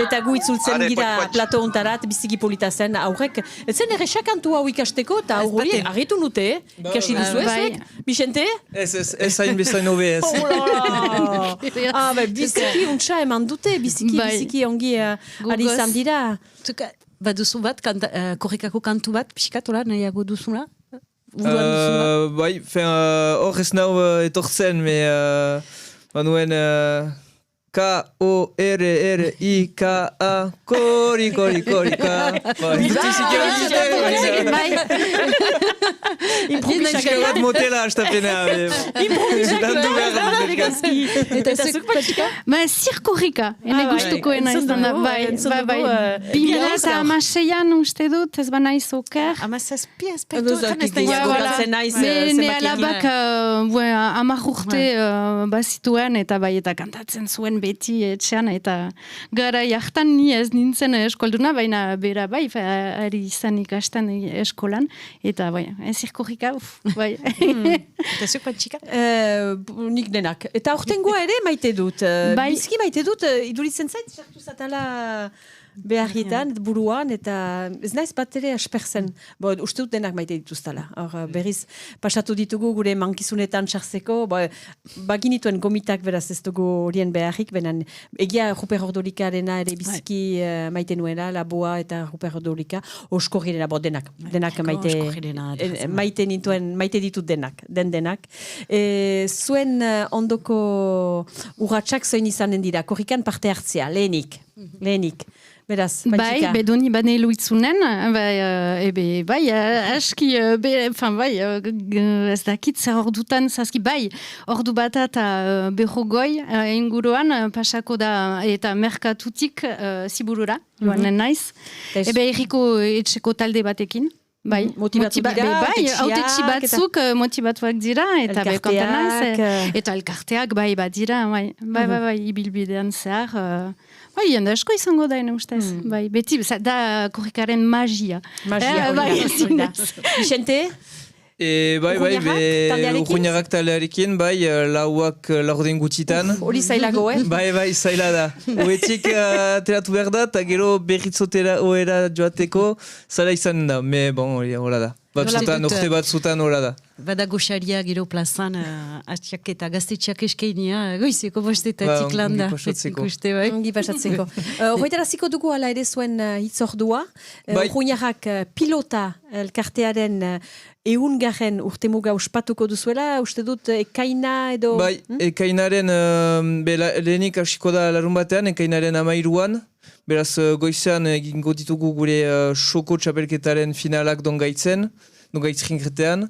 eta gu itzultzen gira plato ontarat, biziki polita zen aurrek. Etzen ere sakantu hau ikasteko, eta aurroli argitu nute, kasi duzu ez? Bixente? Ez hain bezain hobe ez. Biziki untsa eman dute, biziki ongi ari izan dira. Baduzu bat, korrikako kantu bat, pixkatola, nahiago duzula? Bai, hor ez nau etortzen, manuen K-O-R-R-I-K-A korika. Improvisatzen bat motela astapena. Zirkorrika, ene gustukoena izan da, bai. 2006an uste dut, ez ba naiz oker. Amazazpia Ne alabak 10 urte bazituen, eta bai, eta kantatzen zuen beti etxean, eta gara jartan ni ez nintzen eskolduna, baina bera bai, ari izan ikasten eskolan, eta bai, zirkorrika, bai. Eta zuk patxika? Nik denak. Eta ortengoa ere maite dut. Bizki maite dut, iduritzen zait, sartu zatala beharrietan, buruan, eta ez naiz bat ere asperzen. Uste dut denak maite dituztala. Berriz, pasatu ditugu gure mankizunetan sartzeko, baginituen gomitak beraz ez dugu horien beharrik, benen egia Ruper Ordolikarena ere biziki maite nuela, Laboa eta Ruper Ordolika, osko girena, denak maite ditut denak. Zuen ondoko urratsak zoin izanen dira, korrikan parte hartzea, lehenik. Beraz, bai, bedoni bane luitzunen, bai, aski, ez dakit zer ordutan, zazki, bai, ordu bat eta berrogoi inguruan pasako da, eta merkatutik ziburura, joanen naiz, erriko etxeko talde batekin. Bai, autetxi batzuk motibatuak dira, eta bekontan naiz, eta elkarteak bai bat dira, bai, ibilbidean zehar, bai, jende asko izango da, ustez, bai, beti, da korrikaren magia. Bai, Vicente? Bai, urruñarrak taldearekin, bai, lauak laurden gutitan. Hori zailago, Bai, zaila da. Oetik teratu behar da, eta gero berritzotera oera joateko, zaila izan da, hola da. Urte batzutan hola da. Bada goxaria gero plazan, atxiak eta gaztetxeak eskeinia, goizeko bostetatik landa. Ongi pasatzeko. Hoitaraziko dugu ala ere zuen hitzordua. Urruñarrak pilota elkartearen eungaren urtemuga ospatuko duzuela, uste dut ekaina edo... Bai, ekainaren lehenik hasiko da larun batean, ekainaren 13an. Beraz, goizean egingo ditugu gure xoko txapelketaren finalak dongaitzen rinketean.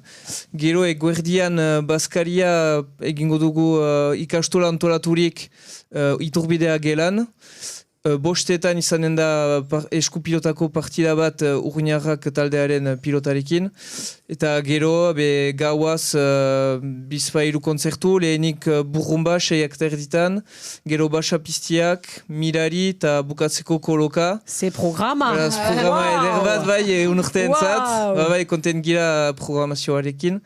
Gero eguerdian Baskaria egingo dugu ikastola antolaturik iturbidea gelan. Bostetan izanen da eskupilotako partida bat urruñarrak taldearen pilotarekin. Eta gero, gauaz bizpailu kontzertu, lehenik burrumba 6 erditan, gero basa piztiak, mirari eta bukatzeko koloka. Ze programa! Programa eder bat, bai, unorteen zat. Bai, konten gira programazioarekin.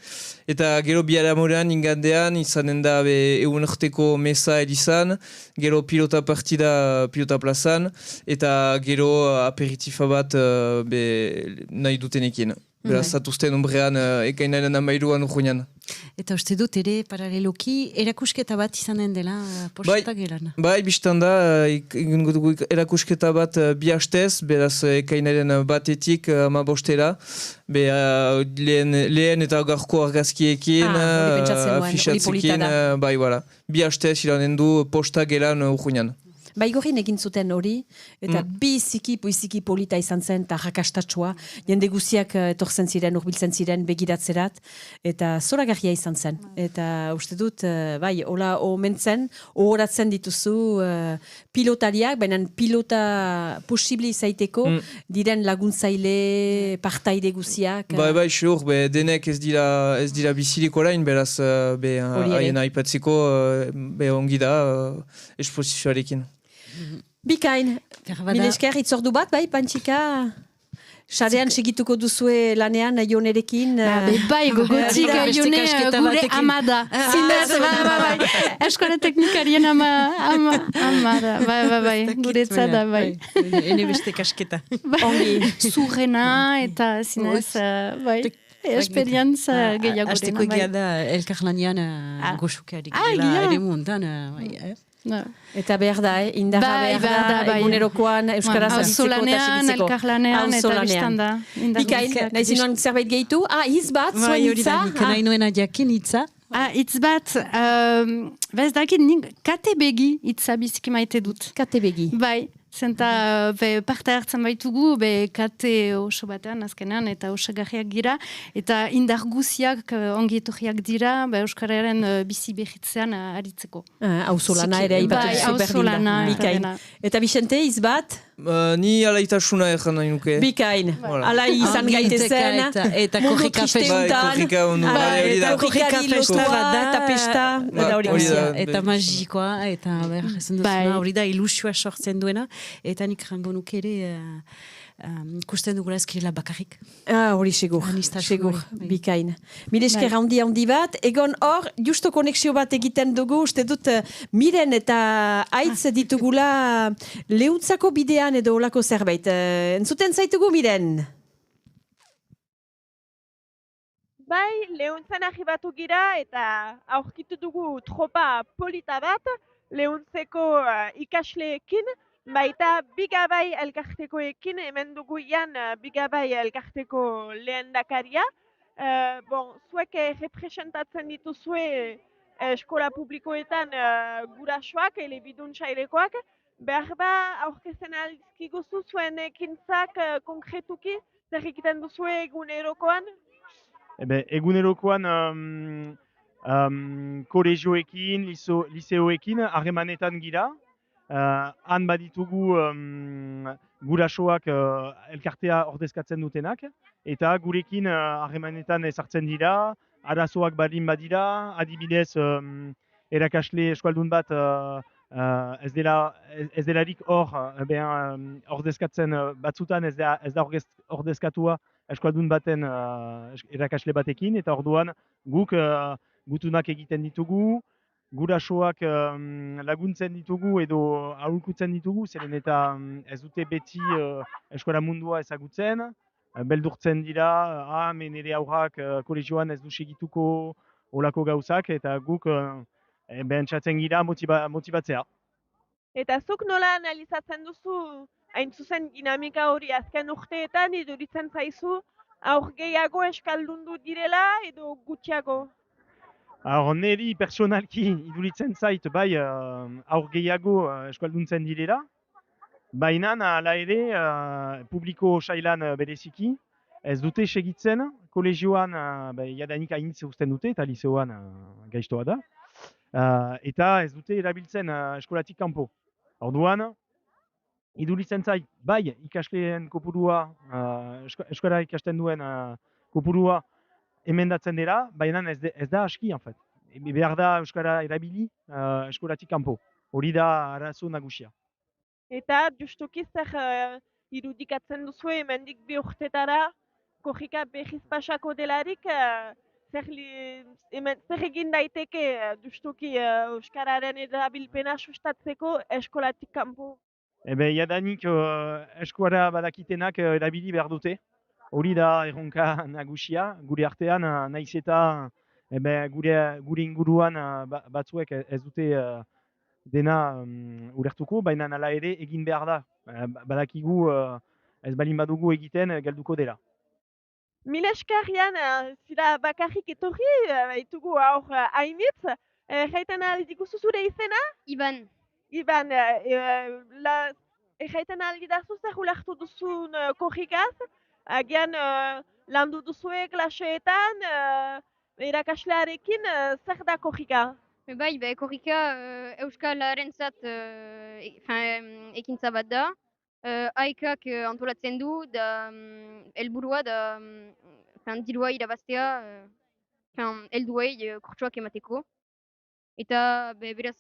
Eta gero biharamorean ingandean, izanen da unorteko mesa erizan, gero pilota partida pilota plazan, eta gero aperitifa bat nahi dutenekin. Beraz, zatuzten umbrean ekainaren 13an urruñan. Eta uste dut ere, paraleloki, erakusketa bat izanen dela postata gelan. Bai, biztan da, erakusketa bat bi hastez, beraz, ekainaren batetik 15era, lehen eta garko argazkiekin, afixatzekin, bai, voilà. Bi hastez iranen du posta gelan urruñan. Baigorrin egin zuten hori, eta biziki polita izan zen, eta rakastatsua, jende guziak etortzen ziren, urbiltzen ziren, begiratzerat, eta zoragarria izan zen. Eta uste dut, bai, hola omentzen, ohoratzen dituzu pilotariak, baina pilota posibli izaiteko, diren laguntzaile, partaide guziak. Bai, sure, denek ez dira bizirik orain, beraz, haien aipatzeko, ongi da, esposizioarekin. Bikain, mil esker itzordu bat, bai, Pantxika? Sarean segituko duzue lanean Jonerekin? Bai, gogotik Jone gure amada. Zinez, bai. Eskola teknikarien amada. Bai, gure etzada, bai. Ene beste kasketa. Ongi. Zurrena eta zinez, bai. Esperientza gehiago. Azteko egia da elkarlanean goxukearik dela ere mundan. Eta behar da, indarra behar da, egunerokoan, euskaraz abitzeko eta segitzeko. Elkarlanean eta biztan da. Bikain, nahi zinuan zerbait gehitu? Hitz bat, zuen hitza? Nahi nuena jakin hitza. Hitz bat, bez dakit, kate begi hitza biziki maite dut. Kate begi? Bai. Zenta parte hartzen baitugu, kate oso batean azkenean eta osagarriak gira, eta indar guziak ongi etorriak dira, euskararen bizi behitzean aritzeko. Auzolana ere ibatu berdin da. Eta Bixente, izbat? Ni alaitasuna egan nahi nuke. Bikain, ala izan gaitezen, mundu tristeuntan, eta korrikari lotua, eta pesta, eta hori guzia. Eta magikoa, eta hori da ilusioa sortzen duena, eta nik rango nuke ere ikusten dugula ezkirela bakarrik. Hori segur, bikain. Mil esker handi bat, egon hor, justo konexio bat egiten dugu, uste dut Miren eta Aitz ditugula lehuntzako bidean edo olako zerbait. Entzuten zaitugu, Miren? Bai, lehuntzan arribatu gira eta aurkitu dugu tropa polita bat, lehuntzeko ikasleekin, baita Bigabai elkartekoekin, hemen dugu ian Bigabai elkarteko lehendakaria. Zuek representatzen dituzue eskola publikoetan gurasoak, elebidun sailekoak, behar ba aurkezen aldizkiguzu zuen ekintzak konkretuki, zer egiten duzue egunerokoan? Egunerokoan kolegioekin, liseoekin, harremanetan gira. Han baditugu gurasoak elkartea ordezkatzen dutenak, eta gurekin harremanetan ezartzen dira, arazoak balin badira, adibidez erakasle eskualdun bat ez delarik hor ordezkatzen batzutan ez da ordezkatua eskualdun baten erakasle batekin, eta orduan guk gutunak egiten ditugu, gurasoak laguntzen ditugu edo aholkutzen ditugu, zeren eta ez dute beti eskola mundua ezagutzen, beldurtzen dira, nire aurrak kolegioan ez du segituko olako gauzak, eta guk behantzatzen gira motibatzea. Eta zuk nola analizatzen duzu, hain zuzen dinamika hori azken urteetan, iduritzen zaizu, aur gehiago eskaldundu direla edo gutxiago? Neri personalki iduritzen zait bai aur gehiago eskalduntzen direla, baina ala ere publiko sailan bereziki, ez dute segitzen, kolegioan jadanik hainitze uzten dute eta liseoan gaiztoa da, eta ez dute erabiltzen eskolatik kanpo. Orduan, iduritzen zait bai ikasleen kopurua, eskola ikasten duen kopurua, emendatzen dira, baina ez da aski, en fait. Behar da euskara erabili eskolatik kanpo. Hori da arazo nagusia. Eta justuki zer irudikatzen duzu hemendik 2 urtetara, korrika behiz pasako delarik, zer egin daiteke justuki euskararen erabilpena sustatzeko eskolatik kanpo? Jadanik eskora badakitenak erabili behar dute. Hori da erronka nagusia, gure artean, nahiz eta gure inguruan batzuek ez dute dena ulertuko, baina hala ere egin behar da. Badakigu ez balin badugu egiten galduko dela. Mil eskerrian, zira bakarrik etorri, baitugu aur hainitz, jaiten aldikuzu zure izena? Iban. Iban, erraiten algidazu zer ulertu duzun korrikaz, agian landu duzue klaseetan, irakaslearekin zer da korrika? Bai, korrika euskalarentzat ekintza bat da. Aikak antolatzen du, da helburua da dirua irabaztea helduei kurtsoak emateko. Eta beraz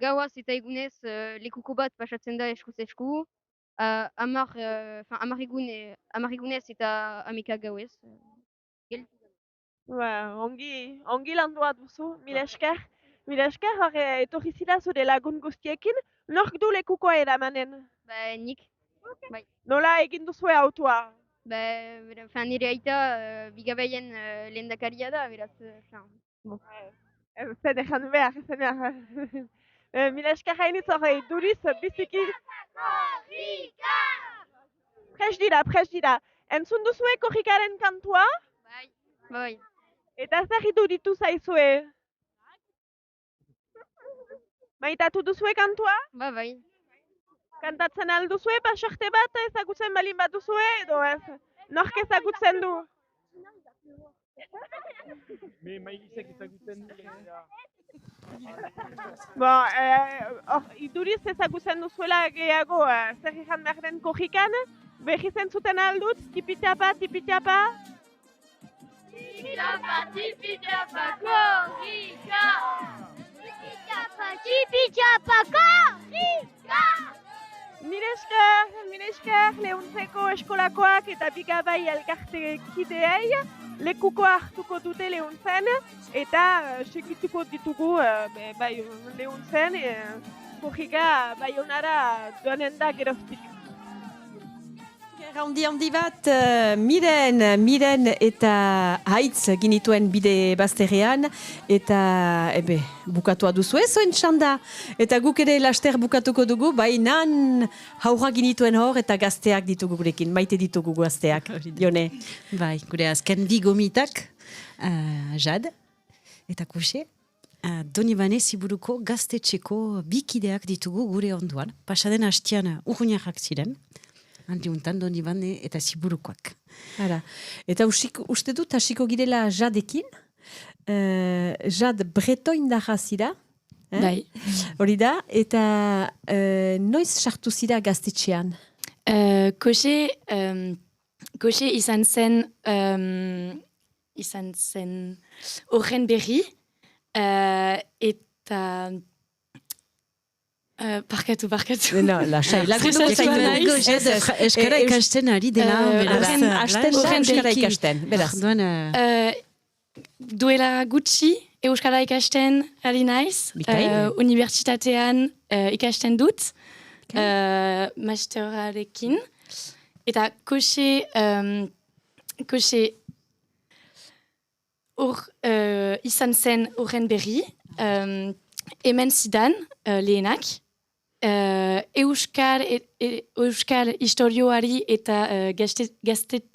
gauaz eta egunez lekuko bat pasatzen da eskuz esku, 10 egunez eta 11 gauez. Ongi landua duzu, mila esker. Mila esker, etorri zira zure lagun guztiekin, nork du lekukoa eramanen? Nik. Bai. Nola egin duzue autua? Nire aita bigabeien lehendakaria da, beraz. Zen ezan behar. Mila esker hainitz hori duriz biziki. Korrika! Prez dira. Entzun duzue korrikaren kantua? Bai. Eta zer iduritu zaizue? Maitatu duzue kantua? Bai. Kantatzen alduzue, pasarte bat ezagutzen balin bat duzue, edo ez? Nork ezagutzen du? Mailizek ezagutzen du. Iduriz ezagutzen duzuela gehiago zer izan behar den korrikan, behi zentzuten aldut, tipitiapa, tipitiapa? Tipitiapa, korrika! Tipitiapa, korrika! Mile esker, Leuntzeko eskolakoak eta bigabai elkartekideei lekukoa hartuko dute Leuntzen eta segituko ditugu Leuntzen korrika Baionara doanen da geroztik. Handi bat, Miren eta haitz ginituen bide bazterrean, eta bukatua duzu ez zoen txanda. Eta guk ere laster bukatuko dugu, bainan haurra ginituen hor eta gazteak ditugu gurekin, maite ditugu gazteak, Jone. Bai, gure azken bi gomitak, Jad eta Kuxe, Donibane Ziburuko gaztetxeko bikideak ditugu gure onduan. Pasaden hastian urruñarrak ziren. Handiuntan Donibane eta Ziburukoak. Eta uste dut hasiko girela Jadekin. Jad bretoin da zira. Bai. Hori da, eta noiz sartu zira gaztetxean? Koxe izan zen horren berri. Eta... Barkatu. No, lasai. Eskara ikasten ari dela. Eskara ikasten. Duela gutxi, euskara ikasten ari naiz. Unibertsitatean ikasten dut. Masterarekin. Eta Koxe izan zen horren berri. Hemen zidan lehenak. Euskal historioari eta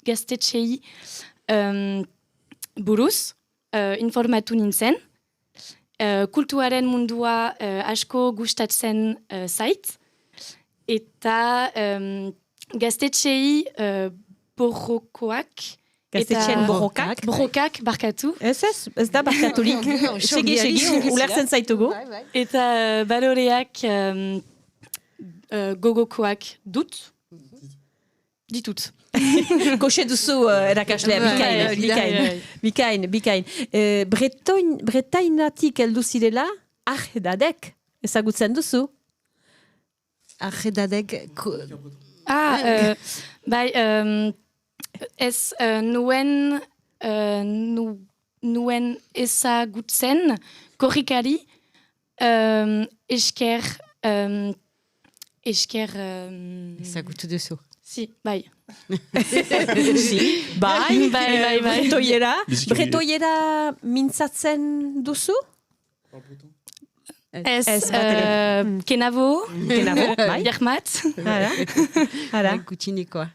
gaztetxei buruz informatu nintzen. Kultuaren mundua asko gustatzen zait. Eta gaztetxei borrokoak. Gaztetxean borrokak? Borrokak, barkatu. Ez da barkaturik. Segi, ulertzen zaitugu. Eta baloreak gogokoak ditut. Koxe duzu erakaslea, bikain. Bretainatik heldu zirela, arredadek, ezagutzen duzu? Arredadek... Bai, ez nuen ezagutzen korrikari esker ezagutu duzu. Si, bai. Bai. Bretoiera mintzatzen duzu? Ez, kenavo, Bermat. Hala, kutsinikoa.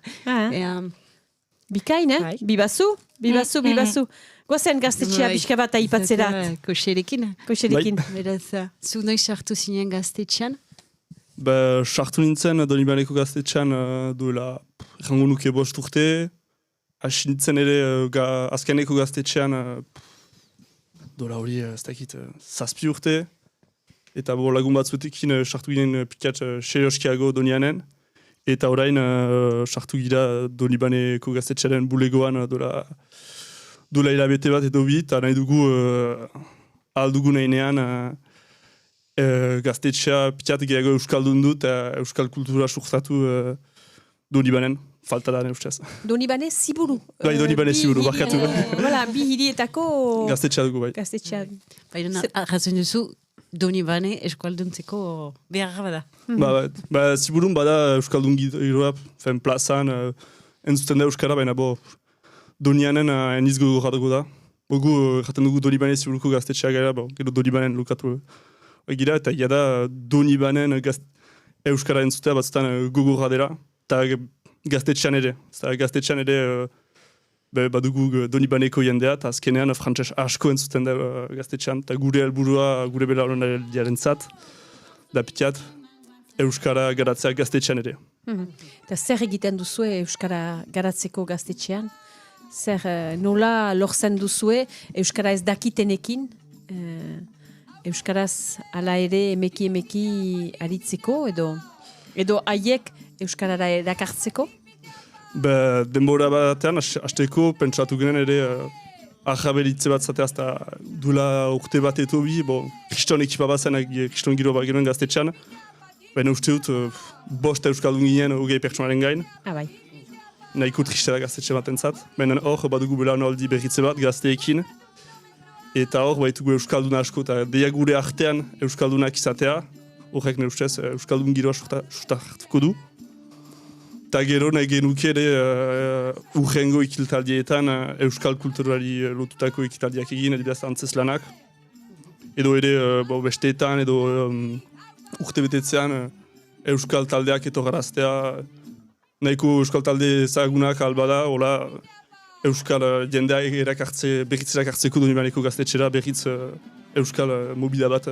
Bikain, bibazu. Goazen gaztetxea pixka bat aipatzerat. Koxerekin. Beraz, zu noiz sartu zinen gaztetxean? Sartu nintzen Donibaneko gaztetxean duela, jango nuke 5 urte, hasi nintzen ere azkeneko gaztetxean dola hori, ez dakit, 7 urte, eta lagun batzuetekin sartu ginen pikat serioskiago Donianen, eta orain sartu gira Donibaneko gaztetxearen bulegoan dola hilabete bat edo bi, eta nahi dugu aldugu nahinean gaztetxea pikat gehiago euskaldun dut, euskal kultura suhtatu Donibanen. Falta da, ne ustez. Donibane Ziburu. Bai, Donibane Ziburu, barkatu. Bi hirietako... Gaztetxea dugu, bai. Gaztetxea. Baina, arrazen duzu, Donibane eskualduntzeko beharra bada. Ziburun bada euskaldun giroa, plazan, entzuten da euskara, baina Donianen eniz gogorratuko da. Gu jaten dugu Donibane Ziburuko gaztetxea gara, gero Donibanen lukatu gira, eta ia da Donibanen euskara entzutea batzutan gogorra dela, eta gaztetxean ere. Gaztetxean ere badugu Donibaneko jendea, eta azkenean frantses asko entzuten da gaztetxean, eta gure helburua, gure belaunaldiaren zat, da pitiat, euskara garatzea gaztetxean ere. Eta zer egiten duzue euskara garatzeko gaztetxean? Zer nola lortzen duzue euskara ez dakitenekin, euskaraz ala ere emeki aritzeko, edo haiek euskarara erakartzeko? Denbora batean, hasteko pentsatu genen ere ahaberitze bat zateaz, eta duela urte bat eto bi, kriston ekipa bat zen, kriston giro bat genuen gaztetxean, baina uste dut, 5 euskaldun ginen 20 pertsonaren gain. Bai. Nahiko tristera gaztetxe bat entzat, baina hor badugu belaunaldi berritze bat gazteekin, eta hor baitugu euskaldun asko, eta deia gure artean euskaldunak izatea, horrek ne ustez euskaldun giroa sustartuko du. Eta gero nahi genuke ere urrengo ikiltaldietan euskal kulturari lotutako ikiltaldiak egin, adibidez antzeslanak. Edo ere besteetan, edo urte betetzean euskal taldeak etorgaraztea, nahiko euskal talde ezagunak albada, hola euskal jendea berriz erakartzeko Donibaneko gaztetxera, berriz euskal mobila bat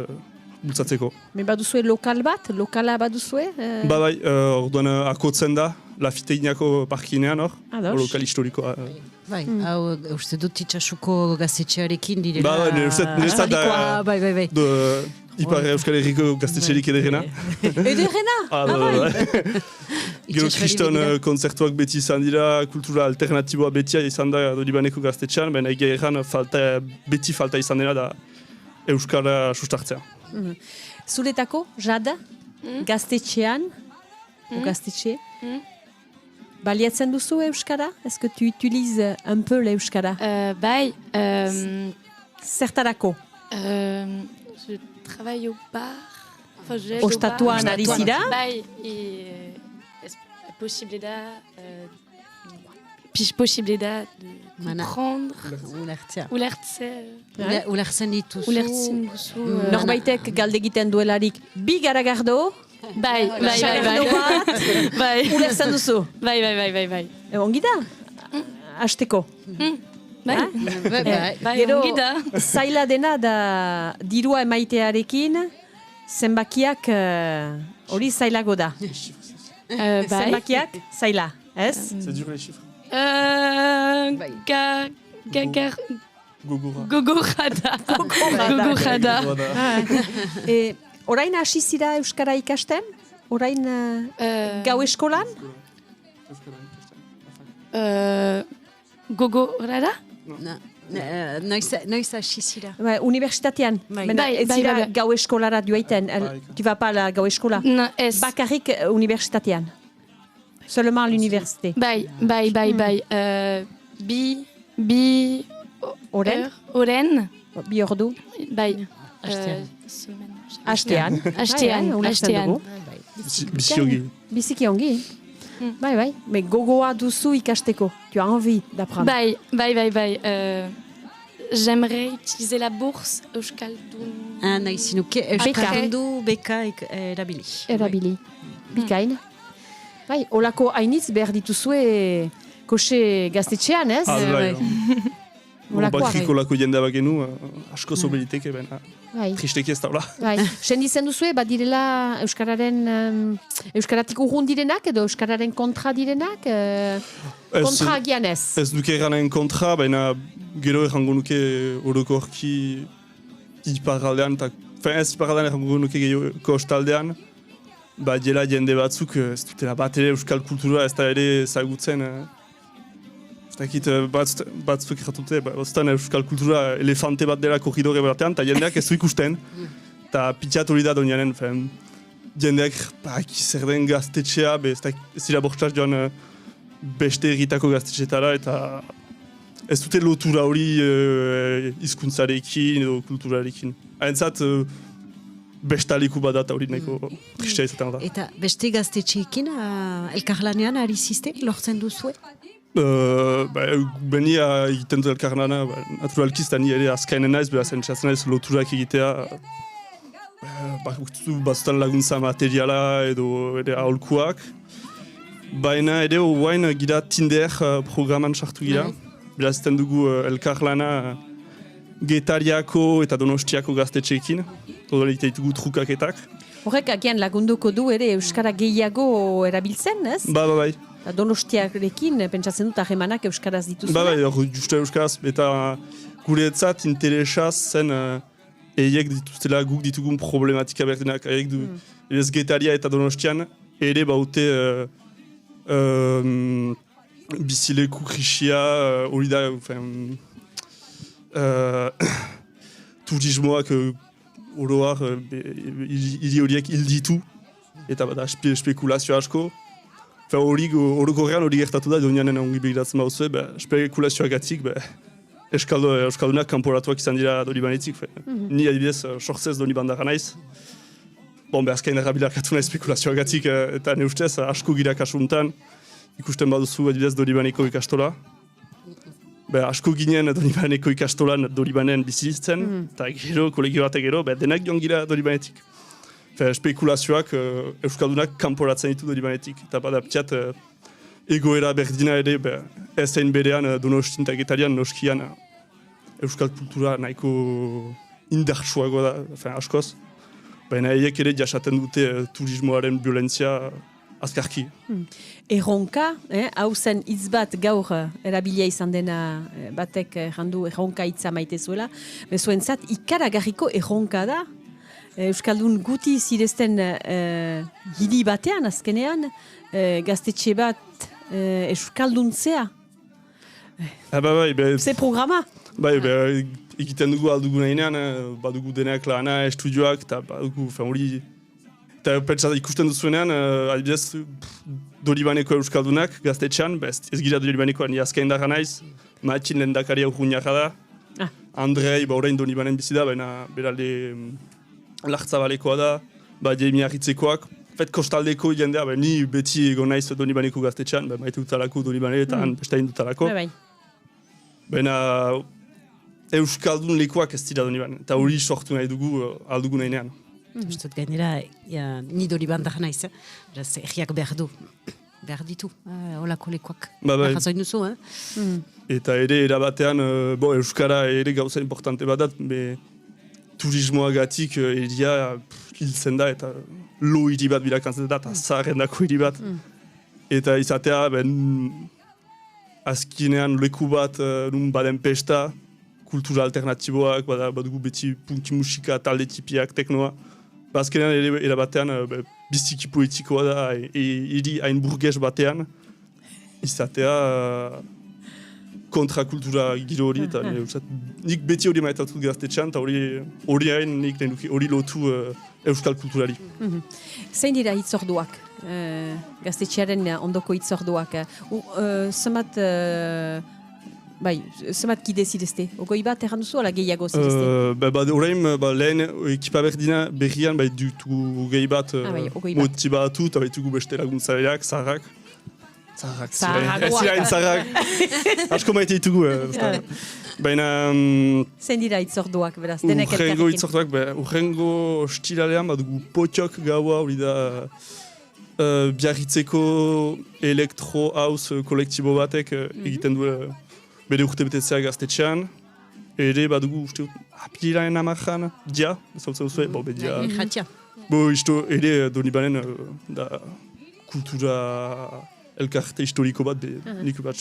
bultzatzeko. Baduzue lokala baduzue? Bai, orduan akotzen da, Lafiteinako parkinean hor, lokal historikoa. Bai, hau uste dut itxasuko gaztetxearekin direla. Bai. Ipar Euskal Herriko gaztetxerik ederena. Ederena? Gero kriston konzertuak beti izan dira, kultura alternatiboa betia izan da Donibaneko gaztetxean, baina egia erran beti falta izan dena da euskara sustartzea. Zuretako, Jada, gaztetxean, gaztetxe, baliatzen duzu euskara? Est-ce que tu utilises un peu l'euskara? Bai. Zertarako? Je travaille au bar. Ostatuan ari zira? Bai, posible da de prendre. Ulertzen dituzu. Norbaitek galdegiten duelarik bi garagardo? Bai. Ulertzen duzu? Bai. Ongi da? Hasteko? Gero, zaila dena da dirua emaitearekin, zenbakiak hori zailago da. Zenbakiak zaila, ez? C'est dur les chiffres. Gogorada. Orain hasi zira euskara ikasten? Orain gau eskolan? Gogorada? Noiz hasi zira. Universitatean. Ez zira gau eskolara duaiten. Tu vas pas la gau eskola? Bakarrik universitatean. Seulement à l'université. Bai. Bi oren. Bi ordu. Bai. Hastean. Biziki ongi. Bai. Mais gogoa duzu ikasteko. Tu as envie d'apprendre. Bai. J'aimerais utiliser la bourse euskaldun. Nahi zinuke euskaldundu beka erabili. Bikain. Bai, olako hainitz behar dituzue koxe gaztetxean, ez? Bakikolako jendea bagenu, asko zobeliteke, tristeki ez daula. Sen dizen duzue, badirela Euskaratik urrun direnak edo Euskararen kontra direnak? Kontra agian ez? Ez nuke eranen kontra, baina gero errango nuke orokorki iparraldean, ez iparraldean errango nuke gehiago kostaldean, dela jende batzuk ez dutela bat ere euskal kultura ez da ere zagutzen. Ez dakit batzuk erratute, oztan euskal kultura elefante bat dela korridore batean, eta jendeak ez du ikusten. Eta pitxat hori da donianen, jendeak zer den gaztetxea, ez dira bortxaz joan beste egitako gaztetxetara, eta ez dute lotura hori hizkuntzarekin edo kulturarekin. Haintzat, bestaliku badat hori nahiko tristea izaten da. Eta beste gaztetxeekin elkarlanean ari ziste, lortzen duzue? Beni egiten dut elkarlana, naturalki ni ere azkainen naiz, beraz entzatzen naiz loturak egitea. Batzutan laguntza materiala edo ere aholkuak. Baina ere oain gira Tinder programan sartu gira. Beraz iten dugu elkarlana Getariako eta Donostiako gaztetxeekin. Odole ditugu trukaketak. Horrek agian lagunduko du ere Euskara gehiago erabiltzen, ez? Bai. Donostiarekin, pentsatzen dut ahemanak Euskaraz dituzuna? Bai, justa Euskaraz, eta guretzat interesaz zen eiek dituztela guk ditugun problematika berdinak. Eiek du, ez Getaria eta Donostian, ere baute bizileku krisia, hori da, turismoak oroar hiri horiek hil ditu, eta bada spekulazio asko. Orokorrean hori gertatu da, donianen ongi begiratzen bauzue, spekulazioagatik Euskaldunak kanporatuak izan dira Dolibanetik. Ni adibidez, sortzez Dolibandara naiz. Azkain errabilarkatu nahi spekulazioagatik, eta ne ustez, asko gira kasuntan, ikusten baduzu adibidez Dolibaneko ikastola. Asko ginen Dolibaneko ikastolan Dolibanen bizitzen, eta gero, kolegio batek gero, denak joan gira Dolibanetik. Spekulazioak Euskaldunak kanporatzen ditu Dolibanetik. Eta bada pitiat egoera berdina ere, ez zain berean Donostin eta Getarian noskian Euskal kultura nahiko indartsuago da, askoz. Baina eiek ere jasaten dute turismoaren violentzia azkarki. Erronka, hau zen hitz bat gaur erabilia izan dena batek jandu erronka hitza maite zuela. Bezuentzat ikaragarriko erronka da. Euskaldun guti zirezten hiri batean azkenean, gaztetxe bat euskalduntzea. Ze programa? Egiten dugu aldugu nahinean, badugu denak lana, estudioak, eta badugu hori. Eta pentsat ikusten duzuenean, adibidez, Dolibaneko euskaldunak gaztetxean, ez gira Dolibanekoa ni azkain dara naiz, Matxin lehendakaria urruñarra da, Andrei, orain Dolibanen bizi da, baina beralde lartzabalekoa da, Jemi Arritzekoak, kostaldeko jendea, ni beti egon naiz Dolibaneko gaztetxean, maite dutalako Dolibane eta han bestain dutalako. Baina euskaldun lekuak ez dira Dolibanen, eta hori sortu nahi dugu aldugu nahinean. Uztut gainera, ni Dolibandak naiz, erriak behar ditu, olako lekuak. Jazoin duzu, Eta ere erabatean, euskara ere gauza importante badat, turismoagatik eria hiltzen da, eta lo hiri bat birakantzen da, eta zaharrendako hiri bat. Eta izatea, azkinean leku bat nun baden pesta, kultura alternatiboak, badugu beti punki musika, talde tipiak, teknoa. Azkenean erabatean biziki poetikoa da, hiri hain burges batean, izatea kontrakultura giro hori, eta nik beti hori maitatu gaztetxean, eta hori hain nik hori lotu euskal kulturari. Zein dira hitzorduak, gaztetxearen ondoko hitzorduak? Zemat kide zirezte? Ogoi bat erran duzu, ala gehiago zirezte? Horaim, lehen ekipa berrian dutugu gehi bat motibatu, eta baitugu beste laguntzaileak, zaharrak. Zaharrak. Asko maite ditugu. Baina... Zein dira hitzorduak, beraz? Urrengo hitzorduak, urrengo stilalean badugu potiok gaua, hori da Biarritzeko elektro-house kolektibo batek egiten du bere urte betetzea gaztetxean. ere badugu uste apilaren amarran, dia, zautzen zuen, dia. Jatia. Isto ere Donibanen da kultura elkarte historiko bat, nik bat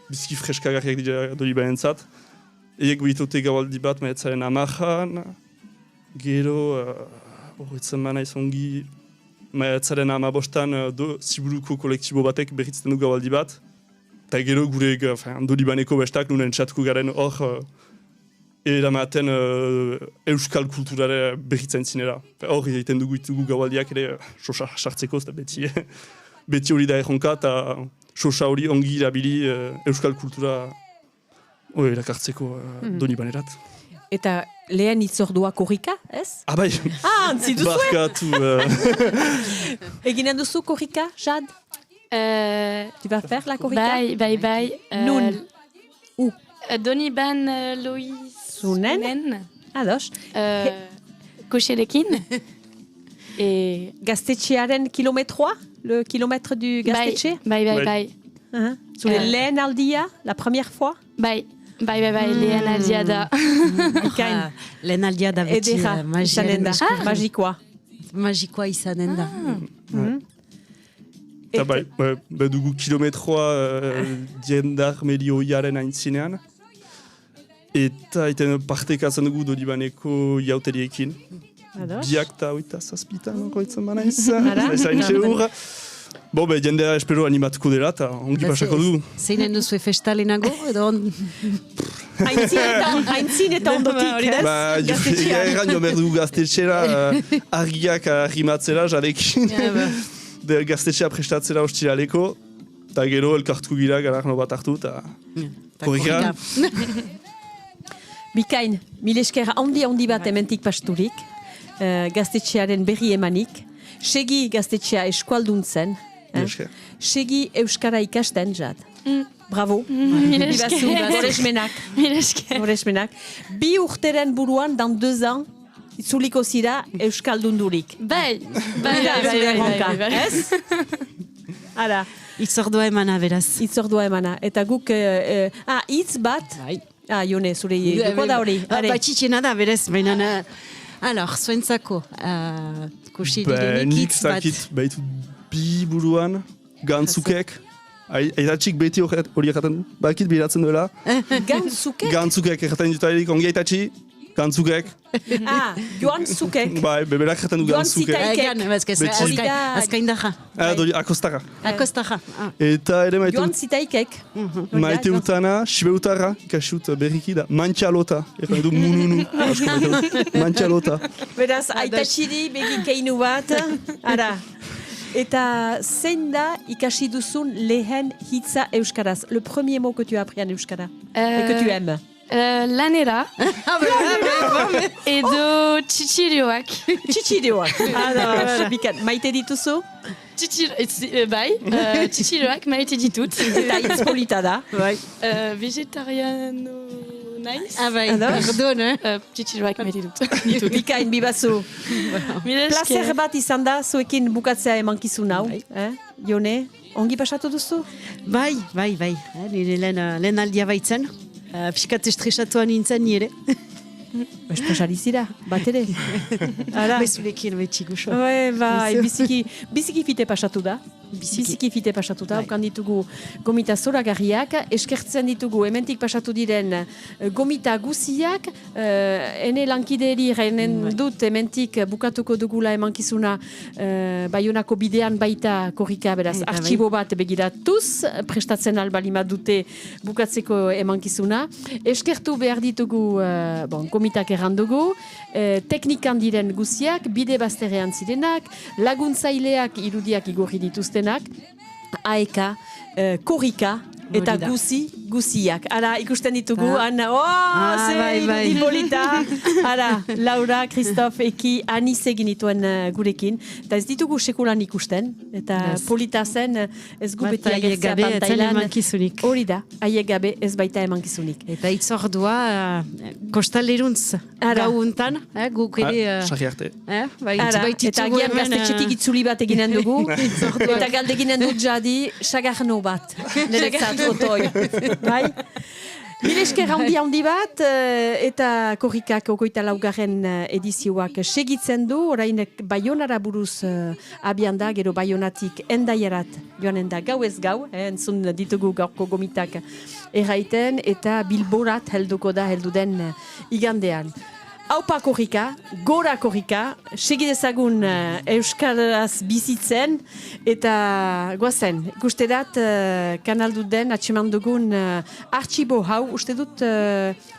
biziki freskagarriak dira Donibanen zat. Eiek behitote gaualdi bat maetzaren amarran, gero, horretzen mana izongi, maetzaren amabostan ziburuko kolektibo batek berritzen du gaualdi bat. Eta gero gure Donibaneko bestak nunen txatuko garen hor eramaten euskal kulturare berritzen zinera. Hor egiten dugu gaualdiak ere sosa sartzeko, eta beti hori da erronka, eta sosa hori ongi irabili euskal kultura erakartzeko Donibanerat. Eta lehen itzordua korrika, ez? Bai. Antzi duzue? Barkatu. Eginen duzu korrika, Jad? Tu vas faire la korrika? Bai. Nun? Où? Doniban Loïs Sunen. Ados. Koxerekin. Gaztetxearen kilometroa? Le kilomètre du gaztetxe? Bai. Zure lehen aldia, la première fois? Bai, lehen aldia da. Lehen aldia da beti magikoa. Magikoa izanen da. Eta bai, dugu kilometroa diendarmerioiaren aintzinean. Eta iten partekatzen dugu Donibaneko jauteriekin. Biak eta oita zazpitan, horretzen bana izan. Jendea espero animatuko dela eta ongi pasako du. Zeinen duzu festalenago edo Aintzin eta ondotik, ez? Erran jo merdu gaztetxera argiak arrimatzera jarekin. Gaztetxea prestatzera ostiraleko, eta gero elkartuko gira gararno bat hartu, eta korrika. Bikain, milesker handi bat hementik pasturik, gaztetxearen berri emanik, segi gaztetxea eskualduntzen, segi euskara ikasten, Jad. Bravo. Horesmenak. Bi urteren buruan, dan 2 ans, itzuliko zira euskaldundurik. Bai. Ez? Ara. Itzordua emana, beraz. Itzordua emana. Eta guk, hitz bat, Jone, zure duko da hori. Batxitxena da, berez, baina, zuentzako, kusi direnik hitz bat. Nik zakit, baitu bi buruan, gantzukek, aitatxik beti hori ekaten du, bakit biratzen duela. Gantzukek? Gantzukek ekaten dutarik, ongi aitatxi, gantzukek. Joan zukek. Bai, beberak ekaten du gantzukek. Azkaindaja. Akostara. Akostara. Eta ere maite... Joan zitaikek. Maite utana, sibeutara, ikasut berriki da, mantxalota. Ekan edu mununu. Mantxalota. Beraz, aitatxiri begikeinu bat. Ara. Eta zein da ikasi duzun lehen hitza euskaraz? Le premier mot que tu as appris en euskara? Et que tu aimes? Lanera. Edo txitxirioak. Txitxirioak. Maite dituzu? Bai, txitxirioak maite ditut. Eta hitz polita da. Vegetariano naiz. Bai, pardon. Txitxirioak maite ditut. Bikain, bibazu. Placer bat izan da, zuekin bukatzea emankizun hau. Jone, ongi pasatu duzu? Bai. Nire lehen aldia baitzen. Piskat estresatuan nintzen nire. Espasari zira, bat ere. Bezulekin betxiguso. Bai, biziki fite pasatu da. Biziki fite pasatu da. Okan ditugu gomita zoragarriak. Eskertzen ditugu hementik pasatu diren gomita guziak. Ene lankideri gainen dut hementik bukatuko dugula emankizuna Baionako bidean baita korrika, beraz, artxibo bat begiratuz. Prestatzen albalima dute bukatzeko emankizuna. Eskertu behar ditugu gomitak errandugu. Teknikan diren guziak, bide bazterrean zirenak, laguntzaileak irudiak igorri dituztenak, aeka, korrika, eta guziak. Ara, ikusten ditugu, Ana, irudi polita. Ara, Laura, Christophe, Eki, Ani segin dituen gurekin. Eta ez ditugu sekulan ikusten, eta polita zen ez gu beti agertzea pantailan. Hori da, haiek gabe ez baita emankizunik. Eta itzordua, kostaleruntz gauuntan, guk ere... Sarri arte. Eta agian gaztetxetik itzuli bat eginen dugu, eta galdeginen dut Jadi, sagarno bat. Niretzat, otoi. Bai? Milesker handi bat, eta korrikak ogoita laugarren edizioak segitzen du, orain Baionara buruz abian da, gero Baionatik Endaiarat joanen da gau ez gau, entzun ditugu gaurko gomitak erraiten, eta Bilborat helduko da helduden igandean. Aupa korrika, gora korrika, segidezagun Euskaraz bizitzen, eta goazen, ikuste dat kanaldu den atseman dugun artxibo hau, uste dut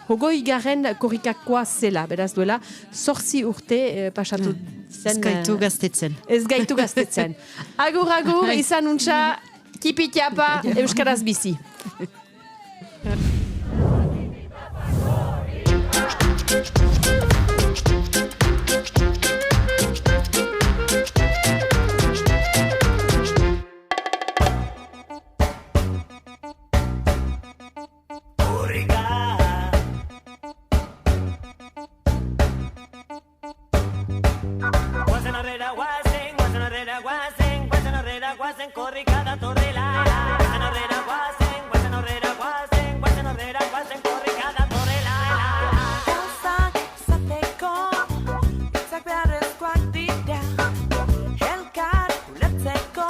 hogoi garen korrikakoa zela, beraz duela, 8 urte pasatu zen. Ez gaitu gaztetzen. Agur, izan untxa, kipitiapa, Euskaraz bizi. Korrikada torrela, guazen horrela guazen korrikada torrela. Gauzak izateko, hitzak beharrezkoak dira, elkar ulertzeko,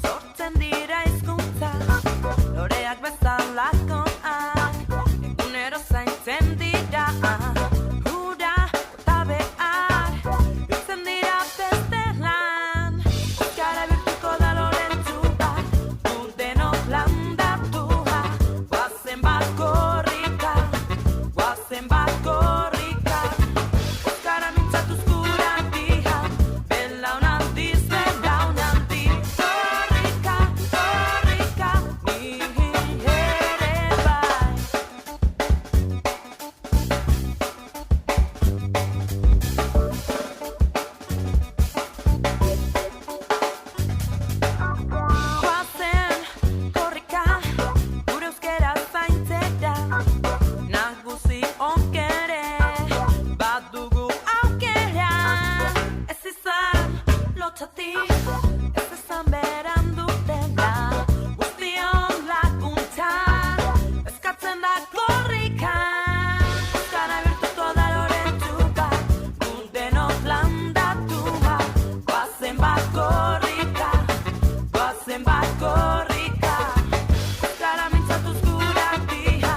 sortzen dira hizkuntza, loreak bezalakoak, egunero zaintzen dira, hura eta behar, biltzen dira bestelan, euskara birtuko da lorentzu bat, denok landatua, guazen bat korrika, euskara mintzatuz guratia, belaunaldiz belaunaldi, korrika, ni ere bai. Guazen korrika, gure euskera zaintzera, nagusi onkere, badugu aukera, ez izan lotxatik, ez izan berandu dela, guztion laguntzan, eskatzen da korrika, euskara birtuko da lorentzu bat, denok landatua, guazen bat korrika, euskara mintzatuz guratia,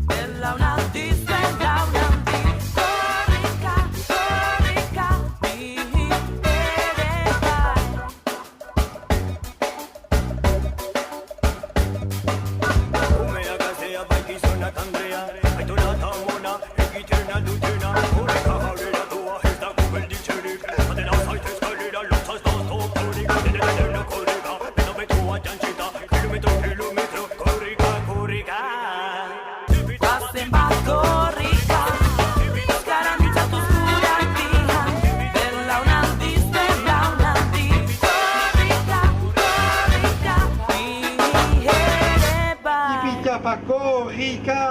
belaunaldiz belaunaldi, korrika, ni ere bai. Umea gazea baikizonak Andrea, aitona eta mona, egiterna dutena, korrika jarrera doa, ez dago belditzerik, adena zaitez karrera, lotzaz da doktorik, dena korrika, bena betua jantzita, kilometro, korrika. Guazen bat korrika, euskara mintzatuz guratia, belaunaldiz belaunaldi, korrika, ni ere bai. Kipitiapa korrika!